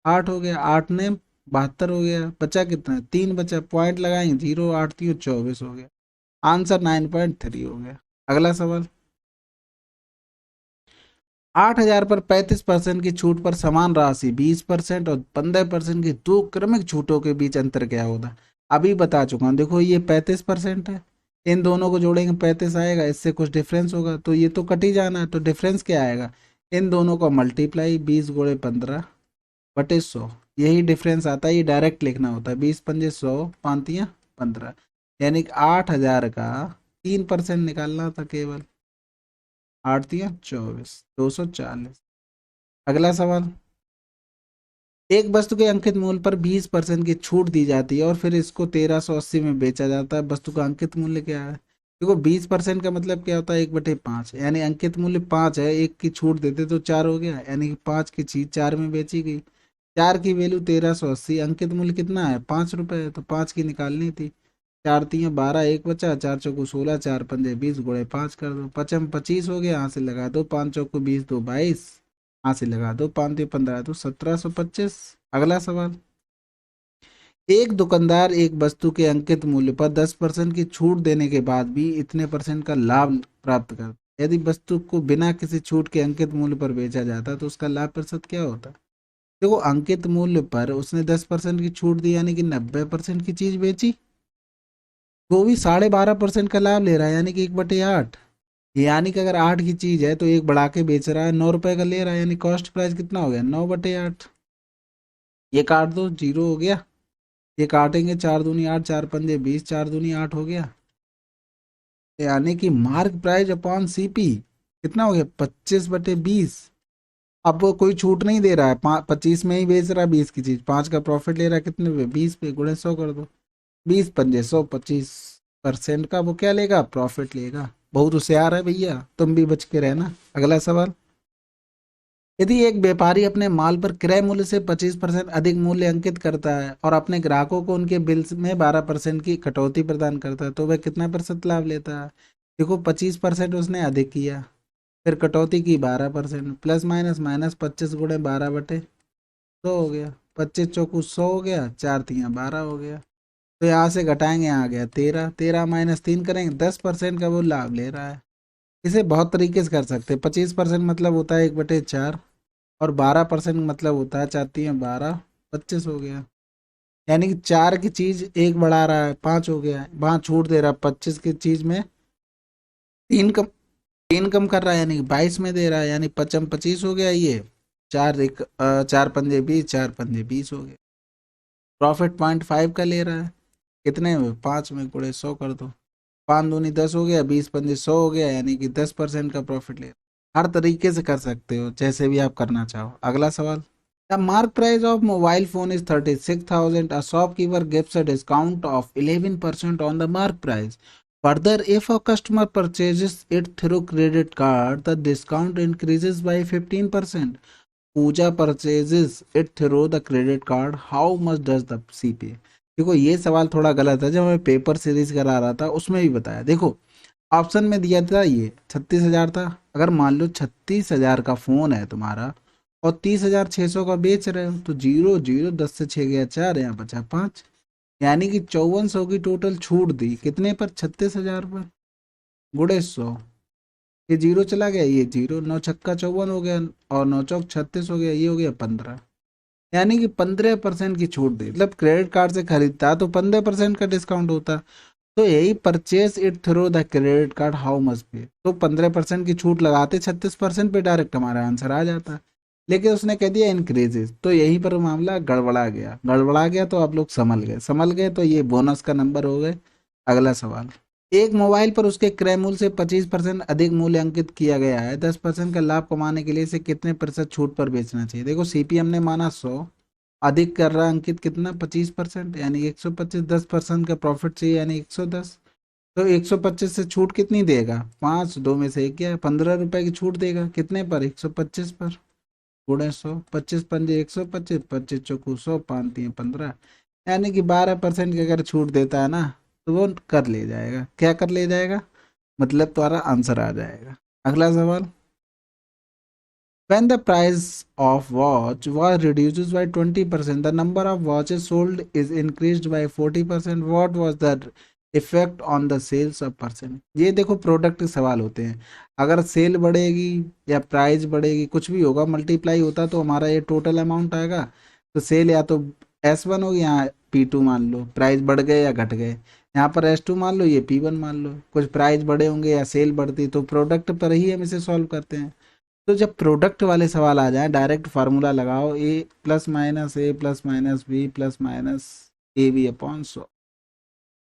[SPEAKER 1] 8 हो गया। 8 ने 72 हो गया, बचा कितना, 3 बचा, पॉइंट लगाएंगे 0, 8 3 24 हो गया, आंसर 9.3 हो गया। अगला सवाल, 8,000 पर 35% की छूट पर समान राशि 20% और 15% की दो क्रमिक छूटों के बीच अंतर क्या होता। अभी बता चुका हूँ, देखो ये 35% है, इन दोनों को जोड़ेंगे 35 आएगा, इससे कुछ डिफरेंस होगा तो ये तो कट ही जाना है, तो डिफरेंस क्या आएगा, इन दोनों का मल्टीप्लाई 20 × 15 बटे 100, यही डिफरेंस आता है। ये डायरेक्ट लिखना होता है, 20 × 5 = 100, 5 × 15, यानी कि 8,000 का 3% निकालना था केवल, 8 × 3 = 24, 240। अगला सवाल, एक वस्तु के अंकित मूल्य पर 20% की छूट दी जाती है और फिर इसको 1,380 में बेचा जाता है। वस्तु का अंकित मूल्य क्या है। देखो 20% का मतलब क्या होता है, 1/5, यानी अंकित मूल्य 5 है, एक की छूट देते तो 4 हो गया, यानी कि 5 की चीज 4 में बेची गई। 4 की वैल्यू 1,380, अंकित मूल्य कितना है, 5 रुपए है, तो 5 की निकालनी थी। 4 × 3 = 12, एक बचा, 4 × 4 = 16, 4 × 5 = 20, गुणे 5 कर दो, 5×25 हो गया, यहाँ से लगा दो, 5 × 4 = 20, 2 × 22, यहाँ से लगा दो, 5×3 = 15, तो 1,725। अगला सवाल, एक दुकानदार एक वस्तु के अंकित मूल्य पर 10% की छूट देने के बाद भी इतने परसेंट का लाभ प्राप्त करता है। यदि वस्तु को बिना किसी छूट के अंकित मूल्य पर बेचा जाता तो उसका लाभ प्रतिशत क्या होता। देखो अंकित मूल्य पर उसने 10% की छूट दी, यानी कि 90% की चीज बेची, वो भी 12.5% का लाभ ले रहा है, यानी कि 1/8। यानी कि अगर 8 की चीज है तो एक बढ़ा के बेच रहा है, 9 रुपए का ले रहा है, यानी कॉस्ट प्राइस कितना हो गया, 9/8। ये काट दो, 0 हो गया, ये काटेंगे, 4 दूनी 8, 4 पंजे 20, 4 दूनी 8 हो गया, यानी कि मार्क प्राइस अपॉन सीपी कितना हो गया 25/20। अब वो कोई छूट नहीं दे रहा है, 25 में ही बेच रहा है 20 की चीज, 5 का प्रॉफिट ले रहा है, कितने पे 20 पे, गुणे 100 कर दो, 20 पंजे 100, 25% का वो क्या लेगा, प्रॉफिट लेगा। बहुत होशियार है भैया, तुम भी बच के रहना। अगला सवाल, यदि एक व्यापारी अपने माल पर क्रय मूल्य से 25% अधिक मूल्य अंकित करता है और अपने ग्राहकों को उनके बिल में 12% की कटौती प्रदान करता है, तो वह कितना प्रतिशत लाभ लेता है। देखो 25% उसने अधिक किया, फिर कटौती की 12%, प्लस माइनस माइनस 25 × 12/100 हो गया, 25 × 4 = 100 हो गया, 4×3 = 12 हो गया। तो यहाँ से घटाएंगे, आ गया 13, 13 - 3 करेंगे, 10% का वो लाभ ले रहा है। इसे बहुत तरीके से कर सकते हैं। 25% मतलब होता है 1/4, और 12% मतलब होता है 4×3 = 12, 25 हो गया। यानी कि 4 की चीज एक बढ़ा रहा है, 5 हो गया, वहां छूट दे रहा है 25 की चीज में, तीन कम, तीन कम कर रहा है, यानी कि 22 में दे रहा है, यानी 25 हो गया ये, 4×1 = 4 × 5 = 20, 4×5 = 20 हो गया। प्रॉफिट 0.5 का ले रहा है, कितने में, 5 में गुणे 100 कर दो, 5×2 = 10 हो गया, 20×5 = 100 हो गया, यानी कि 10% का प्रॉफिट ले। हर तरीके से कर सकते हो, जैसे भी आप करना चाहो। अगला सवाल, the mark price of mobile phone is 36,000. A shopkeeper gives a discount of 11% on the mark price. Further, if a customer purchases it through credit card, the discount increases by 15%. Pooja purchases it through the credit card. How much does the she pay? देखो ये सवाल थोड़ा गलत है, जब मैं paper series करा रहा था उसमें भी बताया। देखो ऑप्शन में दिया था ये 36,000 था, अगर मान लो 36,000 का फोन है तुम्हारा और 30,600 का बेच रहे हो, तो 0 0 10 से 6 गया 4, यहाँ बचा 5, यानी कि 5400 की टोटल छूट दी, कितने पर, 36,000 पर, गुणे 100, ये जीरो चला गया, ये जीरो, 9×6 = 54 हो गया, और 9×4 = 36 हो गया, ये हो गया 15, यानी कि 15% की छूट दी। मतलब क्रेडिट कार्ड से खरीदता तो 15% का डिस्काउंट होता। तो यही purchase it through the credit card how much पे, तो 15% की छूट लगाते 36% पे, डायरेक्ट हमारा आंसर आ जाता। लेकिन उसने कह दिया इंक्रीजेस, तो यहीं पर मामला गड़बड़ा गया, गड़बड़ा गया, तो आप लोग समझ गए, तो ये बोनस का नंबर हो गए। अगला सवाल, एक मोबाइल पर उसके क्रय मूल्य से 25% अधिक मूल्य अंकित किया गया है, 10% का लाभ कमाने के लिए इसे कितने प्रतिशत छूट पर बेचना चाहिए। देखो सीपीएम ने माना 100, अधिक कर रहा अंकित कितना, 25%, यानी 125, 10% का प्रॉफिट चाहिए, यानी 110। तो 125 से छूट कितनी देगा, 5, 2 में से एक क्या है, 15 रुपए की छूट देगा, कितने पर, 125 पर, गुणे 100, 25 × 5 = 125, 25×4 = 100, 5×3 = 15, यानी कि 12% की अगर छूट देता है ना, तो वो कर ले जाएगा, क्या कर ले जाएगा, मतलब तुम्हारा आंसर आ जाएगा। अगला सवाल, when the price of watch was reduced by 20%, the number of watches sold is increased by 40%. What was the effect on the sales of person? ये देखो प्रोडक्ट के सवाल होते हैं, अगर सेल बढ़ेगी या प्राइस बढ़ेगी, कुछ भी होगा, मल्टीप्लाई होता तो हमारा ये टोटल अमाउंट आएगा। तो सेल या तो S1 होगी, यहाँ P2 मान लो, प्राइस बढ़ गए या घट गए, यहाँ पर S2 मान लो, ये P1 मान लो, कुछ प्राइस बढ़े होंगे या सेल बढ़ती, तो प्रोडक्ट पर ही हम इसे सॉल्व करते हैं। तो जब प्रोडक्ट वाले सवाल आ जाए, डायरेक्ट फार्मूला लगाओ, A ± A + - B + - AB/100।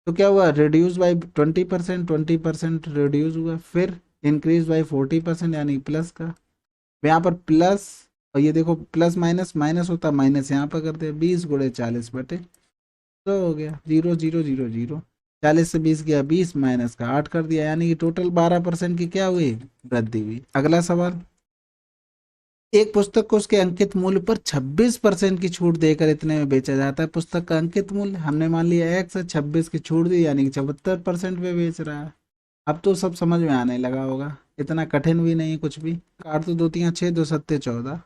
[SPEAKER 1] तो क्या हुआ, रिड्यूस बाई 20%, 20% रिड्यूस हुआ, फिर इंक्रीज बाई 40%, यानी प्लस का, यहाँ पर प्लस, और ये देखो प्लस माइनस माइनस होता, माइनस यहाँ पर करते हैं, 20 × 40/100 हो गया, 0 0 0 0, 40 से 20 गया 20, माइनस का 8 कर दिया, यानी कि टोटल 12% की क्या हुई, वृद्धि हुई। अगला सवाल, एक पुस्तक को उसके अंकित मूल्य पर 26% की छूट देकर इतने में बेचा जाता है। पुस्तक का अंकित मूल्य हमने मान लिया X है, 26 की छूट दी, यानी कि 74% पे बेच रहा है। अब तो सब समझ में आने लगा होगा, इतना कठिन भी नहीं कुछ भी। काट तो 2×3 = 6, 2×7 = 14,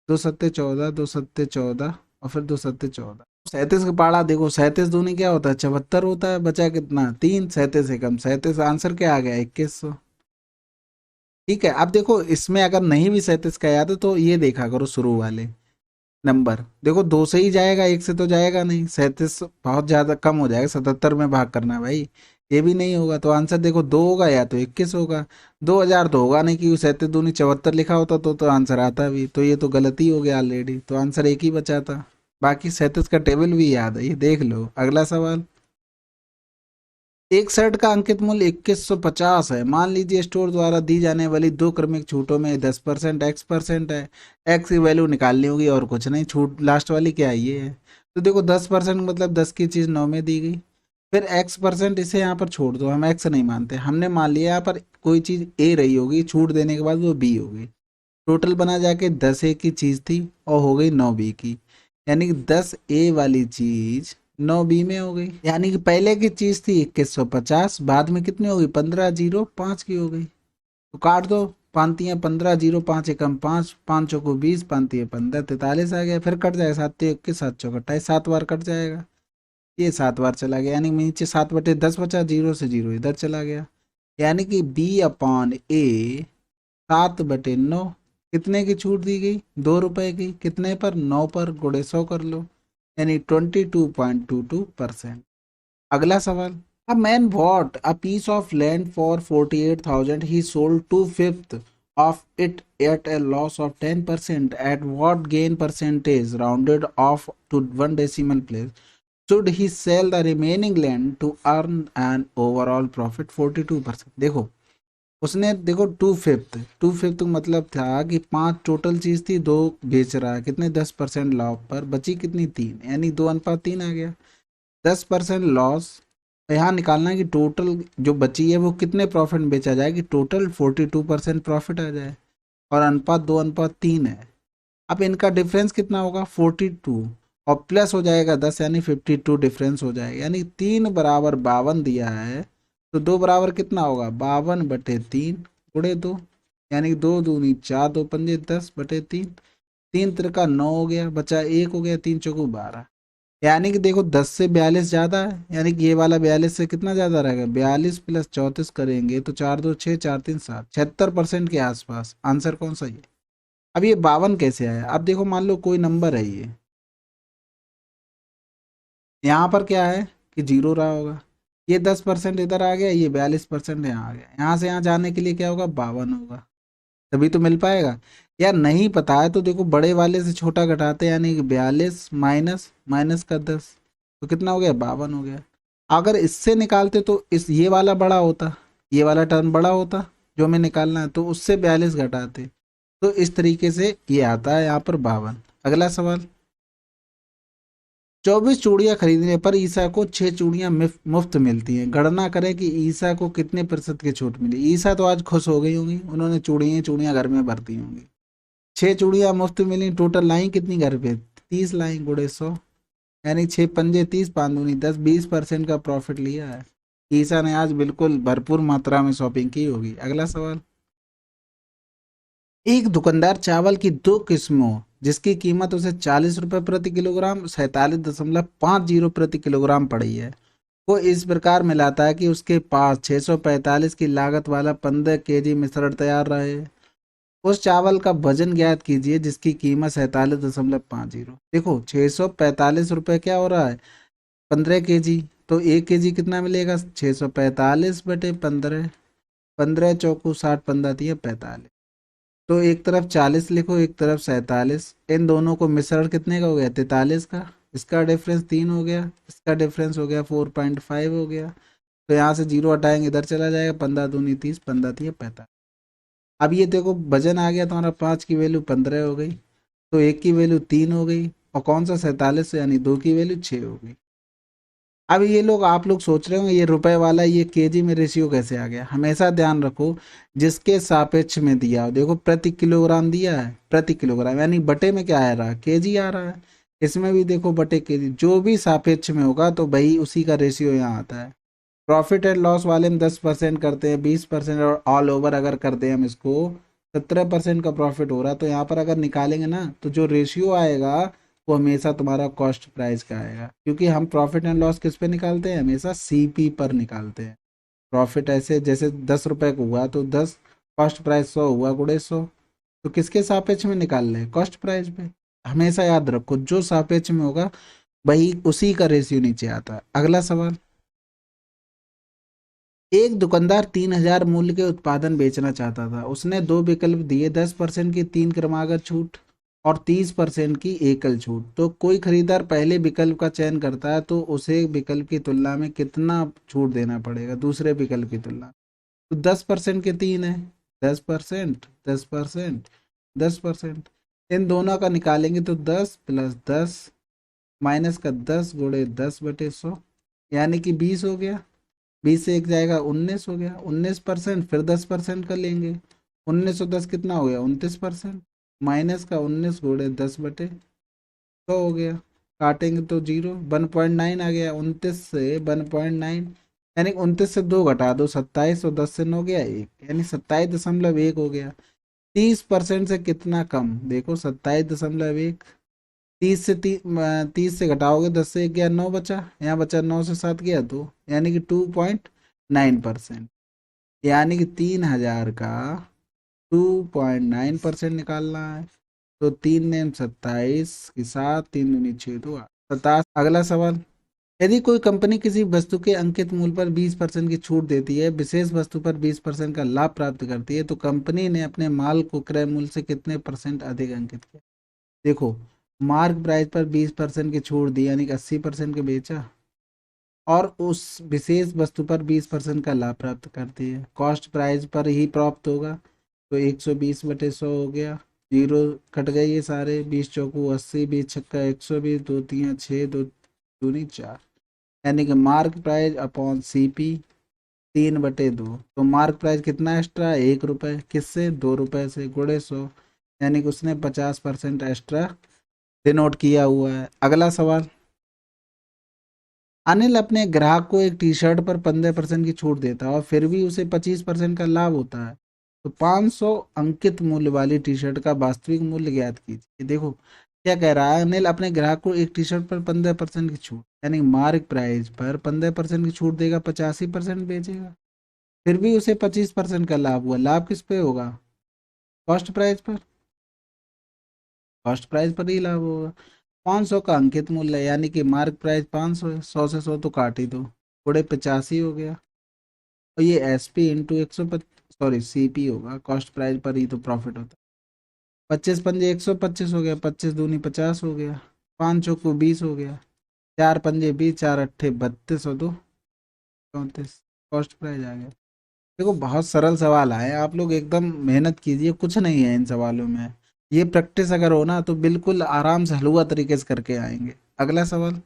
[SPEAKER 1] 2×7 = 14, 2×7 = 14, और फिर 2×7 = 14, 37 का पाड़ा देखो, 37×2 क्या होता है, 74 होता है, बचा कितना, 3, 37 से कम 37, आंसर क्या आ गया, 2100। ठीक है, अब देखो इसमें अगर नहीं भी 37 का याद है, तो ये देखा करो शुरू वाले नंबर, देखो 2 से ही जाएगा, 1 से तो जाएगा नहीं, 37 बहुत ज्यादा कम हो जाएगा, 77 में भाग करना है भाई, ये भी नहीं होगा, तो आंसर देखो 2 होगा या तो 21 होगा। 2000 तो होगा नहीं, क्योंकि 37×2 = 74 लिखा होता तो आंसर आता भी, तो ये तो गलती हो गया ऑलरेडी, तो आंसर एक ही बचा था। बाकी 37 का टेबल भी याद है, ये देख लो। अगला सवाल, एक शर्ट का अंकित मूल्य 2150 है। मान लीजिए स्टोर द्वारा दी जाने वाली दो क्रमिक छूटों में 10% x% है। x की वैल्यू निकालनी होगी और कुछ नहीं, छूट लास्ट वाली क्या है ये है। तो देखो 10% मतलब 10 की चीज़ 9 में दी गई। फिर x% इसे यहाँ पर छोड़ दो, हम x नहीं मानते, हमने मान लिया यहाँ पर कोई चीज़ a रही होगी, छूट देने के बाद वो b होगी। टोटल बना जाके 10 a की चीज़ थी और हो गई 9 b की, यानी कि 10 a वाली चीज़ 9 b में हो गई। यानी कि पहले की चीज़ थी 2150, बाद में कितनी हो गई 1505 की हो गई। तो काट दो, पाँती है 15, 0 5 एकम 5, 5 चौको 20, पाँती है 15, 43 आ गया। फिर कट जाएगा 7 21 7 चौक 28, 7 बार कट जाएगा, ये 7 बार चला गया, यानी नीचे 7/10 बचा, 0 से 0 इधर चला गया। यानी कि B/A 7/9 कितने की छूट दी गई, 2 रुपए की, कितने पर 9 पर, गुणे 100 कर लो, यानी 22.22%। अगला सवाल, a man bought a piece of land for 48,000, he sold 2/5 of it at a loss of 10%, at what gain percentage rounded off to one decimal place should he sell the remaining land to earn an overall profit 42%। देखो उसने, देखो 2/5 मतलब था कि 5 total चीज थी, 2 बेच रहा है, कितने 10% लॉस पर, बची कितनी 3, यानी 2:3 आ गया। 10% लॉस, यहाँ निकालना है कि टोटल जो बची है वो कितने प्रॉफिट में बेचा जाए कि टोटल 42% प्रॉफिट आ जाए, और अनुपात 2:3 है। अब इनका डिफरेंस कितना होगा 42, और प्लस हो जाएगा 10, यानी 52 डिफरेंस हो जाएगा, यानी 3 = 52 दिया है, तो 2 बराबर कितना होगा 52/3 गुणे 2, यानी 2 दूनी 4, 2 पंजे 10/3, 3 त्रिका 9 हो गया, बचा 1 हो गया, 3 चौको 12। यानी कि देखो 10 से 42 ज्यादा है, यानी कि ये वाला 42 से कितना ज्यादा रहेगा, 42 + 34 करेंगे तो 4 2 6, 4 3 7, 76% के आसपास। आंसर कौन सा ये। अब ये 52 कैसे आया, अब देखो मान लो कोई नंबर है ये, यहाँ पर क्या है कि 0 रहा होगा, ये 10% इधर आ गया, ये 42% यहाँ आ गया, यहाँ से यहाँ जाने के लिए क्या होगा 52 होगा, तभी तो मिल पाएगा। यार नहीं पता है तो देखो बड़े वाले से छोटा घटाते हैं, यानी कि 42 माइनस माइनस का 10, तो कितना हो गया 52 हो गया। अगर इससे निकालते तो इस ये वाला बड़ा होता, ये वाला टर्म बड़ा होता जो हमें निकालना है, तो उससे 42 घटाते, तो इस तरीके से ये आता है यहाँ पर 52। अगला सवाल, 24 चूड़ियां खरीदने पर ईसा को 6 चूड़ियां मुफ्त मिलती हैं, गणना करें कि ईसा को कितने प्रतिशत की छूट मिली। ईसा तो आज खुश हो गई होंगी, उन्होंने चूड़ियां चूड़ियां घर में भरती होंगी, 6 चूड़ियां मुफ्त मिली, टोटल लाई कितनी घर पे 30 लाई, गुणे 100, यानी 6 पंजे 30, 5 दूनी 10, 20% का प्रॉफिट लिया है। ईसा ने आज बिल्कुल भरपूर मात्रा में शॉपिंग की होगी। अगला सवाल, एक दुकानदार चावल की दो किस्मों जिसकी कीमत उसे 40 रुपए प्रति किलोग्राम 47.50 प्रति किलोग्राम पड़ी है को इस प्रकार मिलाता है कि उसके पास 645 की लागत वाला 15 kg मिश्रण तैयार रहे। उस चावल का वजन ज्ञात कीजिए जिसकी कीमत 47.50। देखो 645 रुपये क्या हो रहा है 15 kg, तो 1 kg कितना मिलेगा 645/15, 15 चौको 60, 15 × 3 = 45, तो एक तरफ 40 लिखो एक तरफ 47, इन दोनों को मिश्रण कितने का हो गया 43 का, इसका डिफरेंस 3 हो गया, इसका डिफरेंस हो गया 4.5 हो गया, तो यहाँ से 0 हटाएंगे इधर चला जाएगा, 15 दूनी 30, 15 × 3 = 45। अब ये देखो वजन आ गया तुम्हारा, 5 की वैल्यू 15 हो गई, तो 1 की वैल्यू 3 हो गई, और कौन सा 47 यानी 2 की वैल्यू 6 हो गई। अब ये लोग, आप लोग सोच रहे होंगे ये रुपए वाला ये केजी में रेशियो कैसे आ गया। हमेशा ध्यान रखो जिसके सापेक्ष में दिया हो, देखो प्रति किलोग्राम दिया है, प्रति किलोग्राम यानी बटे में क्या आ रहा है केजी आ रहा है, इसमें भी देखो बटे केजी, जो भी सापेक्ष में होगा तो भाई उसी का रेशियो यहाँ आता है। प्रॉफिट एंड लॉस वाले में 10% करते हैं, 20%, और ऑल ओवर अगर करते हैं हम इसको 17% का प्रॉफिट हो रहा है, तो यहाँ पर अगर निकालेंगे ना तो जो रेशियो आएगा वो हमेशा तुम्हारा कॉस्ट प्राइस का आएगा, क्योंकि हम प्रॉफिट एंड लॉस किस पे निकालते हैं हमेशा सीपी पर निकालते हैं। प्रॉफिट ऐसे जैसे 10 रुपए का हुआ तो 10, कॉस्ट प्राइस 100 हुआ गुणे 100, तो किसके सापेक्ष में निकाल रहे हैं कॉस्ट प्राइस पे। हमेशा याद रखो जो सापेक्ष में होगा वही उसी का रेशियो नीचे आता है। अगला सवाल, एक दुकानदार 3,000 मूल्य के उत्पादन बेचना चाहता था, उसने दो विकल्प दिए, 10% की 3 क्रमागत छूट और 30% की एकल छूट। तो कोई खरीदार पहले विकल्प का चयन करता है तो उसे विकल्प की तुलना में कितना छूट देना पड़ेगा दूसरे विकल्प की तुलना में? तो 10% के तीन है, 10%, 10%, 10%। इन दोनों का निकालेंगे तो 10 + 10 माइनस का 10 × 10/100, यानी कि 20 हो गया। 20 से एक जाएगा 19 हो गया, 19%, फिर 10% कर लेंगे। 19 और 10 कितना हो गया, 29%। माइनस का 19 × 10/100 हो गया। काटेंगे तो जीरो, 1.9 आ गया। 29 से 1.9, यानी 29 से 2 घटा दो 27, और 10 से 9 गया 1, यानी 27.1 हो गया। 30% से कितना कम, देखो 27.1। 30 से घटाओगे 10 से 1 गया 9 बचा, यहाँ बचा 9 से 7 गया 2, यानी कि 2.9%। यानी कि 3,000 का 2.9% निकालना है। तो 3 ने 27 की 7, 3 दूनी 6 2 8, 27। अगला सवाल, यदि कोई कंपनी किसी वस्तु के अंकित मूल्य पर 20% की छूट देती है, विशेष वस्तु पर 20% का लाभ प्राप्त करती है, तो कंपनी ने अपने माल को क्रय मूल्य से कितने परसेंट अधिक अंकित किया? देखो, मार्क प्राइस पर 20% की छूट दी, यानी कि 80% के बेचा, और उस विशेष वस्तु पर 20% का लाभ प्राप्त करती है। कॉस्ट प्राइस पर ही प्राप्त होगा, तो 120/100 हो गया। जीरो कट गए ये सारे, 20 × 4 = 80, 20 × 6 = 120, 2 × 3 = 6, 2 × 2 = 4, यानी कि मार्क प्राइस अपॉन CP 3/2। तो मार्क प्राइस कितना एक्स्ट्रा, 1 रुपये, किससे, 2 रुपये से, गुणे 100, यानी कि उसने 50% एक्स्ट्रा डिनोट किया हुआ है। अगला सवाल, अनिल अपने ग्राहक को एक टी शर्ट पर 15% की छूट देता है और फिर भी उसे 25% का लाभ होता है। तो 500 अंकित मूल्य वाली टी शर्ट का वास्तविक मूल्य ज्ञात कीजिए। देखो क्या कह रहा है, अनिल अपने ग्राहक को एक टी शर्ट पर 15% की छूट, यानी मार्क प्राइस पर 15% की छूट देगा, 85% बेचेगा, फिर भी उसे 25% का लाभ हुआ। लाभ किस पे होगा, कॉस्ट प्राइस पर, कॉस्ट प्राइस पर ही लाभ होगा। 500 का अंकित मूल्य है, यानी कि मार्क प्राइस 500 है, 100 से 100 तो काट ही दो, थोड़े 85 हो गया। और ये SP इंटू 125, सॉरी CP होगा, कॉस्ट प्राइस पर ही तो प्रॉफिट होता है। 25 × 5 = 125 हो गया, 25 दूनी 50 हो गया, 5 × 4 = 20 हो गया, 4 × 5 = 20, 4 × 8 = 32 और 2 = 34, कॉस्ट प्राइस आ गया। देखो बहुत सरल सवाल आए, आप लोग एकदम मेहनत कीजिए, कुछ नहीं है इन सवालों में। ये प्रैक्टिस अगर हो ना तो बिल्कुल आराम से हलवा तरीके से करके आएंगे। अगला सवाल,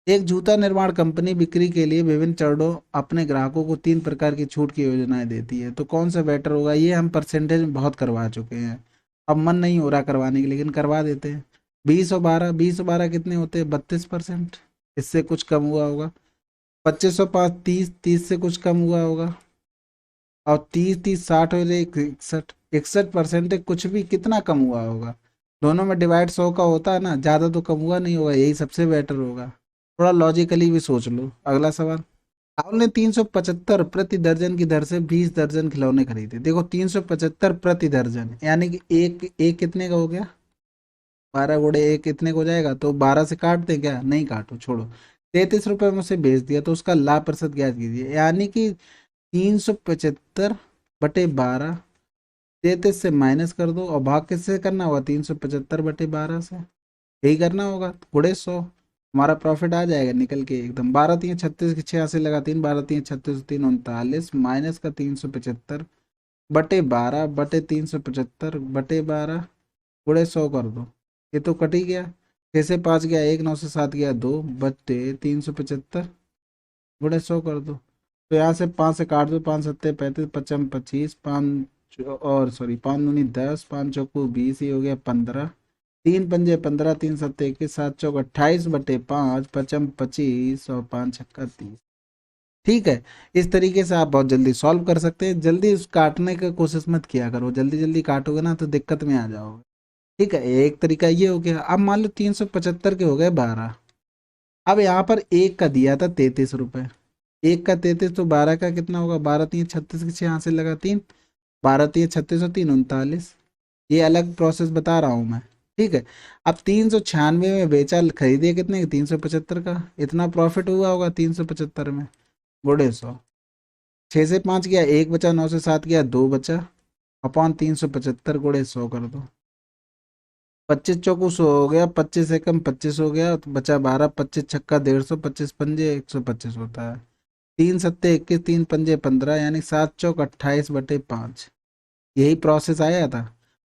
[SPEAKER 1] एक जूता निर्माण कंपनी बिक्री के लिए विभिन्न चरणों अपने ग्राहकों को 3 प्रकार की छूट की योजनाएं देती है, तो कौन सा बेटर होगा? ये हम परसेंटेज में बहुत करवा चुके हैं, अब मन नहीं हो रहा करवाने के, लेकिन करवा देते हैं। 20 और 12, 20 और 12 कितने होते हैं, 32%, इससे कुछ कम हुआ होगा। 25 और 5, 30, 30 से कुछ कम हुआ होगा। और 30, 30, 60 और 61, 61% कुछ भी कितना कम हुआ होगा। दोनों में डिवाइड 100 का होता है ना, ज़्यादा तो कम हुआ नहीं होगा, यही सबसे बेटर होगा। थोड़ा लॉजिकली भी सोच लो। अगला सवाल, राहुल ने 375 प्रति दर्जन की दर से 20 दर्जन खिलौने खरीदे। देखो 375 प्रति दर्जन, यानी कि एक एक कितने का हो गया, 12 × 1 कितने को हो जाएगा, तो 12 से काट दे क्या, नहीं काटो छोड़ो। 33 रुपये में उसे बेच दिया, तो उसका लाभ प्रतिशत ज्ञात कीजिए। यानी कि 375/12, 33 से माइनस कर दो, और भाग किससे करना होगा, 375/12 से, यही करना होगा, गुणे 100, हमारा प्रॉफिट आ जाएगा निकल के एकदम। 12×3 = 36 की 86 लगा 3, 12×3 = 36, 3 × 39 माइनस का 375/12 गुणे 100 कर दो, ये तो कट ही गया। 6 से 5 गया 1, 9 से 7 गया 2, बटे 375 गुणे 100 कर दो। तो यहाँ से 5 से काट दो, 5×7 = 35, 55 25, 5 और सॉरी 5 दूनी 10, 5 × 4 = 20, ये हो गया 15, 3 × 5 = 15, 3 × 7 = 21, 7 × 28/5, 55 25 और 5 × 6 = 30। ठीक है, इस तरीके से आप बहुत जल्दी सॉल्व कर सकते हैं। जल्दी उस काटने की कोशिश मत किया करो, जल्दी जल्दी काटोगे ना तो दिक्कत में आ जाओगे। ठीक है, एक तरीका ये हो गया। अब मान लो 375 के हो गए 12, अब यहाँ पर एक का दिया था 33 रुपये, एक का 33, तो 12 का कितना होगा, 12×3 = 36 की 6 यहाँ से लगा 3, 12×3 = 36 और 3 × 39, ये अलग प्रोसेस बता रहा हूँ मैं। ठीक है, अब 396 में बेचा, खरीदे कितने, 375 का, इतना प्रॉफिट हुआ होगा 375 में, गुणे 100। 6 से 5 गया 1 बचा, 9 से 7 गया 2 बचा, अपॉन 375 गुणे 100 कर दो। 25 चौकू 100 हो गया, 25 एकम 25 हो गया, तो बचा 12, 25 छक्का 150, 25 पंजे 125 होता है। 3 सत्ते 21, 3 पंजे 15, यानी 7 चौक 28/5। यही प्रोसेस आया था।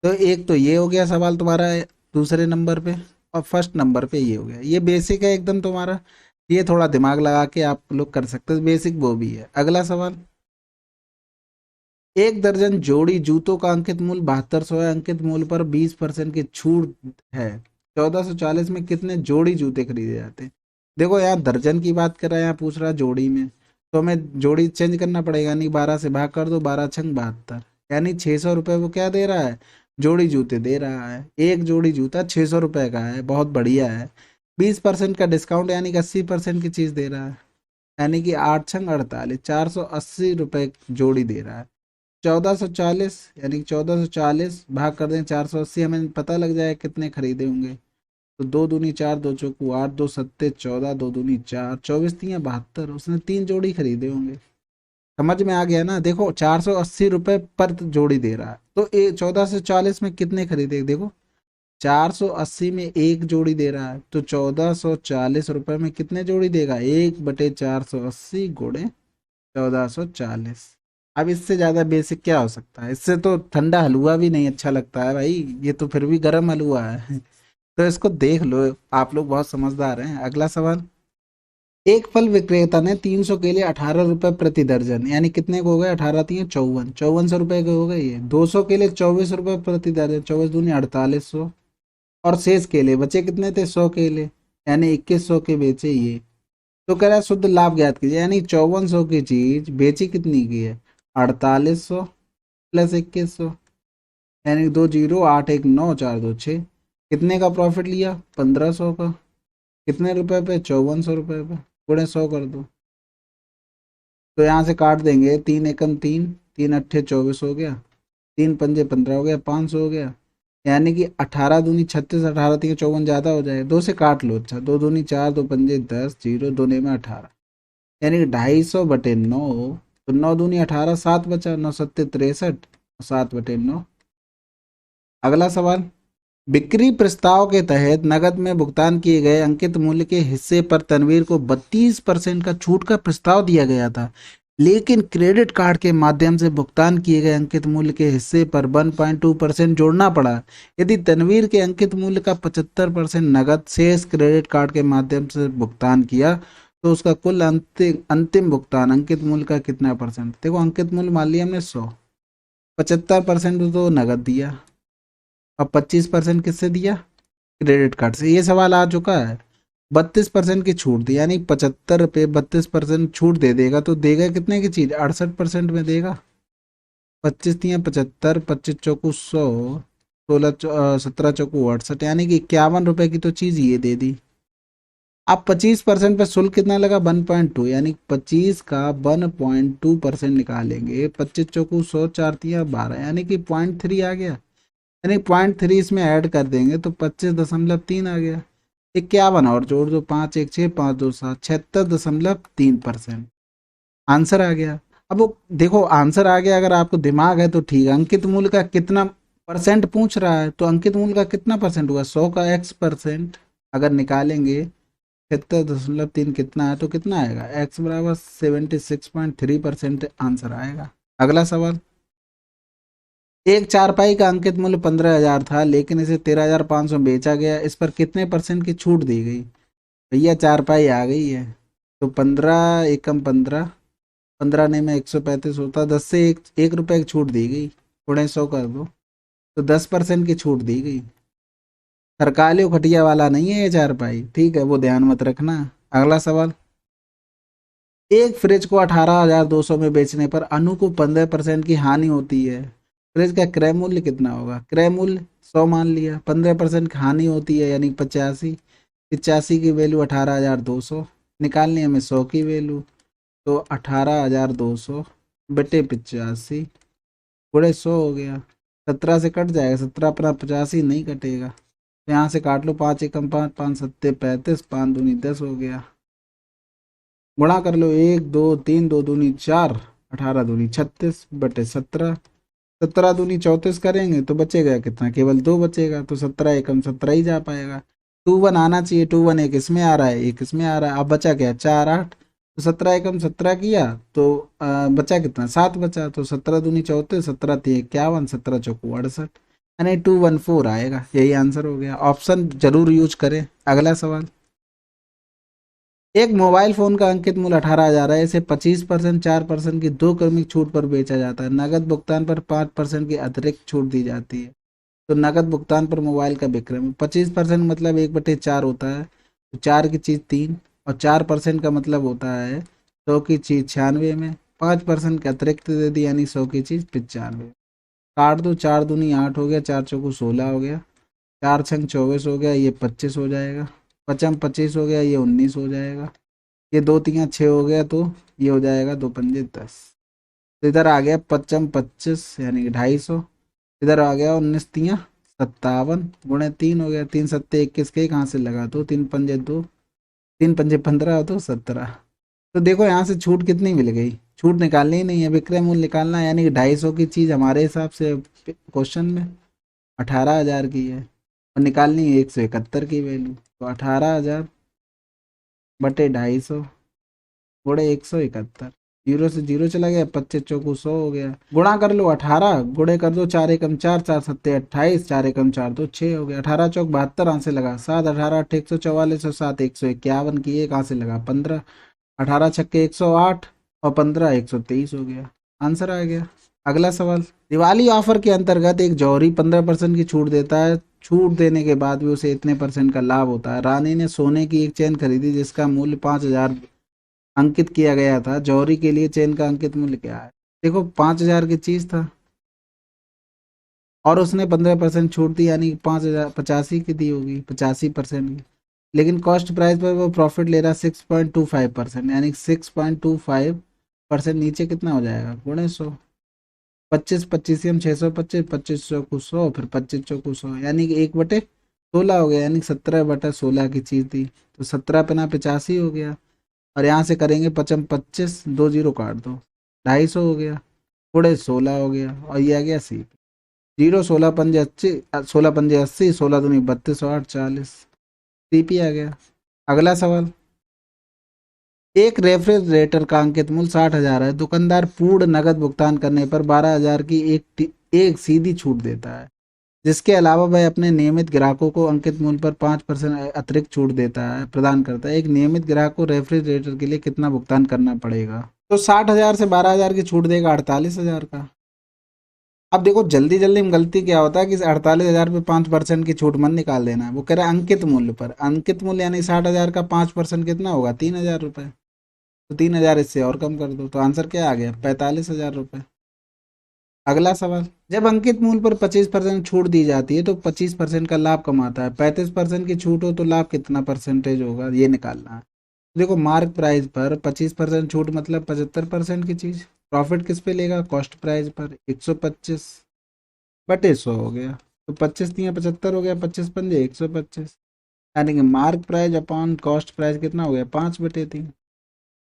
[SPEAKER 1] तो एक तो ये हो गया सवाल तुम्हारा दूसरे नंबर पे, और फर्स्ट नंबर पे ये हो गया। ये बेसिक है एकदम तुम्हारा, ये थोड़ा दिमाग लगा के आप लोग कर सकते हो, बेसिक वो भी है। अगला सवाल, 1 दर्जन जोड़ी जूतों का अंकित मूल्य 7200 है, अंकित मूल्य पर 20% की छूट है, 1440 में कितने जोड़ी जूते खरीदे जाते हैं? देखो यहाँ दर्जन की बात कर रहा है, यहाँ पूछ रहा है जोड़ी में, तो हमें जोड़ी चेंज करना पड़ेगा, नहीं 12 से भाग कर दो, 12×6 = 72, यानी 600 रुपये वो क्या दे रहा है, जोड़ी जूते दे रहा है। एक जोड़ी जूता 600 रुपये का है, बहुत बढ़िया है। 20% का डिस्काउंट यानी कि 80% की चीज़ दे रहा है, यानी कि 8×6 = 48, 480 रुपये जोड़ी दे रहा है। 1440, यानी 1440 भाग कर दें 480, हमें पता लग जाए कितने खरीदे होंगे। तो 2 दूनी 4, 2 चौकू 8, 2 सत्ते 14, 2 दूनी 4, 24×3 = 72, उसने 3 जोड़ी खरीदे होंगे। समझ में आ गया ना? देखो 480 रुपये पर जोड़ी दे रहा है, तो 1440 में कितने खरीदे देखो, 480 में एक जोड़ी दे रहा है, तो 1440 रुपये में कितने जोड़ी देगा, 1/480 गुणे 1440। अब इससे ज्यादा बेसिक क्या हो सकता है? इससे तो ठंडा हलवा भी नहीं अच्छा लगता है भाई, ये तो फिर भी गर्म हलवा है। तो इसको देख लो, आप लोग बहुत समझदार हैं। अगला सवाल, एक फल विक्रेता ने 300 केले 18 रुपए प्रति दर्जन, यानी कितने को हो गए, 18×3 = 54, 5400 रुपए के हो गए ये। 200 केले 24 रुपए प्रति दर्जन, 24×2 = 4800, और शेष केले बचे कितने थे, 100 केले, यानी 2100 के बेचे ये। तो कह रहा है शुद्ध लाभ ज्ञात कीजिए, यानी 5400 की चीज बेची कितनी की है, 4800 प्लस 2100, यानी 2 0 8 1 9 4 2 6, कितने का प्रॉफिट लिया, 1500 का। कितने रुपए पे, 5400 रुपए पे, गुणे 100 कर दो। तो यहाँ से काट देंगे, 3 एकम 3, 3 अट्ठे 24 हो गया, 3 पंजे 15 हो गया, 500 हो गया, यानी कि 18 दूनी 36, 18×3 = 54, ज्यादा हो जाएगा, 2 से काट लो। अच्छा, 2 दूनी 4, 2 पंजे 10, 0, 2 में 18, यानी कि 250/9, तो 9 दूनी 18, 7 बचा, 9 सत्ते 63, 7/9। अगला सवाल, बिक्री प्रस्ताव के तहत नकद में भुगतान किए गए अंकित मूल्य के हिस्से पर तनवीर को 32% का छूट का प्रस्ताव दिया गया था, लेकिन क्रेडिट कार्ड के माध्यम से भुगतान किए गए अंकित मूल्य के हिस्से पर 1.2% जोड़ना पड़ा। यदि तनवीर के अंकित मूल्य का 75% नकद शेष क्रेडिट कार्ड के माध्यम से भुगतान किया, तो उसका कुल अंतिम अंतिम भुगतान अंकित मूल्य का कितना परसेंट? देखो अंकित मूल्य मान लिया हमने 100, 75% तो नकद दिया, अब 25% किससे दिया, क्रेडिट कार्ड से। ये सवाल आ चुका है, 32% की छूट दी, यानी 75 पे 32% छूट दे देगा, तो देगा कितने की चीज, 68% में देगा। 25×3 = 75, 25 चौकू 100, 17 चौकू 68, यानी कि 51 रुपए की तो चीज ये दे दी। अब 25% पे शुल्क कितना लगा, 1.2, यानी 25 का 1.2% निकालेंगे, 25 चौकू 100, 4×3 = 12, यानी कि 0.3 आ गया, यानी 0.3 इसमें ऐड कर देंगे तो 25.3 आ गया। 51 और जोड़ दो, 5×1 = 6, 5×2 = 7, 76.3%। आंसर आ गया। अब वो देखो आंसर आ गया, अगर आपको दिमाग है तो ठीक है। अंकित मूल्य का कितना परसेंट पूछ रहा है, तो अंकित मूल्य का कितना परसेंट हुआ, 100 का x%, अगर निकालेंगे 76.3 कितना है, तो कितना आएगा, x = 76.3% आंसर आएगा। अगला सवाल, एक चारपाई का अंकित मूल्य 15,000 था, लेकिन इसे 13,500 में बेचा गया, इस पर कितने परसेंट की छूट दी गई? भैया चारपाई आ गई है, तो 15 एकम 15, 15 ने में 135 होता, 10 से एक रुपए की छूट दी गई, थोड़े 100 कर दो, तो 10% की छूट दी गई। सरकारियों खटिया वाला नहीं है ये चारपाई, ठीक है, वो ध्यान मत रखना। अगला सवाल, एक फ्रिज को 18,200 में बेचने पर अनु को 15% की हानि होती है, फ्रिज का क्रय मूल्य कितना होगा? क्रय मूल्य 100 मान लिया, 15% की हानि होती है यानी 85, 85 की वैल्यू 18,200, निकालनी है हमें 100 की वैल्यू, तो 18,200 बटे 85 गुणे 100 हो गया, 17 से कट जाएगा, 17 अपना 85 नहीं कटेगा, तो यहाँ से काट लो, 5 एकम 5, 5 सत्ते 35, 5 दूनी 10 हो गया, गुणा कर लो, 1 2 3, 2 दूनी 4, 18 दूनी 36 बटे 17, 17 दूनी 34 करेंगे तो बचेगा कितना, केवल 2 बचेगा, तो 17 एकम 17 ही जा पाएगा। 2 1 आना चाहिए, 2 1 एक इसमें आ रहा है, एक इसमें आ रहा है, अब बचा क्या 4 8, तो 17 एकम 17 किया तो बचा कितना 7 बचा, तो 17 दूनी 34, 17 3 51, 17 चौको 68, यानी 214 आएगा। यही आंसर हो गया। ऑप्शन जरूर यूज करें। अगला सवाल, एक मोबाइल फोन का अंकित मूल्य 18,000 है, इसे 25% 4% की 2 क्रमिक छूट पर बेचा जाता है, नगद भुगतान पर 5% की अतिरिक्त छूट दी जाती है, तो नगद भुगतान पर मोबाइल का विक्रय 25% मतलब 1/4 होता है, तो 4 की चीज 3, और 4% का मतलब होता है 100 की चीज 96 में, 5% का अतिरिक्त दे दी यानी 100 की चीज 95। काट दो, 4 दूनी 8 हो गया, 4 चौको 16 हो गया, 4 छंग 24 हो गया, ये 25 हो जाएगा, पचम 25 हो गया, ये 19 हो जाएगा, ये 2 3 6 हो गया, तो ये हो जाएगा 2 पंजे 10, तो इधर आ गया पचम 25 यानी कि 250, इधर आ गया 19 तियाँ 57 गुणे 3 हो गया, 3 सत्ते 21 के कहाँ से लगा, तो 3 पंजे 2, 3 पंजे 15 तो 17। तो देखो यहाँ से छूट कितनी मिल गई, छूट निकालनी ही नहीं है, विक्रय मूल्य निकालना है, यानी कि 250 की चीज हमारे हिसाब से क्वेश्चन में 18,000 की है, और निकालनी है 171 की वैल्यू, तो 18,000 बटे 250 गुणे 171, जीरो से जीरो चला गया, 25 चौको 100 हो गया, गुणा कर लो 18, गुणे कर दो 4 एकम 4, 4 सत्ते 28, 4 एकम 4 तो 6 हो गया, 18 चौक 72 कहाँ से लगा 7, 18 8 144 और 7 151 की ये कहाँ से लगा 15, 18 छक्के 108 और 15 123 हो गया, आंसर आ गया। अगला सवाल, दिवाली ऑफर के अंतर्गत एक जौहरी 15% की छूट देता है, छूट देने के बाद भी उसे इतने परसेंट का लाभ होता है। रानी ने सोने की एक चेन खरीदी जिसका मूल्य 5,000 अंकित किया गया था, जौहरी के लिए चेन का अंकित मूल्य क्या है। देखो 5,000 की चीज था और उसने 15% छूट दी, यानी 5,000 85 की दी होगी, 85% की, लेकिन कॉस्ट प्राइस पर वो प्रॉफिट ले रहा 6.25%, यानी 6.25% नीचे कितना हो जाएगा गुणे 100, 25 25 हम 625, 25 को 100, फिर 25 को 100, यानी कि 1/16 हो गया, यानी 17/16 की चीज थी, तो 17 पे ना 85 हो गया, और यहाँ से करेंगे पचम 25, 2 जीरो काट दो, 250 हो गया, गुणे 16 हो गया, और ये आ गया सी, जीरो 16 पंजे 80, 16 पंजे 80, 16 दूनी 32 और 8 40, सीपी आ गया। अगला सवाल, एक रेफ्रिजरेटर का अंकित मूल्य 60,000 है, दुकानदार पूर्ण नगद भुगतान करने पर 12,000 की एक सीधी छूट देता है, जिसके अलावा वह अपने नियमित ग्राहकों को अंकित मूल्य पर 5% अतिरिक्त छूट देता है प्रदान करता है। एक नियमित ग्राहक को रेफ्रिजरेटर के लिए कितना भुगतान करना पड़ेगा, तो 60,000 से 12,000 की छूट देगा 48,000 का। अब देखो जल्दी जल्दी में गलती क्या होता है कि 48,000 पे 5% की छूट मत निकाल देना, वो कह रहा है अंकित मूल्य पर, अंकित मूल्य यानी 60,000 का 5% कितना होगा 3,000 रुपये, तो 3,000 इससे और कम कर दो, तो आंसर क्या आ गया 45,000 रुपये। अगला सवाल, जब अंकित मूल्य पर 25% छूट दी जाती है तो 25% का लाभ कमाता है, 35% की छूट हो तो लाभ कितना परसेंटेज होगा ये निकालना है। देखो मार्क प्राइस पर 25% छूट मतलब 75% की चीज, प्रॉफिट किस पे लेगा कॉस्ट प्राइस पर, 125 बटे 100 हो गया, तो 25 तियाँ 75 हो गया, 25 पंजे 125, यानी कि mark price upon cost price कितना हो गया 5/3।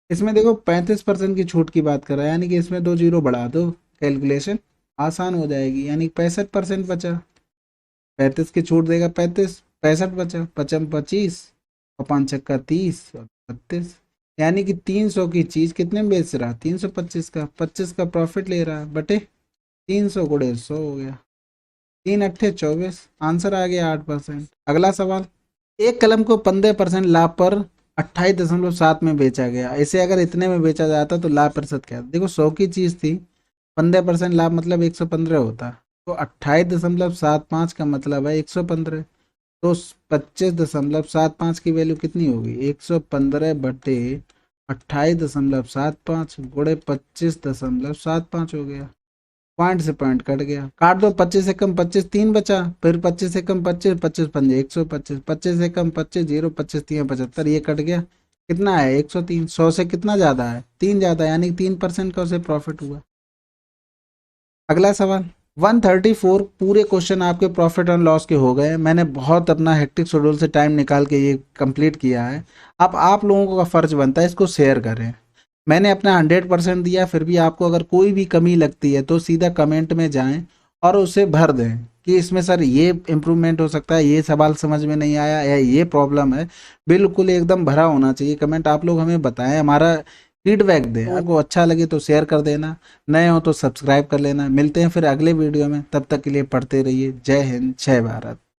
[SPEAKER 1] इसमें देखो 35% की छूट की बात कर रहा है, यानी कि इसमें 2 जीरो बढ़ा दो, कैलकुलेशन आसान हो जाएगी, यानी 65% बचा, 35 की छूट देगा 35, 65 बचा, पचम 25 और 5 छक्का 30 और 32, यानी कि 300 की चीज कितने में बेच रहा 325 का, 25 का प्रॉफिट ले रहा बटे 300 गुणे 100 हो गया, 3 अट्ठे 24, आंसर आ गया 8%। अगला सवाल, एक कलम को 15% लाभ पर 28.7 में बेचा गया, इसे अगर इतने में बेचा जाता तो लाभ प्रतिशत क्या था। देखो 100 की चीज थी, 15% लाभ मतलब 115 होता, तो 28.75 का मतलब है 115, तो 25.75 की वैल्यू कितनी होगी 115 बटे 28.75 गुणे 25.75 हो गया, पॉइंट से पॉइंट कट गया, काट दो, 25 से कम 25 3 बचा, फिर 25 से कम 25, 25 पंजे 125, 25 से कम 25 जीरो, 25 3 75, ये कट गया, कितना है 103, 100 से कितना ज्यादा है 3 ज्यादा, यानी 3% का उसे प्रॉफिट हुआ। अगला सवाल, 134 पूरे क्वेश्चन आपके प्रॉफिट एंड लॉस के हो गए, मैंने बहुत अपना हेक्टिक शेड्यूल से टाइम निकाल के ये कंप्लीट किया है, अब आप लोगों का फर्ज बनता है इसको शेयर करें, मैंने अपना 100% दिया, फिर भी आपको अगर कोई भी कमी लगती है तो सीधा कमेंट में जाएं और उसे भर दें कि इसमें सर ये इम्प्रूवमेंट हो सकता है, ये सवाल समझ में नहीं आया या ये प्रॉब्लम है। बिल्कुल एकदम भरा होना चाहिए कमेंट। आप लोग हमें बताएं, हमारा फीडबैक दें। आपको अच्छा लगे तो शेयर कर देना, नए हो तो सब्सक्राइब कर लेना। मिलते हैं फिर अगले वीडियो में, तब तक के लिए पढ़ते रहिए। जय हिंद, जय भारत।